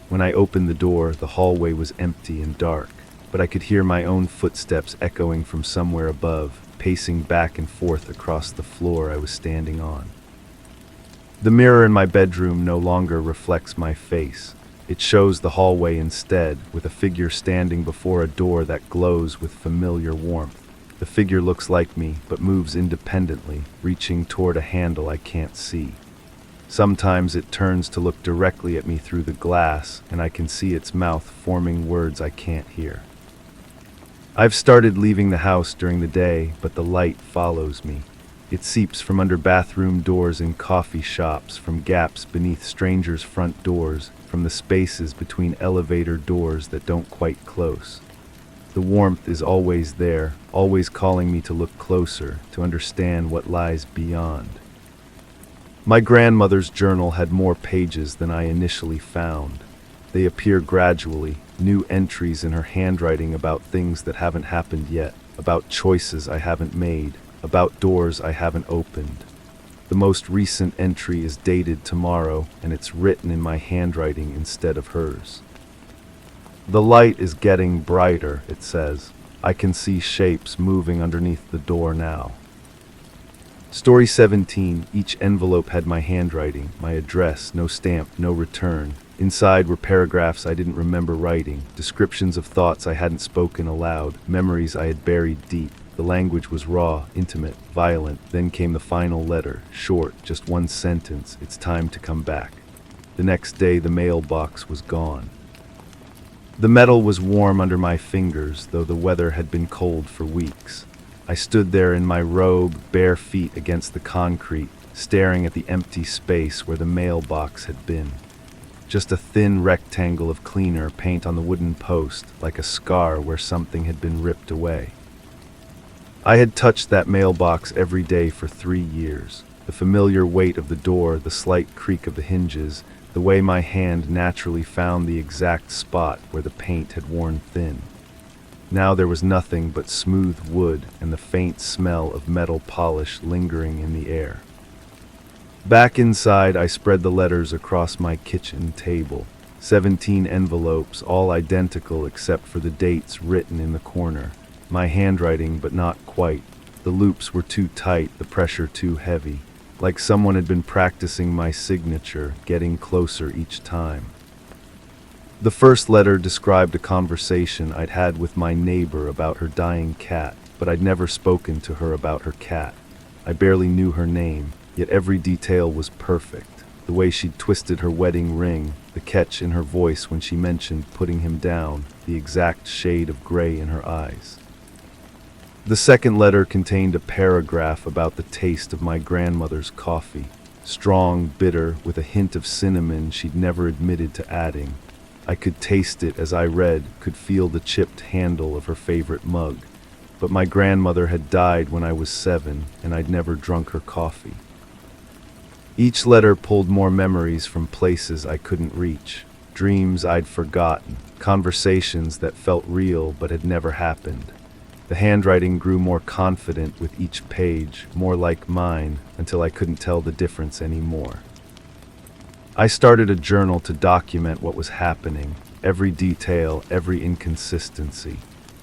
When I opened the door, the hallway was empty and dark, but I could hear my own footsteps echoing from somewhere above, pacing back and forth across the floor I was standing on. The mirror in my bedroom no longer reflects my face. It shows the hallway instead, with a figure standing before a door that glows with familiar warmth. The figure looks like me, but moves independently, reaching toward a handle I can't see. Sometimes it turns to look directly at me through the glass, and I can see its mouth forming words I can't hear. I've started leaving the house during the day, but the light follows me. It seeps from under bathroom doors in coffee shops, from gaps beneath strangers' front doors, from the spaces between elevator doors that don't quite close. The warmth is always there, always calling me to look closer, to understand what lies beyond. My grandmother's journal had more pages than I initially found. They appear gradually, new entries in her handwriting about things that haven't happened yet, about choices I haven't made, about doors I haven't opened. The most recent entry is dated tomorrow, and it's written in my handwriting instead of hers. "The light is getting brighter," it says. "I can see shapes moving underneath the door now." Story 17. Each envelope had my handwriting, my address, no stamp, no return. Inside were paragraphs I didn't remember writing, descriptions of thoughts I hadn't spoken aloud, memories I had buried deep. The language was raw, intimate, violent. Then came the final letter, short, just one sentence: "It's time to come back." The next day the mailbox was gone. The metal was warm under my fingers, though the weather had been cold for weeks. I stood there in my robe, bare feet against the concrete, staring at the empty space where the mailbox had been. Just a thin rectangle of cleaner paint on the wooden post, like a scar where something had been ripped away. I had touched that mailbox every day for 3 years. The familiar weight of the door, the slight creak of the hinges, the way my hand naturally found the exact spot where the paint had worn thin. Now there was nothing but smooth wood and the faint smell of metal polish lingering in the air. Back inside, I spread the letters across my kitchen table. 17 envelopes, all identical except for the dates written in the corner. My handwriting, but not quite. The loops were too tight, the pressure too heavy. Like someone had been practicing my signature, getting closer each time. The first letter described a conversation I'd had with my neighbor about her dying cat, but I'd never spoken to her about her cat. I barely knew her name, yet every detail was perfect. The way she'd twisted her wedding ring, the catch in her voice when she mentioned putting him down, the exact shade of gray in her eyes. The second letter contained a paragraph about the taste of my grandmother's coffee. Strong, bitter, with a hint of cinnamon she'd never admitted to adding. I could taste it as I read, could feel the chipped handle of her favorite mug. But my grandmother had died when I was 7, and I'd never drunk her coffee. Each letter pulled more memories from places I couldn't reach, dreams I'd forgotten, conversations that felt real but had never happened. The handwriting grew more confident with each page, more like mine, until I couldn't tell the difference anymore. I started a journal to document what was happening, every detail, every inconsistency.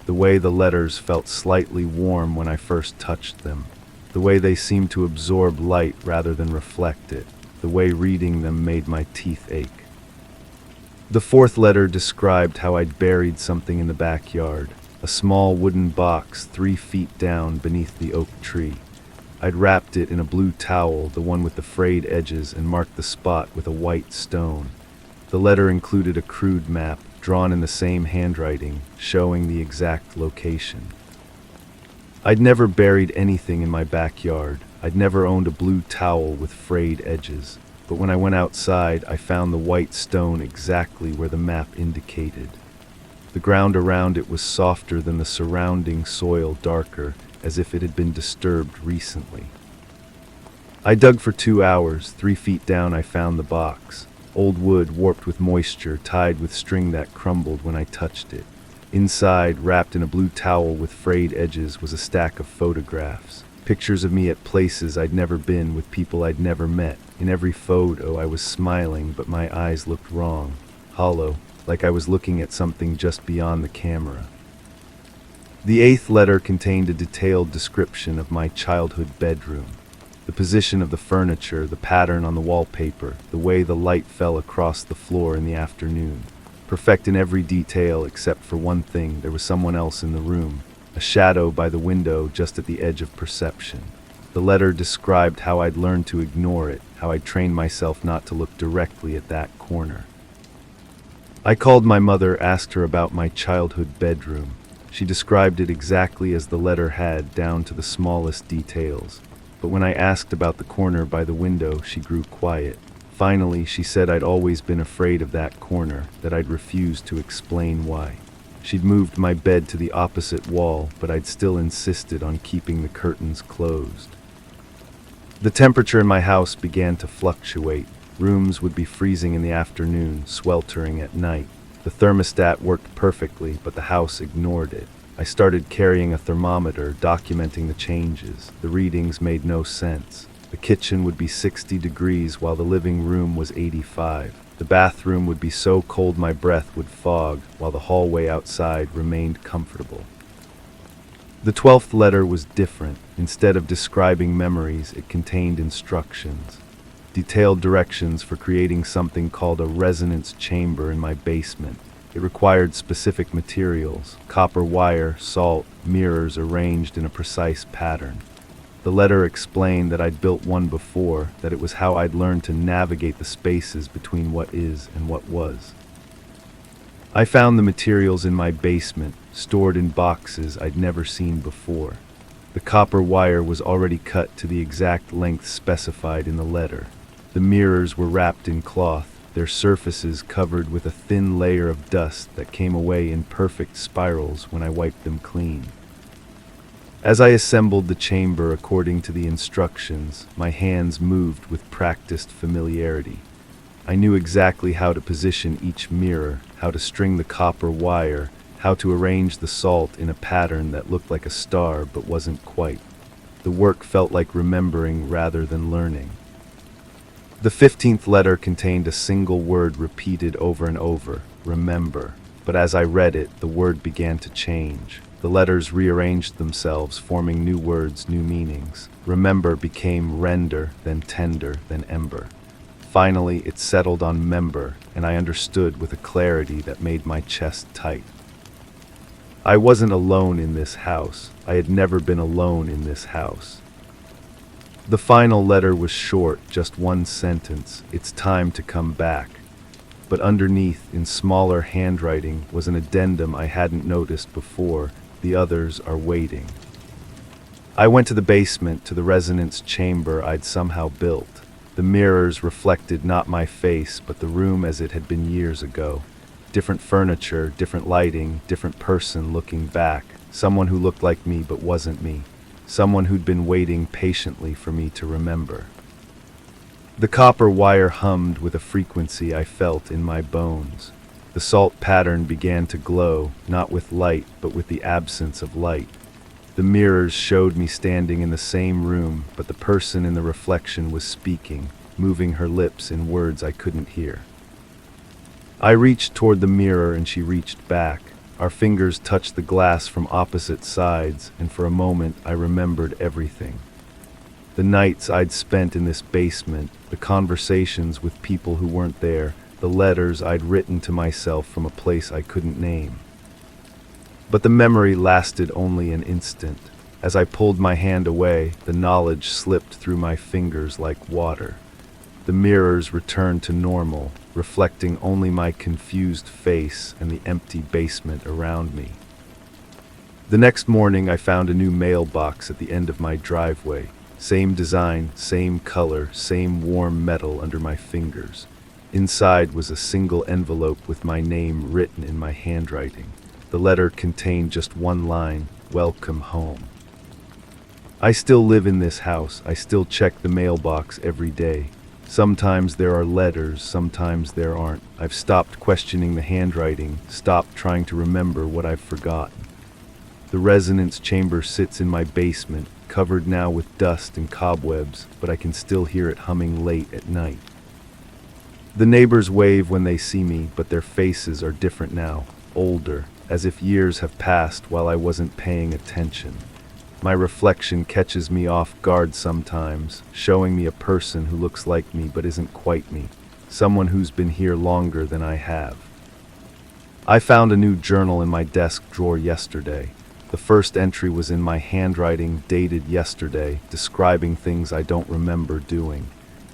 The way the letters felt slightly warm when I first touched them. the way they seemed to absorb light rather than reflect it, the way reading them made my teeth ache. The fourth letter described how I'd buried something in the backyard, a small wooden box 3 feet down beneath the oak tree. I'd wrapped it in a blue towel, the one with the frayed edges, and marked the spot with a white stone. The letter included a crude map, drawn in the same handwriting, showing the exact location. I'd never buried anything in my backyard. I'd never owned a blue towel with frayed edges. But when I went outside, I found the white stone exactly where the map indicated. The ground around it was softer than the surrounding soil, darker, as if it had been disturbed recently. I dug for 2 hours. 3 feet down I found the box. Old wood warped with moisture, tied with string that crumbled when I touched it. Inside, wrapped in a blue towel with frayed edges, was a stack of photographs. Pictures of me at places I'd never been, with people I'd never met. In every photo I was smiling, but my eyes looked wrong, hollow, like I was looking at something just beyond the camera. The 8th letter contained a detailed description of my childhood bedroom. The position of the furniture, the pattern on the wallpaper, the way the light fell across the floor in the afternoon. Perfect in every detail except for one thing: there was someone else in the room, a shadow by the window just at the edge of perception. The letter described how I'd learned to ignore it, how I'd trained myself not to look directly at that corner. I called my mother, asked her about my childhood bedroom. She described it exactly as the letter had, down to the smallest details. But when I asked about the corner by the window, she grew quiet. Finally, she said I'd always been afraid of that corner, that I'd refused to explain why. She'd moved my bed to the opposite wall, but I'd still insisted on keeping the curtains closed. The temperature in my house began to fluctuate. Rooms would be freezing in the afternoon, sweltering at night. The thermostat worked perfectly, but the house ignored it. I started carrying a thermometer, documenting the changes. The readings made no sense. The kitchen would be 60 degrees while the living room was 85. The bathroom would be so cold my breath would fog, while the hallway outside remained comfortable. The 12th letter was different. Instead of describing memories, it contained instructions. Detailed directions for creating something called a resonance chamber in my basement. It required specific materials: copper wire, salt, mirrors arranged in a precise pattern. The letter explained that I'd built one before, that it was how I'd learned to navigate the spaces between what is and what was. I found the materials in my basement, stored in boxes I'd never seen before. The copper wire was already cut to the exact length specified in the letter. The mirrors were wrapped in cloth, their surfaces covered with a thin layer of dust that came away in perfect spirals when I wiped them clean. As I assembled the chamber according to the instructions, my hands moved with practiced familiarity. I knew exactly how to position each mirror, how to string the copper wire, how to arrange the salt in a pattern that looked like a star but wasn't quite. The work felt like remembering rather than learning. The 15th letter contained a single word repeated over and over: remember. But as I read it, the word began to change. The letters rearranged themselves, forming new words, new meanings. Remember became render, then tender, then ember. Finally, it settled on member, and I understood with a clarity that made my chest tight. I wasn't alone in this house. I had never been alone in this house. The final letter was short, just one sentence: it's time to come back. But underneath, in smaller handwriting, was an addendum I hadn't noticed before: the others are waiting. I went to the basement, to the resonance chamber I'd somehow built. The mirrors reflected not my face, but the room as it had been years ago. Different furniture, different lighting, different person looking back. Someone who looked like me but wasn't me. Someone who'd been waiting patiently for me to remember. The copper wire hummed with a frequency I felt in my bones. The salt pattern began to glow, not with light, but with the absence of light. The mirrors showed me standing in the same room, but the person in the reflection was speaking, moving her lips in words I couldn't hear. I reached toward the mirror and she reached back. Our fingers touched the glass from opposite sides, and for a moment I remembered everything. The nights I'd spent in this basement, the conversations with people who weren't there, the letters I'd written to myself from a place I couldn't name. But the memory lasted only an instant. As I pulled my hand away, the knowledge slipped through my fingers like water. The mirrors returned to normal, reflecting only my confused face and the empty basement around me. The next morning, I found a new mailbox at the end of my driveway. Same design, same color, same warm metal under my fingers. Inside was a single envelope with my name written in my handwriting. The letter contained just one line, "Welcome home." I still live in this house. I still check the mailbox every day. Sometimes there are letters, sometimes there aren't. I've stopped questioning the handwriting, stopped trying to remember what I've forgotten. The resonance chamber sits in my basement, covered now with dust and cobwebs, but I can still hear it humming late at night. The neighbors wave when they see me, but their faces are different now, older, as if years have passed while I wasn't paying attention. My reflection catches me off guard sometimes, showing me a person who looks like me but isn't quite me, someone who's been here longer than I have. I found a new journal in my desk drawer yesterday. The first entry was in my handwriting, dated yesterday, describing things I don't remember doing.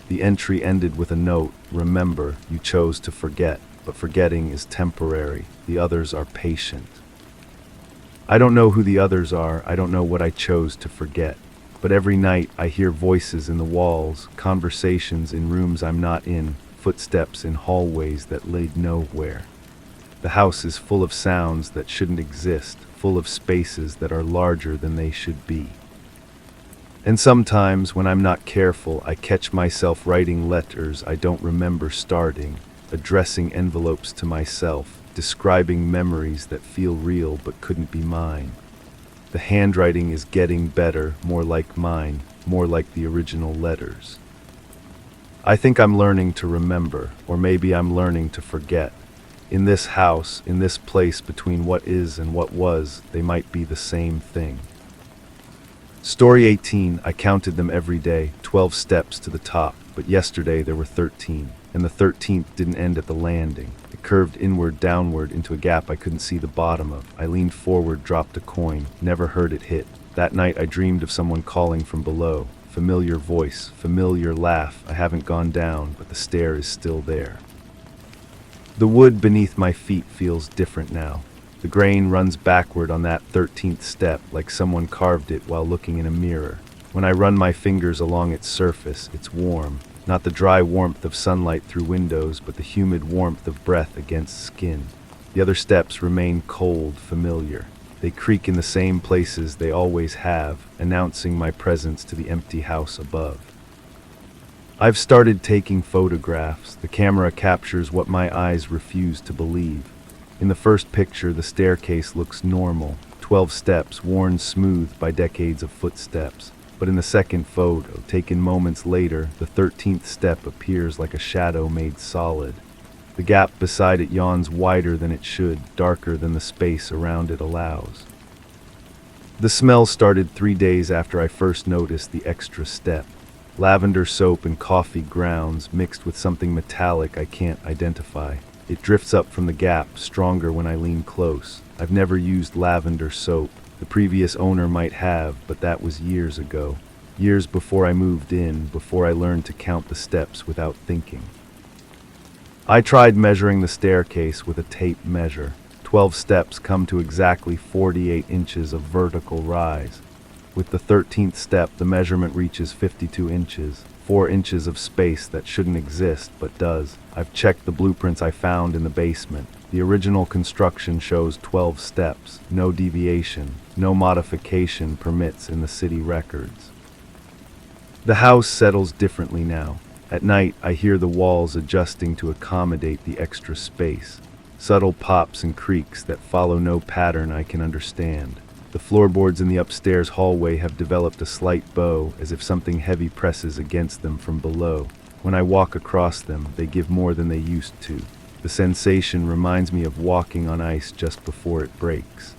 The entry ended with a note, "Remember, you chose to forget, but forgetting is temporary. The others are patient." I don't know who the others are, I don't know what I chose to forget. But every night I hear voices in the walls, conversations in rooms I'm not in, footsteps in hallways that lead nowhere. The house is full of sounds that shouldn't exist, full of spaces that are larger than they should be. And sometimes, when I'm not careful, I catch myself writing letters I don't remember starting, addressing envelopes to myself, describing memories that feel real but couldn't be mine. The handwriting is getting better, more like mine, more like the original letters. I think I'm learning to remember, or maybe I'm learning to forget. In this house, in this place between what is and what was, they might be the same thing. Story 18, I counted them every day, 12 steps to the top, but yesterday there were 13, and the 13th didn't end at the landing. It curved inward, downward, into a gap I couldn't see the bottom of. I leaned forward, dropped a coin, never heard it hit. That night I dreamed of someone calling from below. Familiar voice, familiar laugh. I haven't gone down, but the stair is still there. The wood beneath my feet feels different now. The grain runs backward on that 13th step, like someone carved it while looking in a mirror. When I run my fingers along its surface, it's warm. Not the dry warmth of sunlight through windows, but the humid warmth of breath against skin. The other steps remain cold, familiar. They creak in the same places they always have, announcing my presence to the empty house above. I've started taking photographs. The camera captures what my eyes refuse to believe. In the first picture, the staircase looks normal, 12 steps worn smooth by decades of footsteps. But in the second photo, taken moments later, the 13th step appears like a shadow made solid. The gap beside it yawns wider than it should, darker than the space around it allows. The smell started 3 days after I first noticed the extra step. Lavender soap and coffee grounds mixed with something metallic I can't identify. It drifts up from the gap, stronger when I lean close. I've never used lavender soap. The previous owner might have, but that was years ago. Years before I moved in, before I learned to count the steps without thinking. I tried measuring the staircase with a tape measure. 12 steps come to exactly 48 inches of vertical rise. With the 13th step, the measurement reaches 52 inches, 4 inches of space that shouldn't exist but does. I've checked the blueprints I found in the basement. The original construction shows 12 steps, no deviation, no modification permits in the city records. The house settles differently now. At night, I hear the walls adjusting to accommodate the extra space. Subtle pops and creaks that follow no pattern I can understand. The floorboards in the upstairs hallway have developed a slight bow, as if something heavy presses against them from below. When I walk across them, they give more than they used to. The sensation reminds me of walking on ice just before it breaks.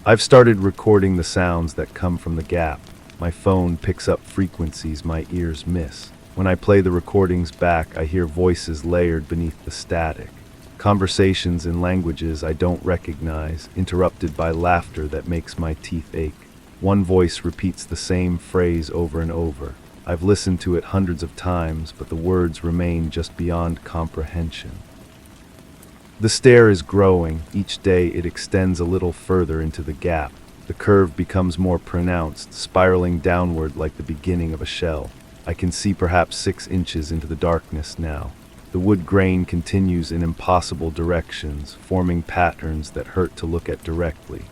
I've started recording the sounds that come from the gap. My phone picks up frequencies my ears miss. When I play the recordings back, I hear voices layered beneath the static. Conversations in languages I don't recognize, interrupted by laughter that makes my teeth ache. One voice repeats the same phrase over and over. I've listened to it hundreds of times, but the words remain just beyond comprehension. The stair is growing. Each day it extends a little further into the gap. The curve becomes more pronounced, spiraling downward like the beginning of a shell. I can see perhaps 6 inches into the darkness now. The wood grain continues in impossible directions, forming patterns that hurt to look at directly.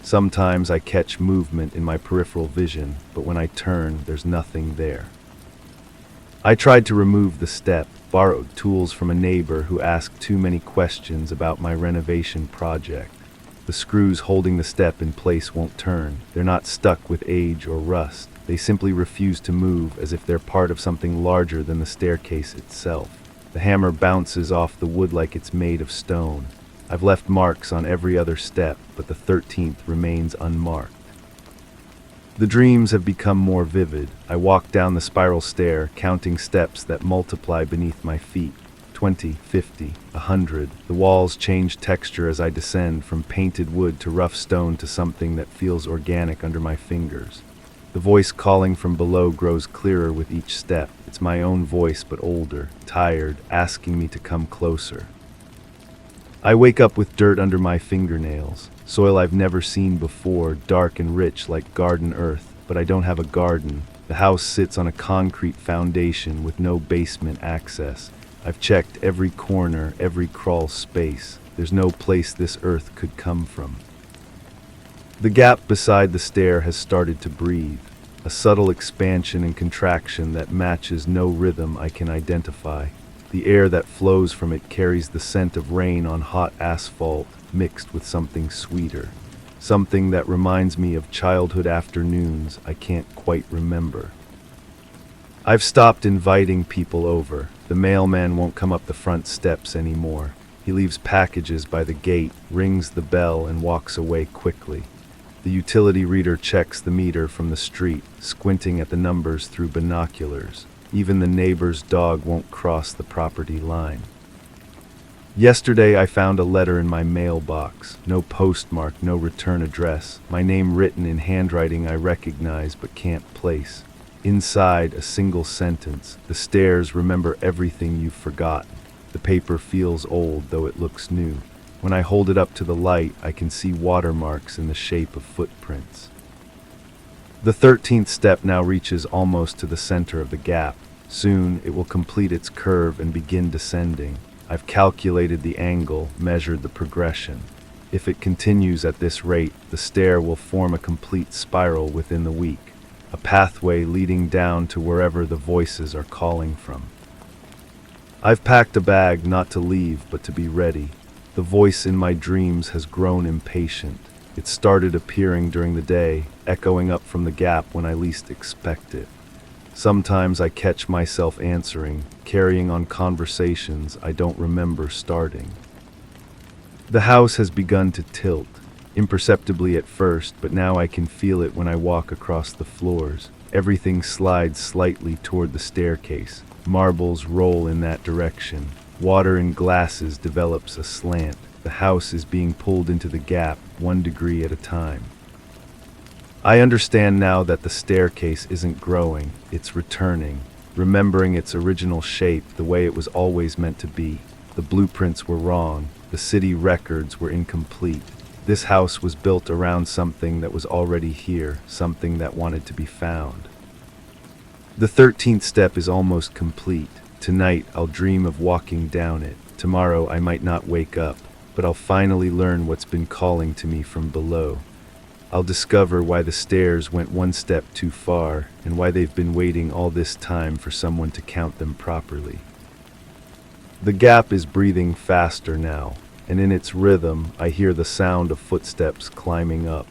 Sometimes I catch movement in my peripheral vision, but when I turn, there's nothing there. I tried to remove the step, borrowed tools from a neighbor who asked too many questions about my renovation project. The screws holding the step in place won't turn. They're not stuck with age or rust. They simply refuse to move, as if they're part of something larger than the staircase itself. The hammer bounces off the wood like it's made of stone. I've left marks on every other step, but the 13th remains unmarked. The dreams have become more vivid. I walk down the spiral stair, counting steps that multiply beneath my feet. 20, 50, 100. The walls change texture as I descend, from painted wood to rough stone to something that feels organic under my fingers. The voice calling from below grows clearer with each step. It's my own voice, but older, tired, asking me to come closer. I wake up with dirt under my fingernails, soil I've never seen before, dark and rich like garden earth, but I don't have a garden. The house sits on a concrete foundation with no basement access. I've checked every corner, every crawl space. There's no place this earth could come from. The gap beside the stair has started to breathe, a subtle expansion and contraction that matches no rhythm I can identify. The air that flows from it carries the scent of rain on hot asphalt, mixed with something sweeter, something that reminds me of childhood afternoons I can't quite remember. I've stopped inviting people over. The mailman won't come up the front steps anymore. He leaves packages by the gate, rings the bell, and walks away quickly. The utility reader checks the meter from the street, squinting at the numbers through binoculars. Even the neighbor's dog won't cross the property line. Yesterday I found a letter in my mailbox. No postmark, no return address. My name written in handwriting I recognize but can't place. Inside, a single sentence. The stairs remember everything you've forgotten. The paper feels old, though it looks new. When I hold it up to the light, I can see watermarks in the shape of footprints. The 13th step now reaches almost to the center of the gap. Soon, it will complete its curve and begin descending. I've calculated the angle, measured the progression. If it continues at this rate, the stair will form a complete spiral within the week, a pathway leading down to wherever the voices are calling from. I've packed a bag not to leave, but to be ready. The voice in my dreams has grown impatient. It started appearing during the day, echoing up from the gap when I least expect it. Sometimes I catch myself answering, carrying on conversations I don't remember starting. The house has begun to tilt, imperceptibly at first, but now I can feel it when I walk across the floors. Everything slides slightly toward the staircase. Marbles roll in that direction. Water in glasses develops a slant. The house is being pulled into the gap, 1 degree at a time. I understand now that the staircase isn't growing, it's returning, remembering its original shape the way it was always meant to be. The blueprints were wrong, the city records were incomplete. This house was built around something that was already here, something that wanted to be found. The 13th step is almost complete. Tonight, I'll dream of walking down it. Tomorrow, I might not wake up, but I'll finally learn what's been calling to me from below. I'll discover why the stairs went 1 step too far, and why they've been waiting all this time for someone to count them properly. The gap is breathing faster now, and in its rhythm, I hear the sound of footsteps climbing up.